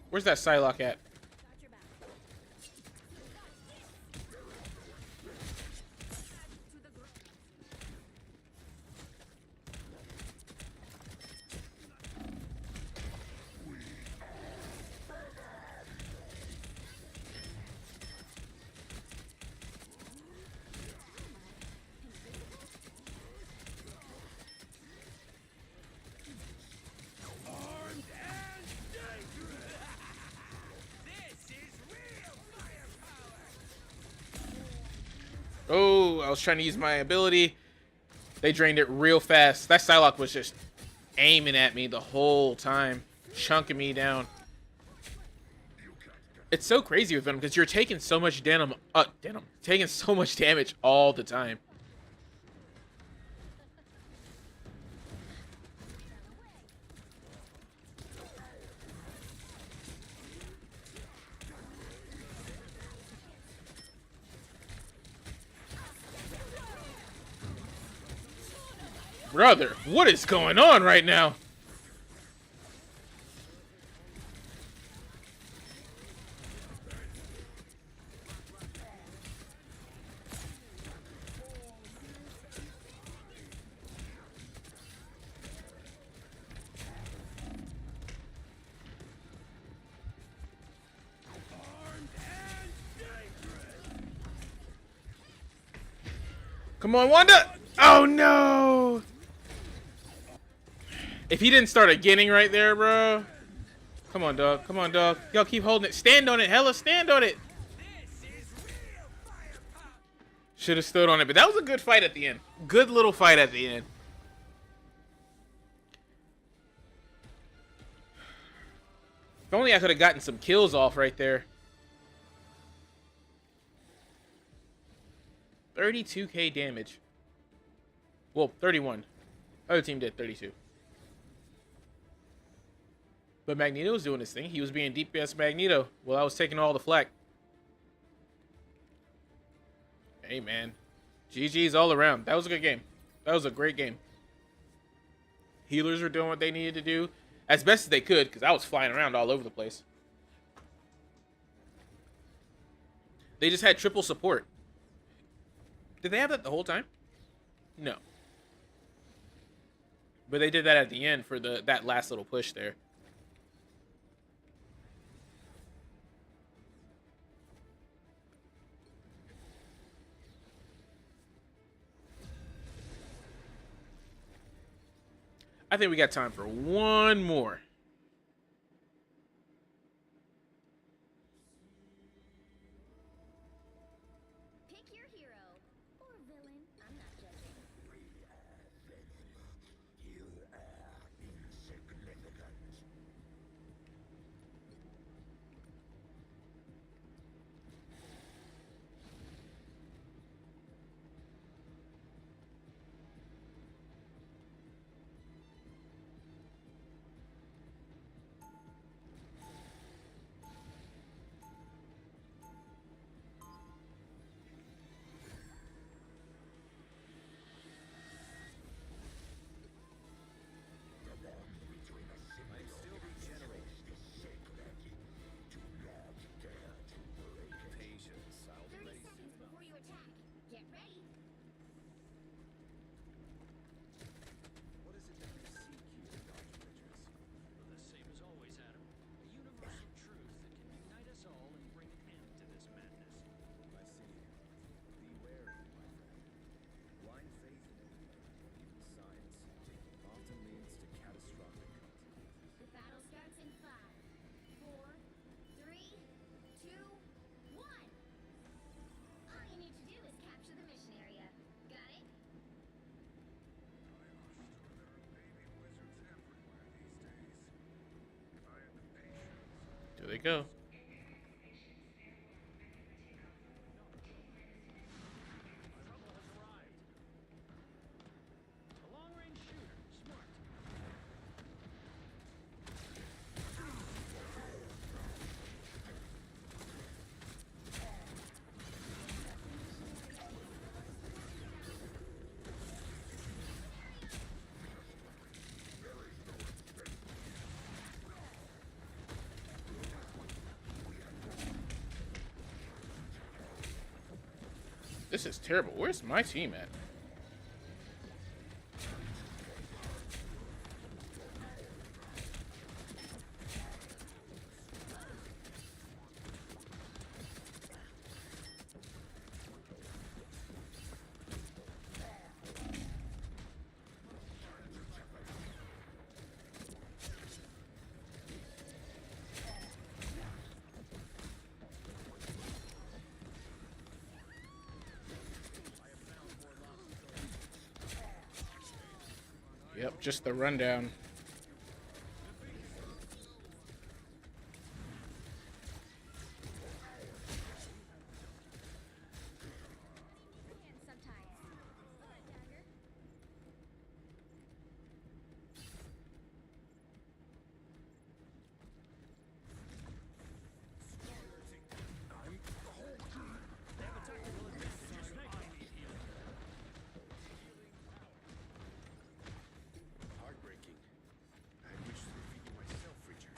Where's that Psylocke at? Got your back. To the ground. Oh, I was trying to use my ability. They drained it real fast. That Psylocke was just aiming at me the whole time, chunking me down. It's so crazy with Venom because you're taking so much taking so much damage all the time. Brother, what is going on right now? Come on, Wanda! Oh no! If he didn't start a getting right there, bro. Come on, dog. Come on, dog. Y'all keep holding it. Stand on it, Hella. Stand on it. Should have stood on it, but that was a good fight at the end. Good little fight at the end. If only I could have gotten some kills off right there. 32k damage. Well, 31. Other team did 32. But Magneto was doing his thing. He was being DPS Magneto while I was taking all the flack. Hey, man. GG's all around. That was a good game. That was a great game. Healers were doing what they needed to do as best as they could because I was flying around all over the place. They just had triple support. Did they have that the whole time? No. But they did that at the end for that last little push there. I think we got time for one more. Pick your hero or villain. I'm not judging. We are Venom. You are insignificant. The bond between a symbiote and cells is sacred. Do not dare to break it. Patience. I'll be 30 ready seconds soon. before you attack. Get ready. What is it that you seek here, Dr. Bridges? The same as always, Adam. A universal truth that can unite us all and bring an end to this madness. I see. Be wary, my friend. Blind faith in anything, even science, often leads to catastrophic consequences. The battle starts in 5, 4, 3, 2, 1. All you need to do is capture the mission area. Got it? There they go. Trouble has arrived. A long-range shooter. Smart. This is terrible. Where's my team at? Yep, just the rundown. And sometimes. Dagger. Heartbreaking. I wish to defeat you myself, Richard.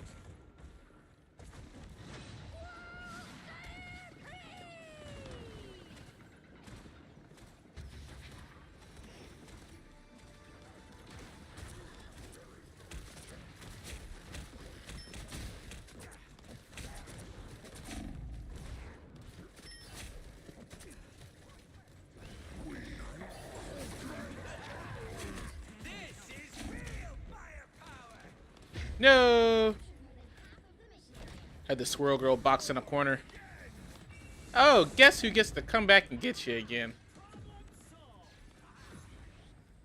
No! Had the squirrel girl box in a corner. Oh, guess who gets to come back and get you again?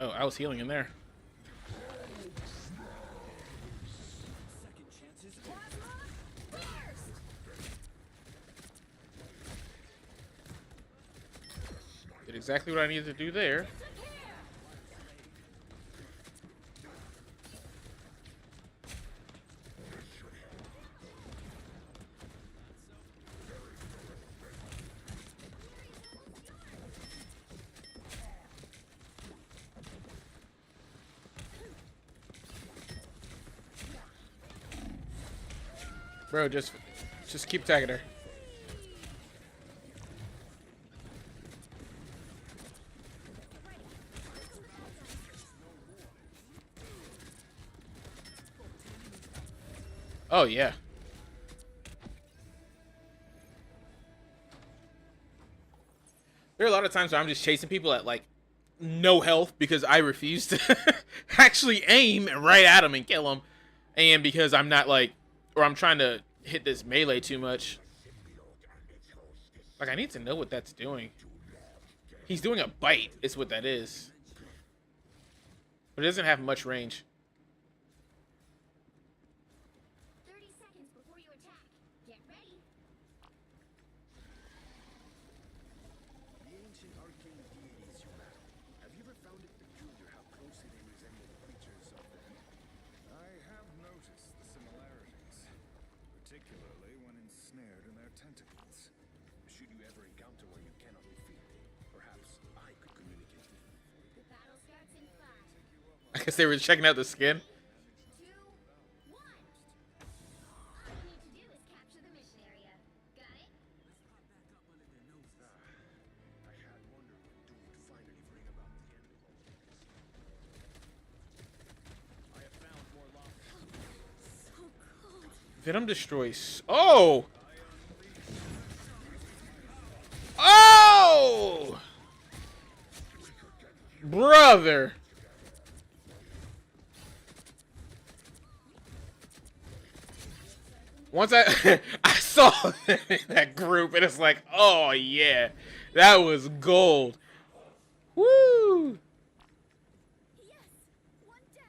Oh, I was healing in there. Second chances. exactly what I needed to do there. Bro, just keep tagging her. Oh yeah. There are a lot of times where I'm just chasing people at like no health because I refuse to actually aim right at them and kill them, and because I'm not like, or I'm trying to hit this melee too much. Like I need to know what that's doing. He's doing a bite, is what that is. But it doesn't have much range. 30 seconds before you attack. Get ready. The ancient arcane deities you battle. Have you ever found it peculiar how closely they resemble the creatures of the deep? I have noticed the similarities, particularly when ensnared in their tentacles. Should you ever encounter one you cannot defeat, perhaps I could communicate with you. The battle starts in 5, I guess they were checking out the skin. 2, 1. All you need to do is capture the mission area. Got it? I had wondered when Doom would finally bring about the end of all this. I have found more lava. Venom destroys. Oh! Oh! Brother! Once I I saw that group and it's like, oh yeah, that was gold. Woo! Yes! One down.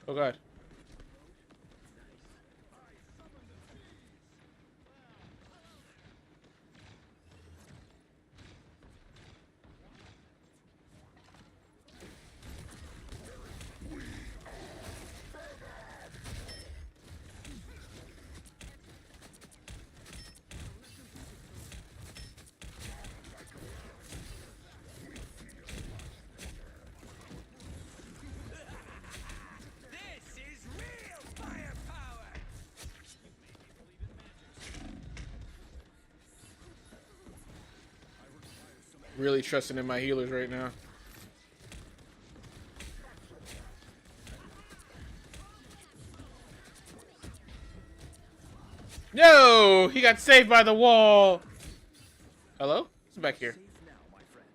Oh god. This is real firepower! Really trusting in my healers right now. No! He got saved by the wall! Hello? Who's back here? Safe now, my friend.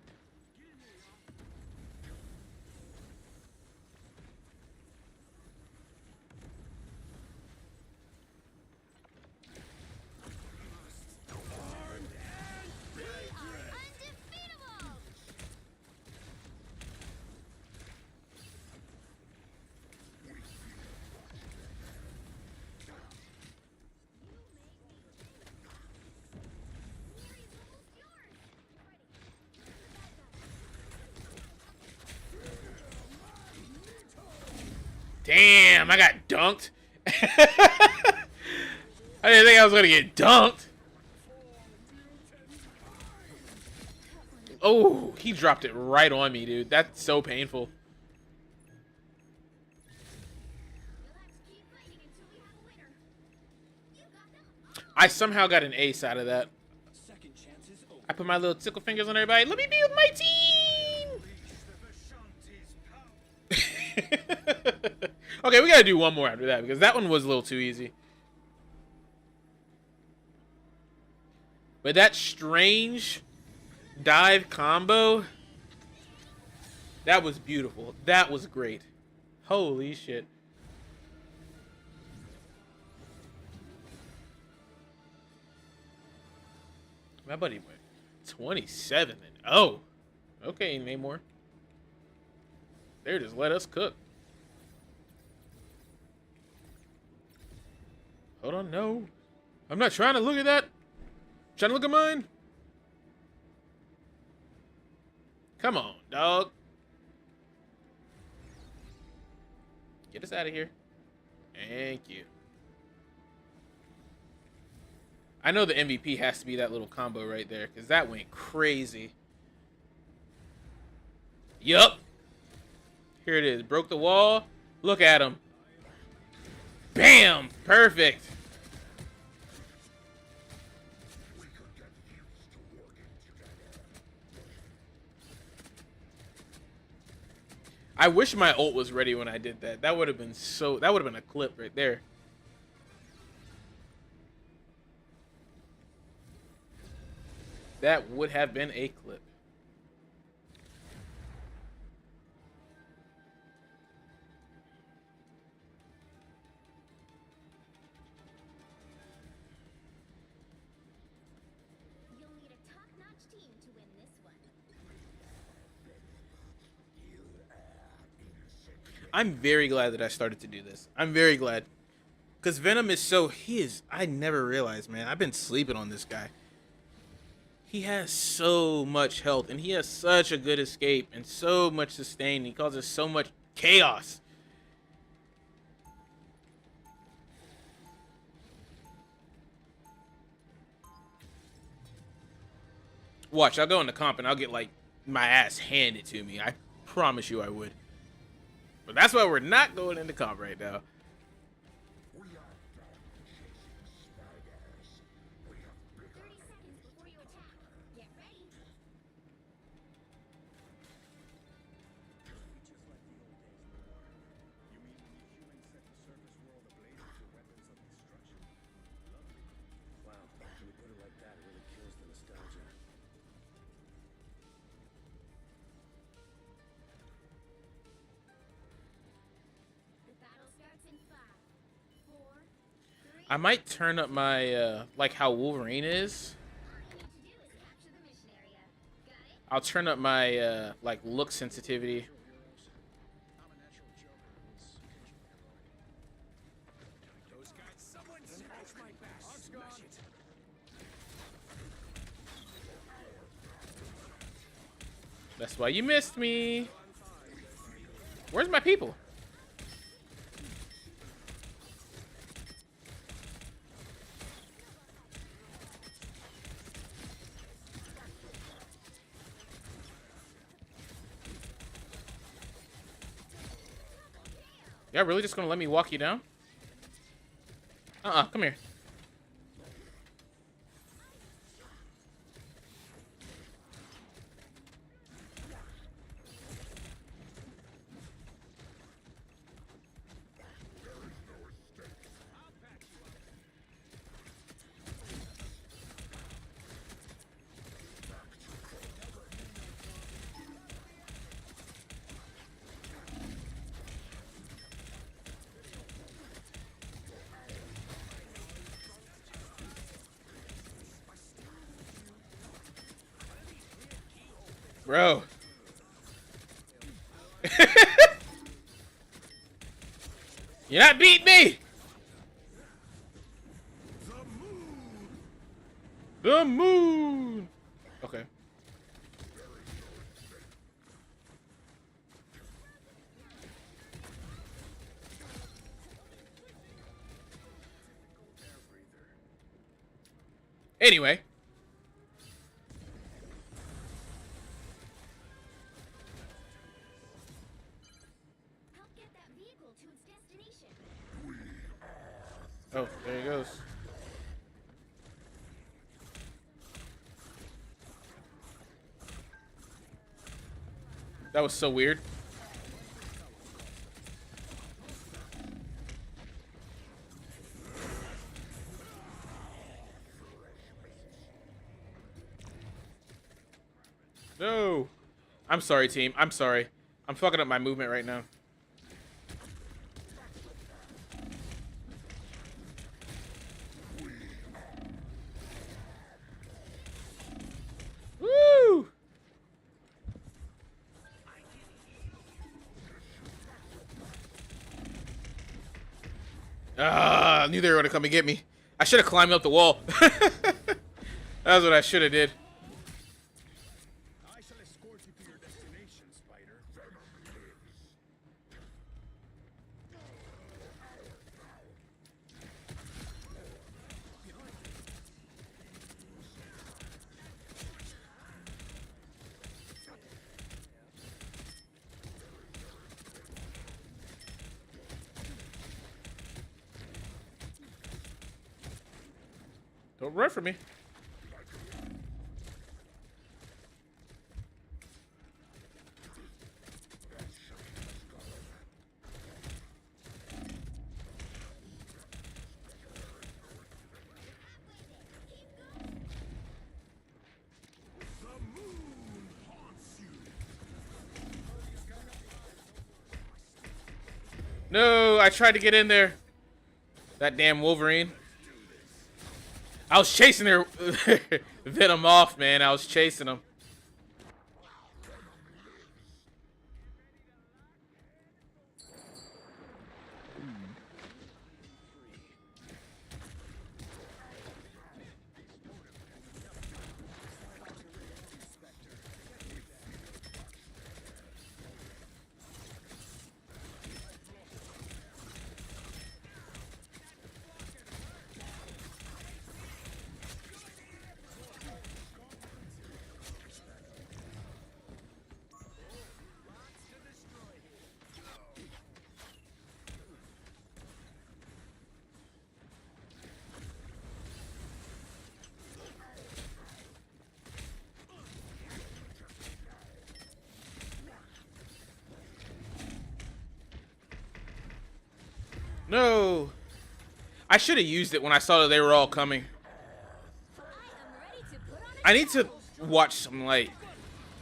Undefeatable! Damn, I got dunked. I didn't think I was gonna get dunked. Oh, he dropped it right on me, dude. That's so painful. You'll have to keep fighting until we have a winner. You got them all. I somehow got an ace out of that. Second chance is over. I put my little tickle fingers on everybody. Let me be with my team. Okay, we gotta do one more after that because that one was a little too easy. But that strange dive combo, that was beautiful. That was great. Holy shit. My buddy went 27 and oh. Okay, Namor. They just let us cook. Hold on, no. I'm not trying to look at that. I'm trying to look at mine. Come on, dog. Get us out of here. Thank you. I know the MVP has to be that little combo right there, because that went crazy. Yup. Here it is. Broke the wall. Look at him. Bam! Perfect. I wish my ult was ready when I did that. That would have been so... That would have been a clip right there. That would have been a clip. You'll need a top-notch team to win this one. I'm very glad that I started to do this. I'm very glad. Because Venom is so... I never realized, man. I've been sleeping on this guy. He has so much health, and he has such a good escape, and so much sustain. He causes so much chaos. Watch, I'll go into comp, and I'll get, like, my ass handed to me. I promise you I would. But that's why we're not going into comp right now. We are done chasing spiders. We have 30 seconds before you attack. Get ready. Just like the old days in the water. You mean when you humans set the surface world ablaze with your weapons of destruction? Lovely. Wow, when you put it like that, it really kills the nostalgia. The battle starts in 5, 4, 3. I might turn up my, like how Wolverine is. All you need to do is capture the mission area. Got it? I'll turn up my, like, look sensitivity. I'm a natural joker who's occasionally heroic. Those guys, someone smash my back. Smash it. That's why you missed me. Where's my people? Y'all really just gonna let me walk you down? Come here. Bro. You're not beating me! The moon! Okay. Anyway. Help get that vehicle to its destination. Oh, there he goes. That was so weird. No. I'm sorry, team. I'm sorry. I'm fucking up my movement right now. Woo! Ah! I knew they were gonna come and get me. I should have climbed up the wall. That's what I should have did. I shall escort you to your destination, Spider. Don't run from me. No, I tried to get in there. That damn Wolverine. I was chasing their Venom off, man. I was chasing him. No. I should have used it when I saw that they were all coming. I need to watch some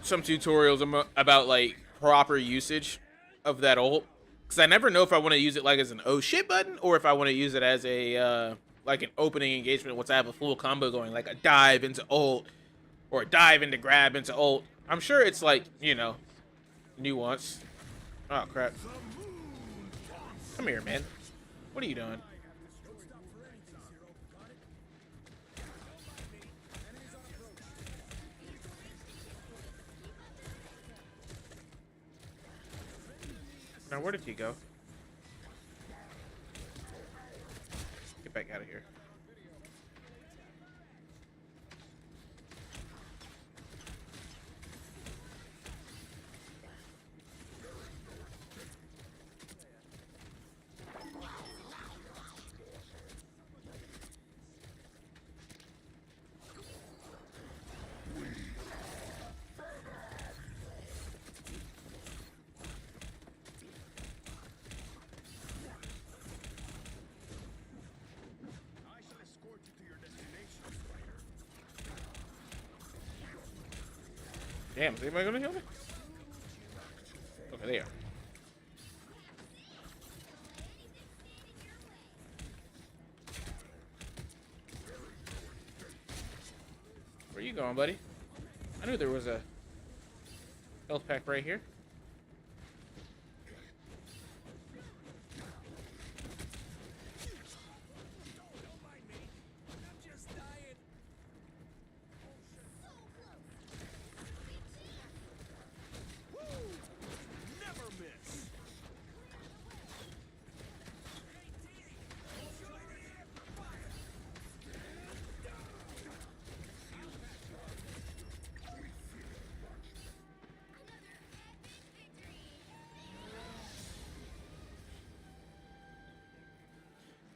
tutorials about like proper usage of that ult, because I never know if I want to use it like as an oh shit button or if I want to use it as a like an opening engagement once I have a full combo going, like a dive into ult or a dive into grab into ult. I'm sure it's like, you know, nuance. Oh crap. Come here, man. What are you doing? Now, where did he go? Get back out of here. I shall escort you to your destination, Spider. Damn, is anybody gonna heal me? Okay, there. Where you going, buddy? I knew there was a health pack right here. Don't mind me. I'm just dying. Woo! Never miss.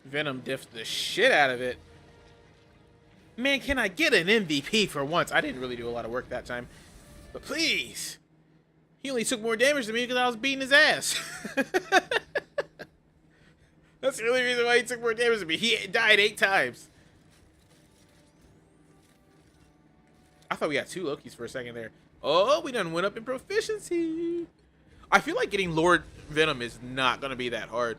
Venom diffed the shit out of it. Man, can I get an MVP for once? I didn't really do a lot of work that time. But please. He only took more damage than me because I was beating his ass. That's the only reason why he took more damage than me. He died 8 times. I thought we got 2 Lokis for a second there. Oh, we done went up in proficiency. I feel like getting Lord Venom is not going to be that hard.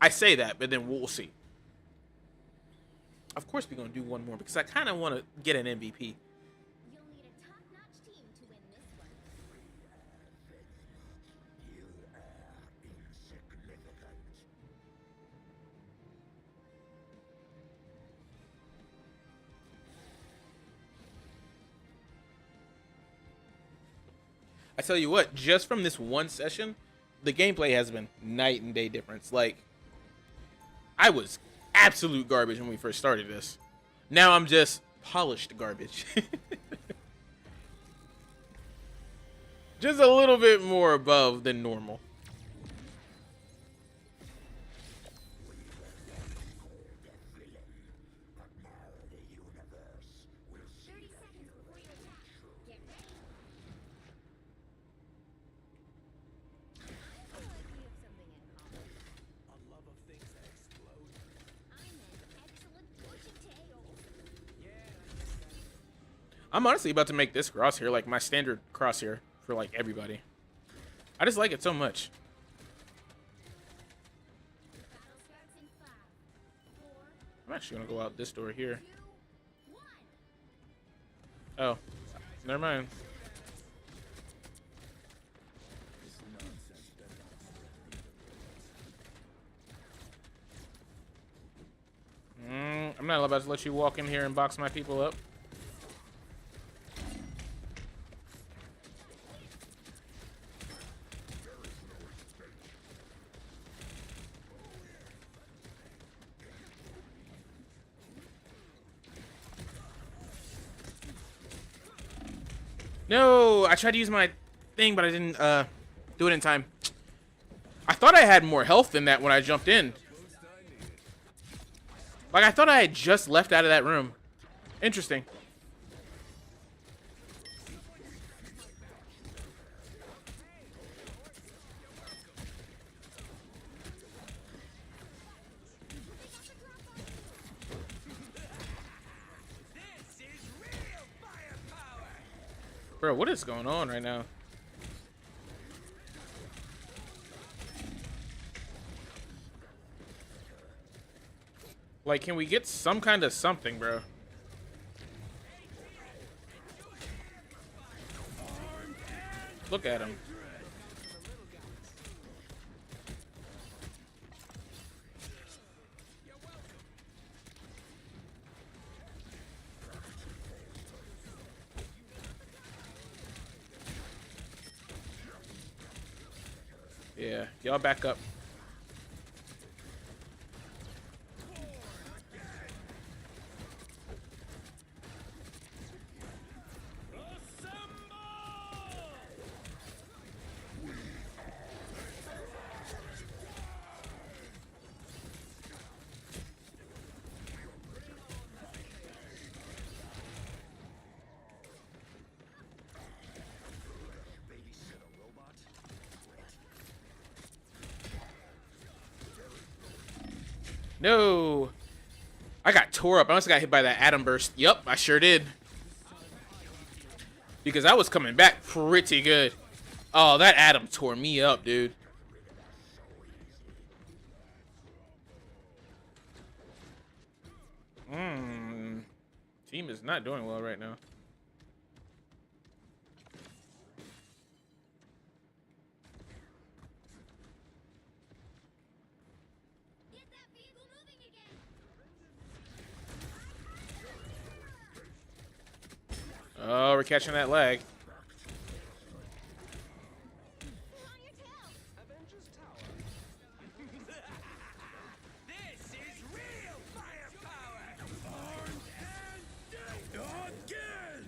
I say that, but then we'll see. Of course we're going to do one more because I kind of want to get an MVP. You'll need a top-notch team to win this I tell you what, just from this one session, the gameplay has been night and day difference. Like, I was absolute garbage when we first started this. Now I'm just polished garbage. Just a little bit more above than normal. I'm honestly about to make this crosshair like my standard crosshair for like everybody. I just like it so much. I'm actually gonna go out this door here. Oh, never mind. I'm not about to let you walk in here and box my people up. No, I tried to use my thing, but I didn't do it in time. I thought I had more health than that when I jumped in. Like, I thought I had just left out of that room. Interesting. Bro, what is going on right now? Like, can we get some kind of something, bro? Look at him. Yeah, y'all back up. No, I got tore up. I must have got hit by that atom burst. Yup, I sure did. Because I was coming back pretty good. Oh, that atom tore me up, dude. Team is not doing well right now. Oh, we're catching that lag. Avengers Tower. This is real firepower. Armed and again.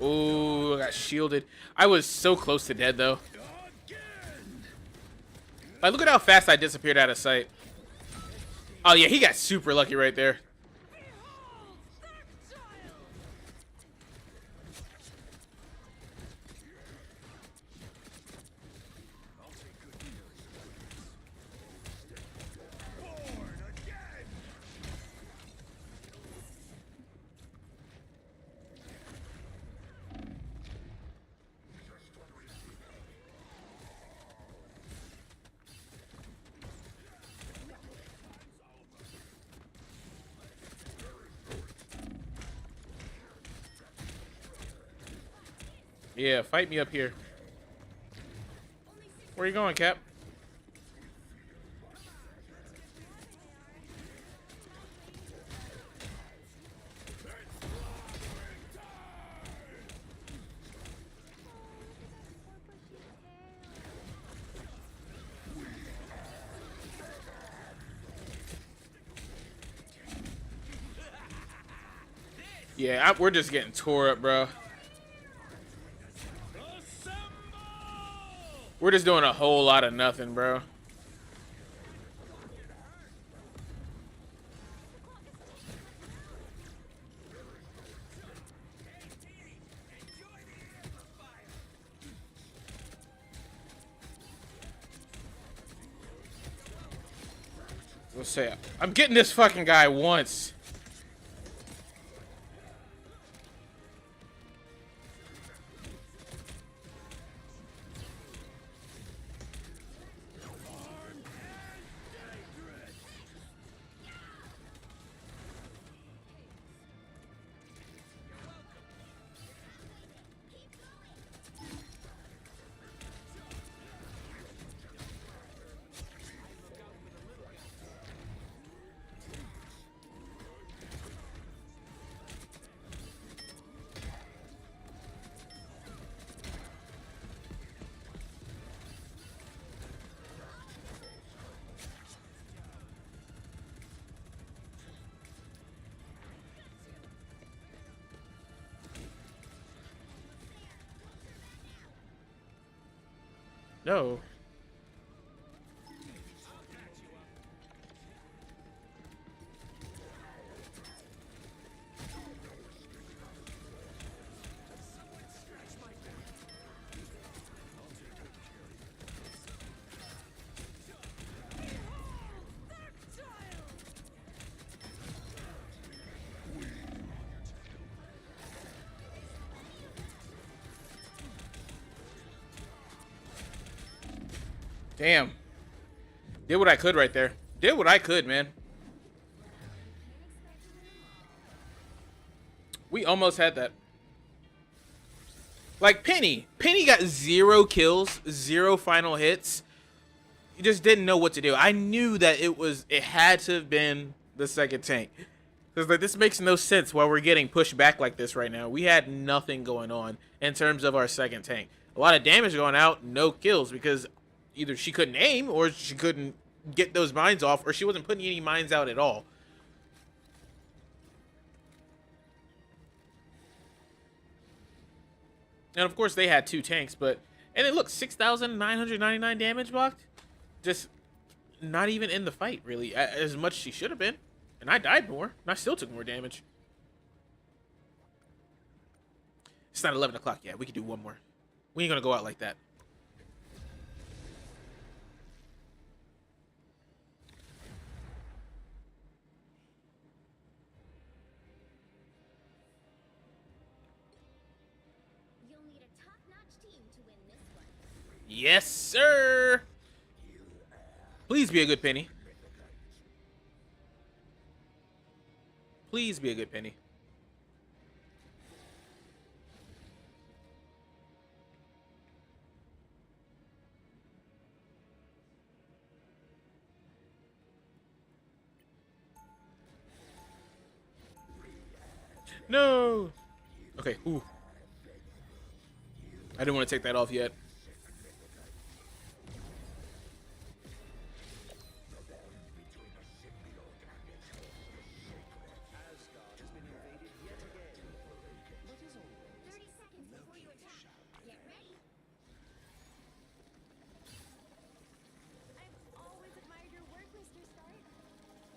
Ooh, I got shielded. I was so close to dead, though. Like, look at how fast I disappeared out of sight. Oh, yeah, he got super lucky right there. Yeah, fight me up here. Where you going, Cap? Yeah, we're just getting tore up, bro. We're just doing a whole lot of nothing, bro. Let's say I'm getting this fucking guy once. No. Damn. Did what I could right there. Did what I could, man. We almost had that. Like Penny. Penny got 0 kills, 0 final hits. You just didn't know what to do. I knew that it had to have been the second tank. Because like, this makes no sense why we're getting pushed back like this right now. We had nothing going on in terms of our second tank. A lot of damage going out, no kills, because either she couldn't aim or she couldn't get those mines off, or she wasn't putting any mines out at all. And of course they had 2 tanks, but and it look 6,999 damage blocked. Just not even in the fight really as much as she should have been. And I died more, and I still took more damage. It's not 11 o'clock yet. We could do one more. We ain't gonna go out like that. You'll need a top-notch team to win this one. Yes, sir. Please be a good Penny. Please be a good Penny. No. Okay. Ooh. I didn't want to take that off yet. Asgard has been invaded yet again. What is all 30 seconds before you attack. Get ready. I've always admired your work, Mr. Stark.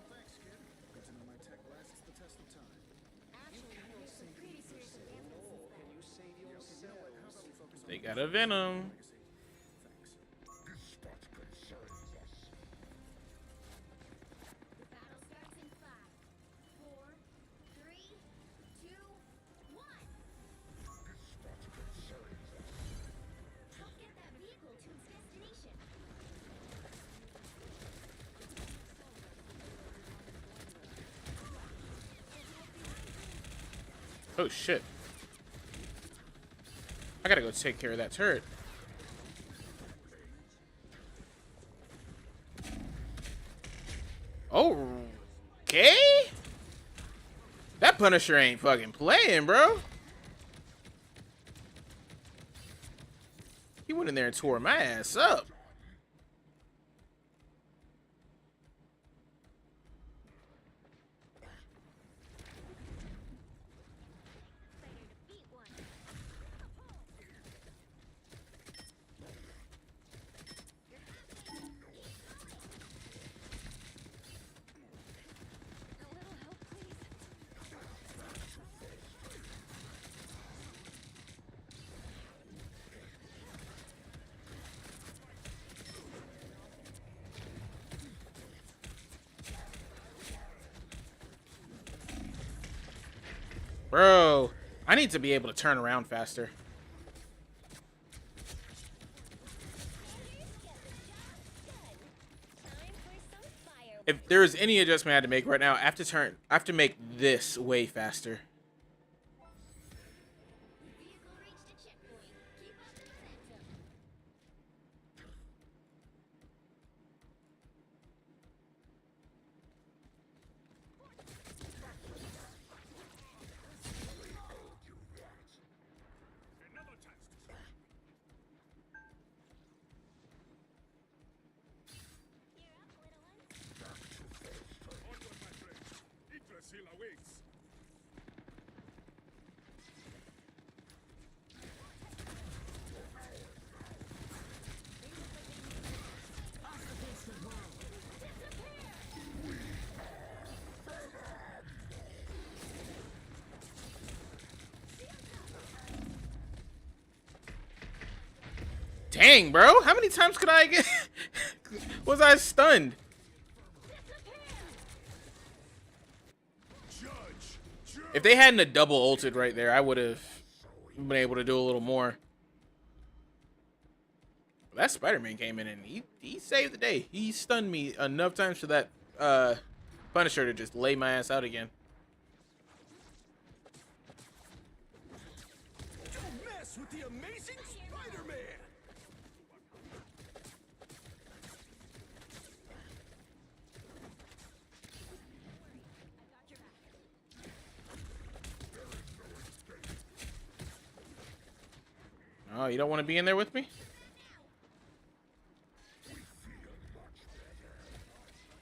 Thanks, kid. Good to know my tech lasts the test of time. Actually, you made some pretty serious advancements since then. can you save yourselves? They got a Venom. The battle starts in 5, 4, 3, 2, 1. Help get that vehicle to its destination. Oh shit. I gotta go take care of that turret. Okay. That Punisher ain't fucking playing, bro. He went in there and tore my ass up. Bro, I need to be able to turn around faster. If there is any adjustment I had to make right now, I have to make this way faster. Vehicle reached a checkpoint. Keep up the momentum. Another task. You're up, little one. Onward, my friend. Yggdrasil awaits. Dang, bro. How many times could I get... Was I stunned? Judge. If they hadn't a double ulted right there, I would have been able to do a little more. That Spider-Man came in and he saved the day. He stunned me enough times for that Punisher to just lay my ass out again. Don't mess with the amazing Spider-Man. Oh, you don't want to be in there with me?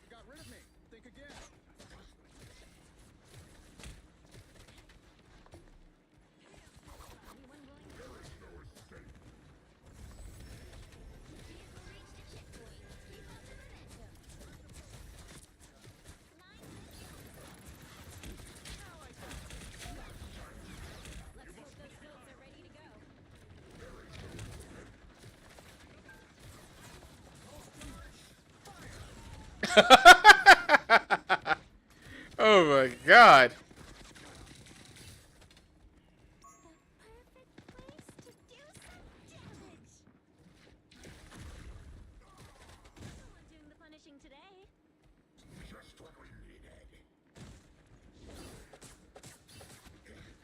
Got rid of me. Think again. Vehicle reached a checkpoint. Keep up the momentum. Let's hope those builds are ready to go. Oh my god. The perfect place to do some damage. Someone doing the punishing today. Just what we needed. Don't let anything stand in your way.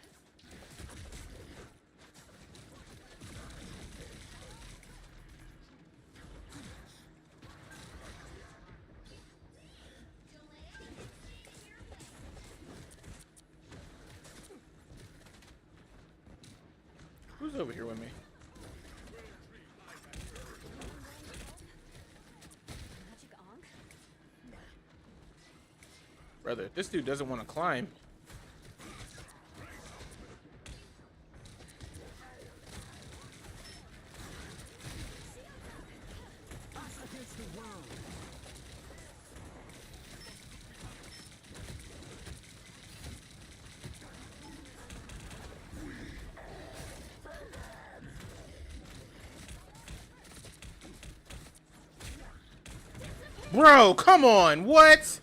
Who's over here with me? Magic Onk? Brother, this dude doesn't want to climb. Bro, come on. What?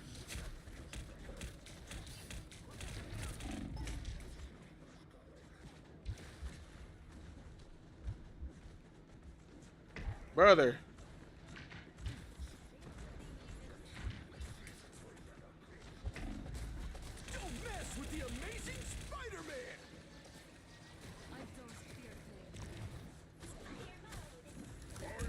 Brother. Don't mess with the amazing Spider-Man. I don't fear pain.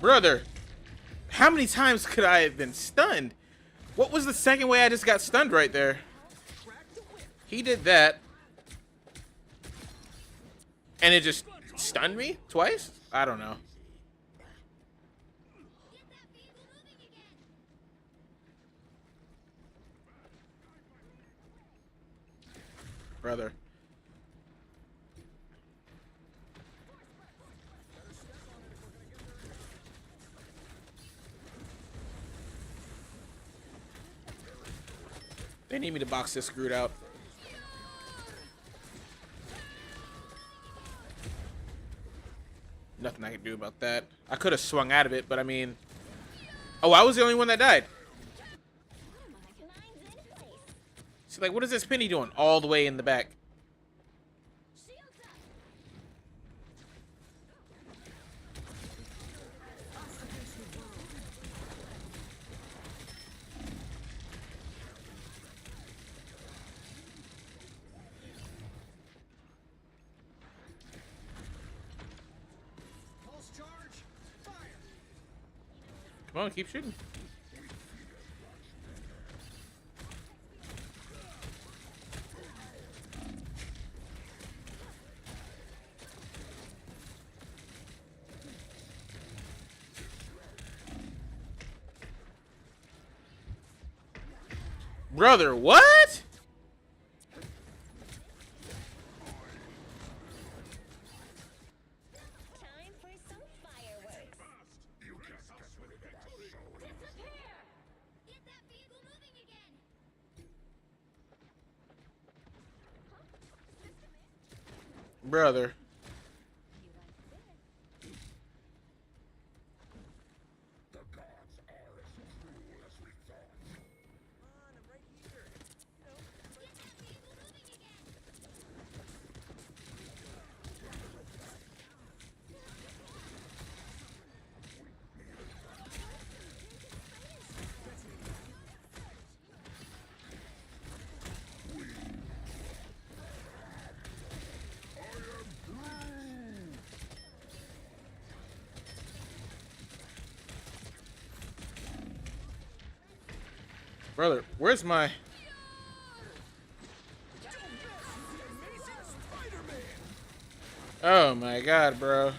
Brother. How many times could I have been stunned? What was the second way I just got stunned right there? He did that. And it just stunned me twice? I don't know. Get that vehicle moving again. Brother. They need me to box this screwed out. do about that. I could have swung out of it, but I mean... Oh, I was the only one that died. Mine's in place. See, like, what is this Penny doing all the way in the back? Shields up. Pulse charge. Fire. Come on, keep shooting. Brother, what? Time for some fireworks. You can't get rid of that soul. Disappear! Get that vehicle moving again. Brother. The gods are as cruel as we thought. Get that vehicle moving again. Brother, where's my... Oh my god, bro.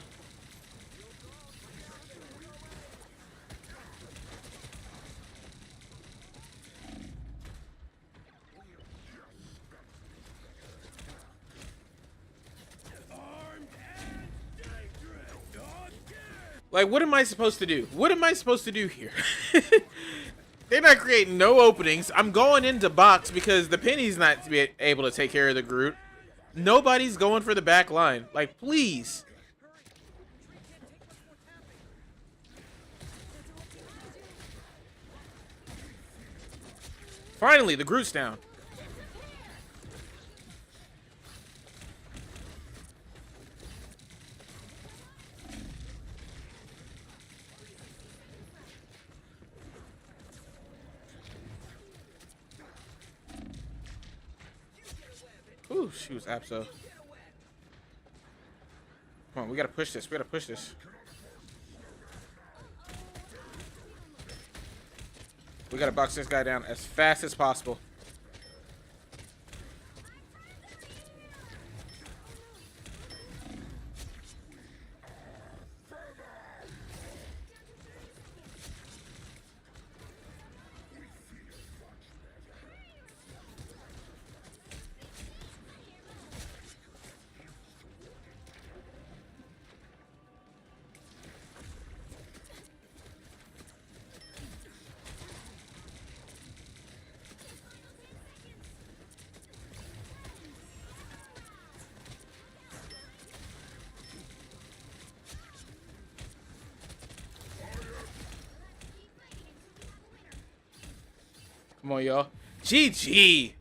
Like, what am I supposed to do? What am I supposed to do here? They're not creating no openings. I'm going into box because the Penny's not to be able to take care of the Groot. Nobody's going for the back line. Like, please. Finally, the Groot's down. Ooh, she was abso. Come on, we gotta push this. We gotta push this. We gotta box this guy down as fast as possible. Come on, y'all. GG.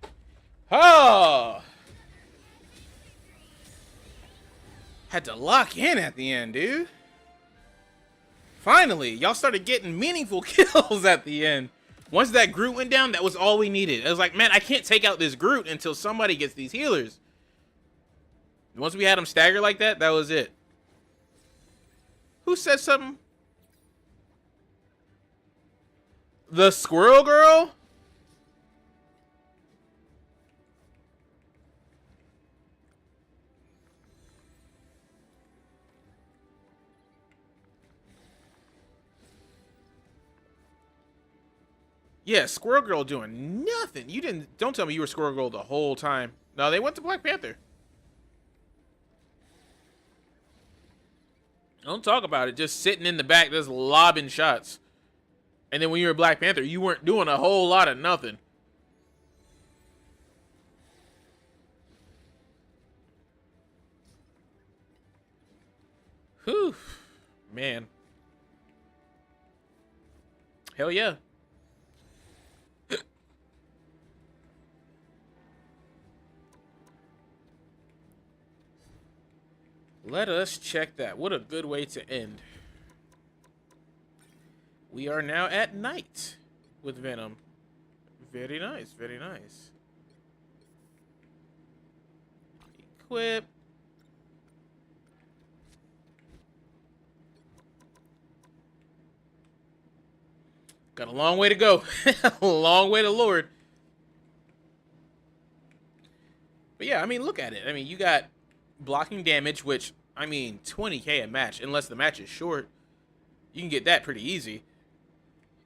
Oh. Had to lock in at the end, dude. Finally, y'all started getting meaningful kills at the end. Once that Groot went down, that was all we needed. It was like, man, I can't take out this Groot until somebody gets these healers. Once we had him stagger like that, that was it. Who said something? The Squirrel Girl? Yeah, Squirrel Girl doing nothing. You didn't. Don't tell me you were Squirrel Girl the whole time. No, they went to Black Panther. Don't talk about it. Just sitting in the back, just lobbing shots. And then when you were Black Panther, you weren't doing a whole lot of nothing. Whew. Man. Hell yeah. Let us check that. What a good way to end. We are now at night with Venom. Very nice, very nice. Equip. Got a long way to go. A long way to Lord. But yeah, I mean, look at it. I mean, you got blocking damage, which, I mean, 20k a match, unless the match is short. You can get that pretty easy.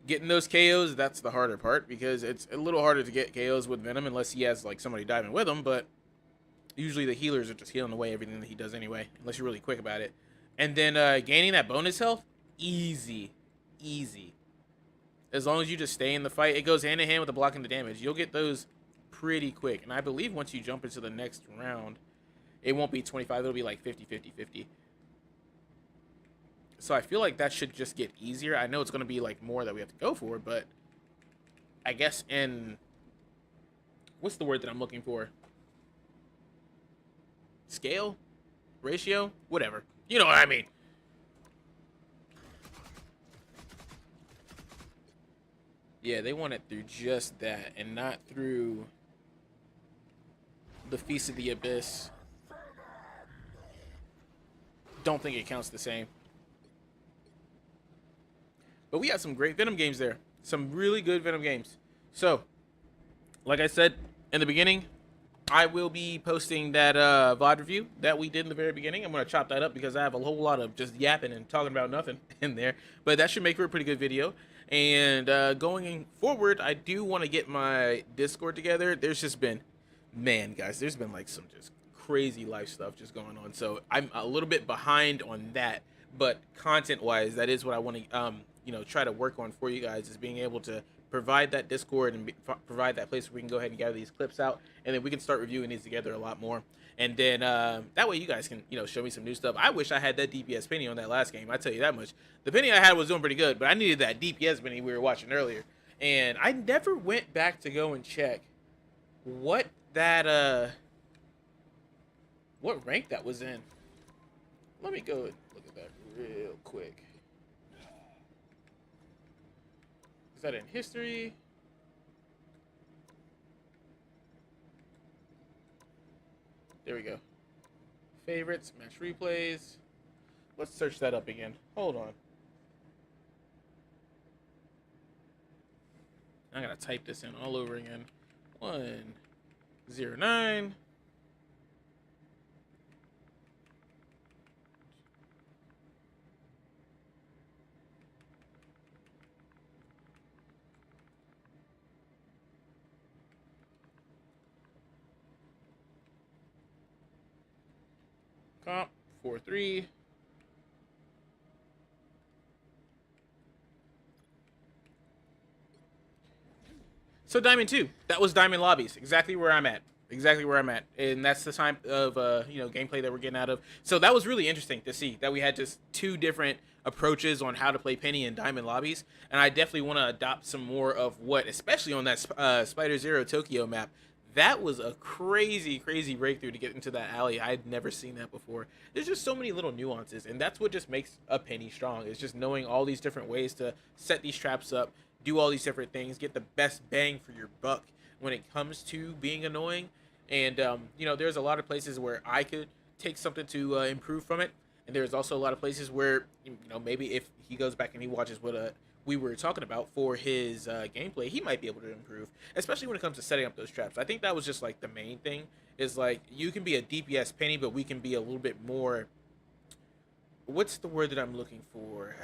Getting those KOs, that's the harder part, because it's a little harder to get KOs with Venom unless he has, like, somebody diving with him, but usually the healers are just healing away everything that he does anyway, unless you're really quick about it. And then gaining that bonus health, easy. Easy. As long as you just stay in the fight, it goes hand in hand with the blocking the damage. You'll get those pretty quick. And I believe once you jump into the next round, it won't be 25. It'll be like 50, 50, 50. So I feel like that should just get easier. I know it's going to be like more that we have to go for, but I guess in... What's the word that I'm looking for? Scale? Ratio? Whatever. You know what I mean. Yeah, they want it through just that and not through the Feast of the Abyss. Don't think it counts the same. But we got some great Venom games there. Some really good Venom games. So, like I said in the beginning, I will be posting that VOD review that we did in the very beginning. I'm going to chop that up because I have a whole lot of just yapping and talking about nothing in there. But that should make for a pretty good video. And going forward, I do want to get my Discord together. There's just been, man, guys, there's been like some just crazy life stuff just going on. So I'm a little bit behind on that. But content-wise, that is what I want to, try to work on for you guys, is being able to provide that Discord and provide that place where we can go ahead and gather these clips out, and then we can start reviewing these together a lot more. And then that way you guys can, show me some new stuff. I wish I had that DPS penny on that last game. I tell you that much. The penny I had was doing pretty good, but I needed that DPS penny we were watching earlier. And I never went back to go and check what that what rank that was in. Let me go look at that real quick. Is that in history? There we go. Favorites, match replays. Let's search that up again. Hold on. I gotta type this in all over again. 109. Comp 4-3. So Diamond 2, that was Diamond Lobbies, exactly where I'm at. Exactly where I'm at. And that's the time of gameplay that we're getting out of. So that was really interesting to see that we had just two different approaches on how to play Penny and Diamond Lobbies. And I definitely want to adopt some more of what, especially on that Spider Zero Tokyo map. That was a crazy, crazy breakthrough to get into that alley. I had never seen that before. There's just so many little nuances, and that's what just makes a Penny strong. It's just knowing all these different ways to set these traps up, do all these different things, get the best bang for your buck when it comes to being annoying. And, there's a lot of places where I could take something to improve from it. And there's also a lot of places where, maybe if he goes back and he watches what we were talking about for his gameplay, he might be able to improve, especially when it comes to setting up those traps. I think that was just like the main thing, is like you can be a DPS Penny, but we can be a little bit more, what's the word that I'm looking for?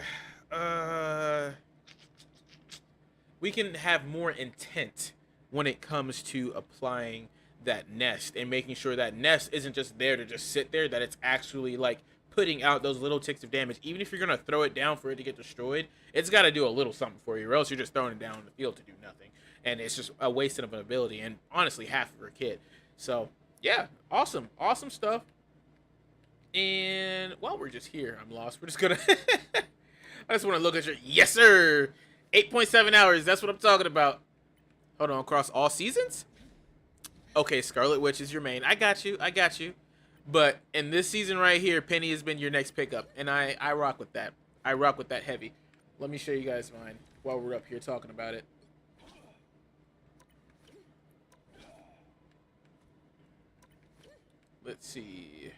We can have more intent when it comes to applying that nest and making sure that nest isn't just there to just sit there, that it's actually like putting out those little ticks of damage. Even if you're going to throw it down for it to get destroyed, it's got to do a little something for you, or else you're just throwing it down in the field to do nothing. And it's just a waste of an ability, and honestly, half for a kid. So, yeah, awesome. Awesome stuff. And while we're just here, I'm lost. We're just gonna. I just want to look at your. Yes, sir. 8.7 hours. That's what I'm talking about. Hold on. Across all seasons. Okay, Scarlet Witch is your main. I got you. I got you. But in this season right here, Penny has been your next pickup, and I rock with that. I rock with that heavy. Let me show you guys mine while we're up here talking about it. Let's see.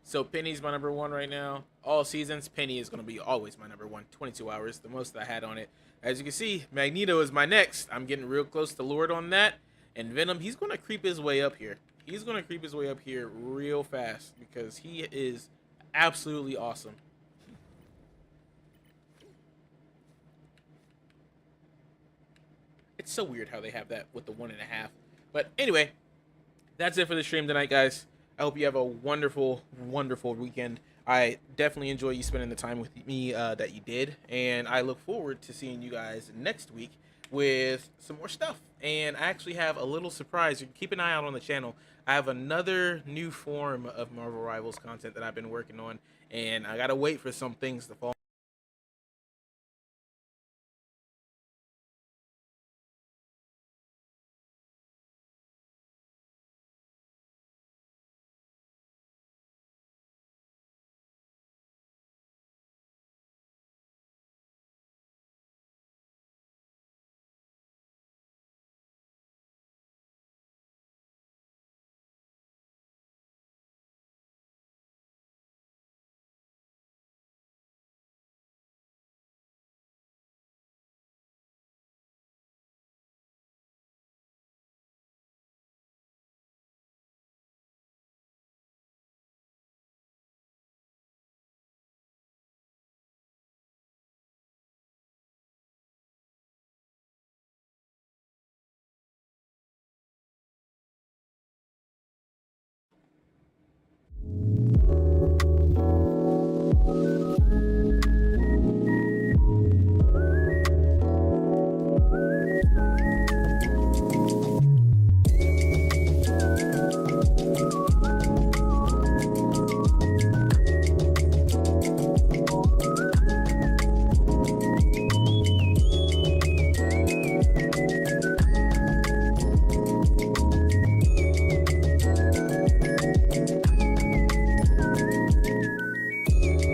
So Penny's my number one right now. All seasons, Penny is going to be always my number one. 22 hours, the most I had on it. As you can see, Magneto is my next. I'm getting real close to Lord on that. And Venom, he's going to creep his way up here. He's going to creep his way up here real fast because he is absolutely awesome. It's so weird how they have that with the 1.5. But anyway, that's it for the stream tonight, guys. I hope you have a wonderful, wonderful weekend. I definitely enjoy you spending the time with me that you did. And I look forward to seeing you guys next week with some more stuff. And I actually have a little surprise. You can keep an eye out on the channel. I have another new form of Marvel Rivals content that I've been working on. And I got to wait for some things to fall.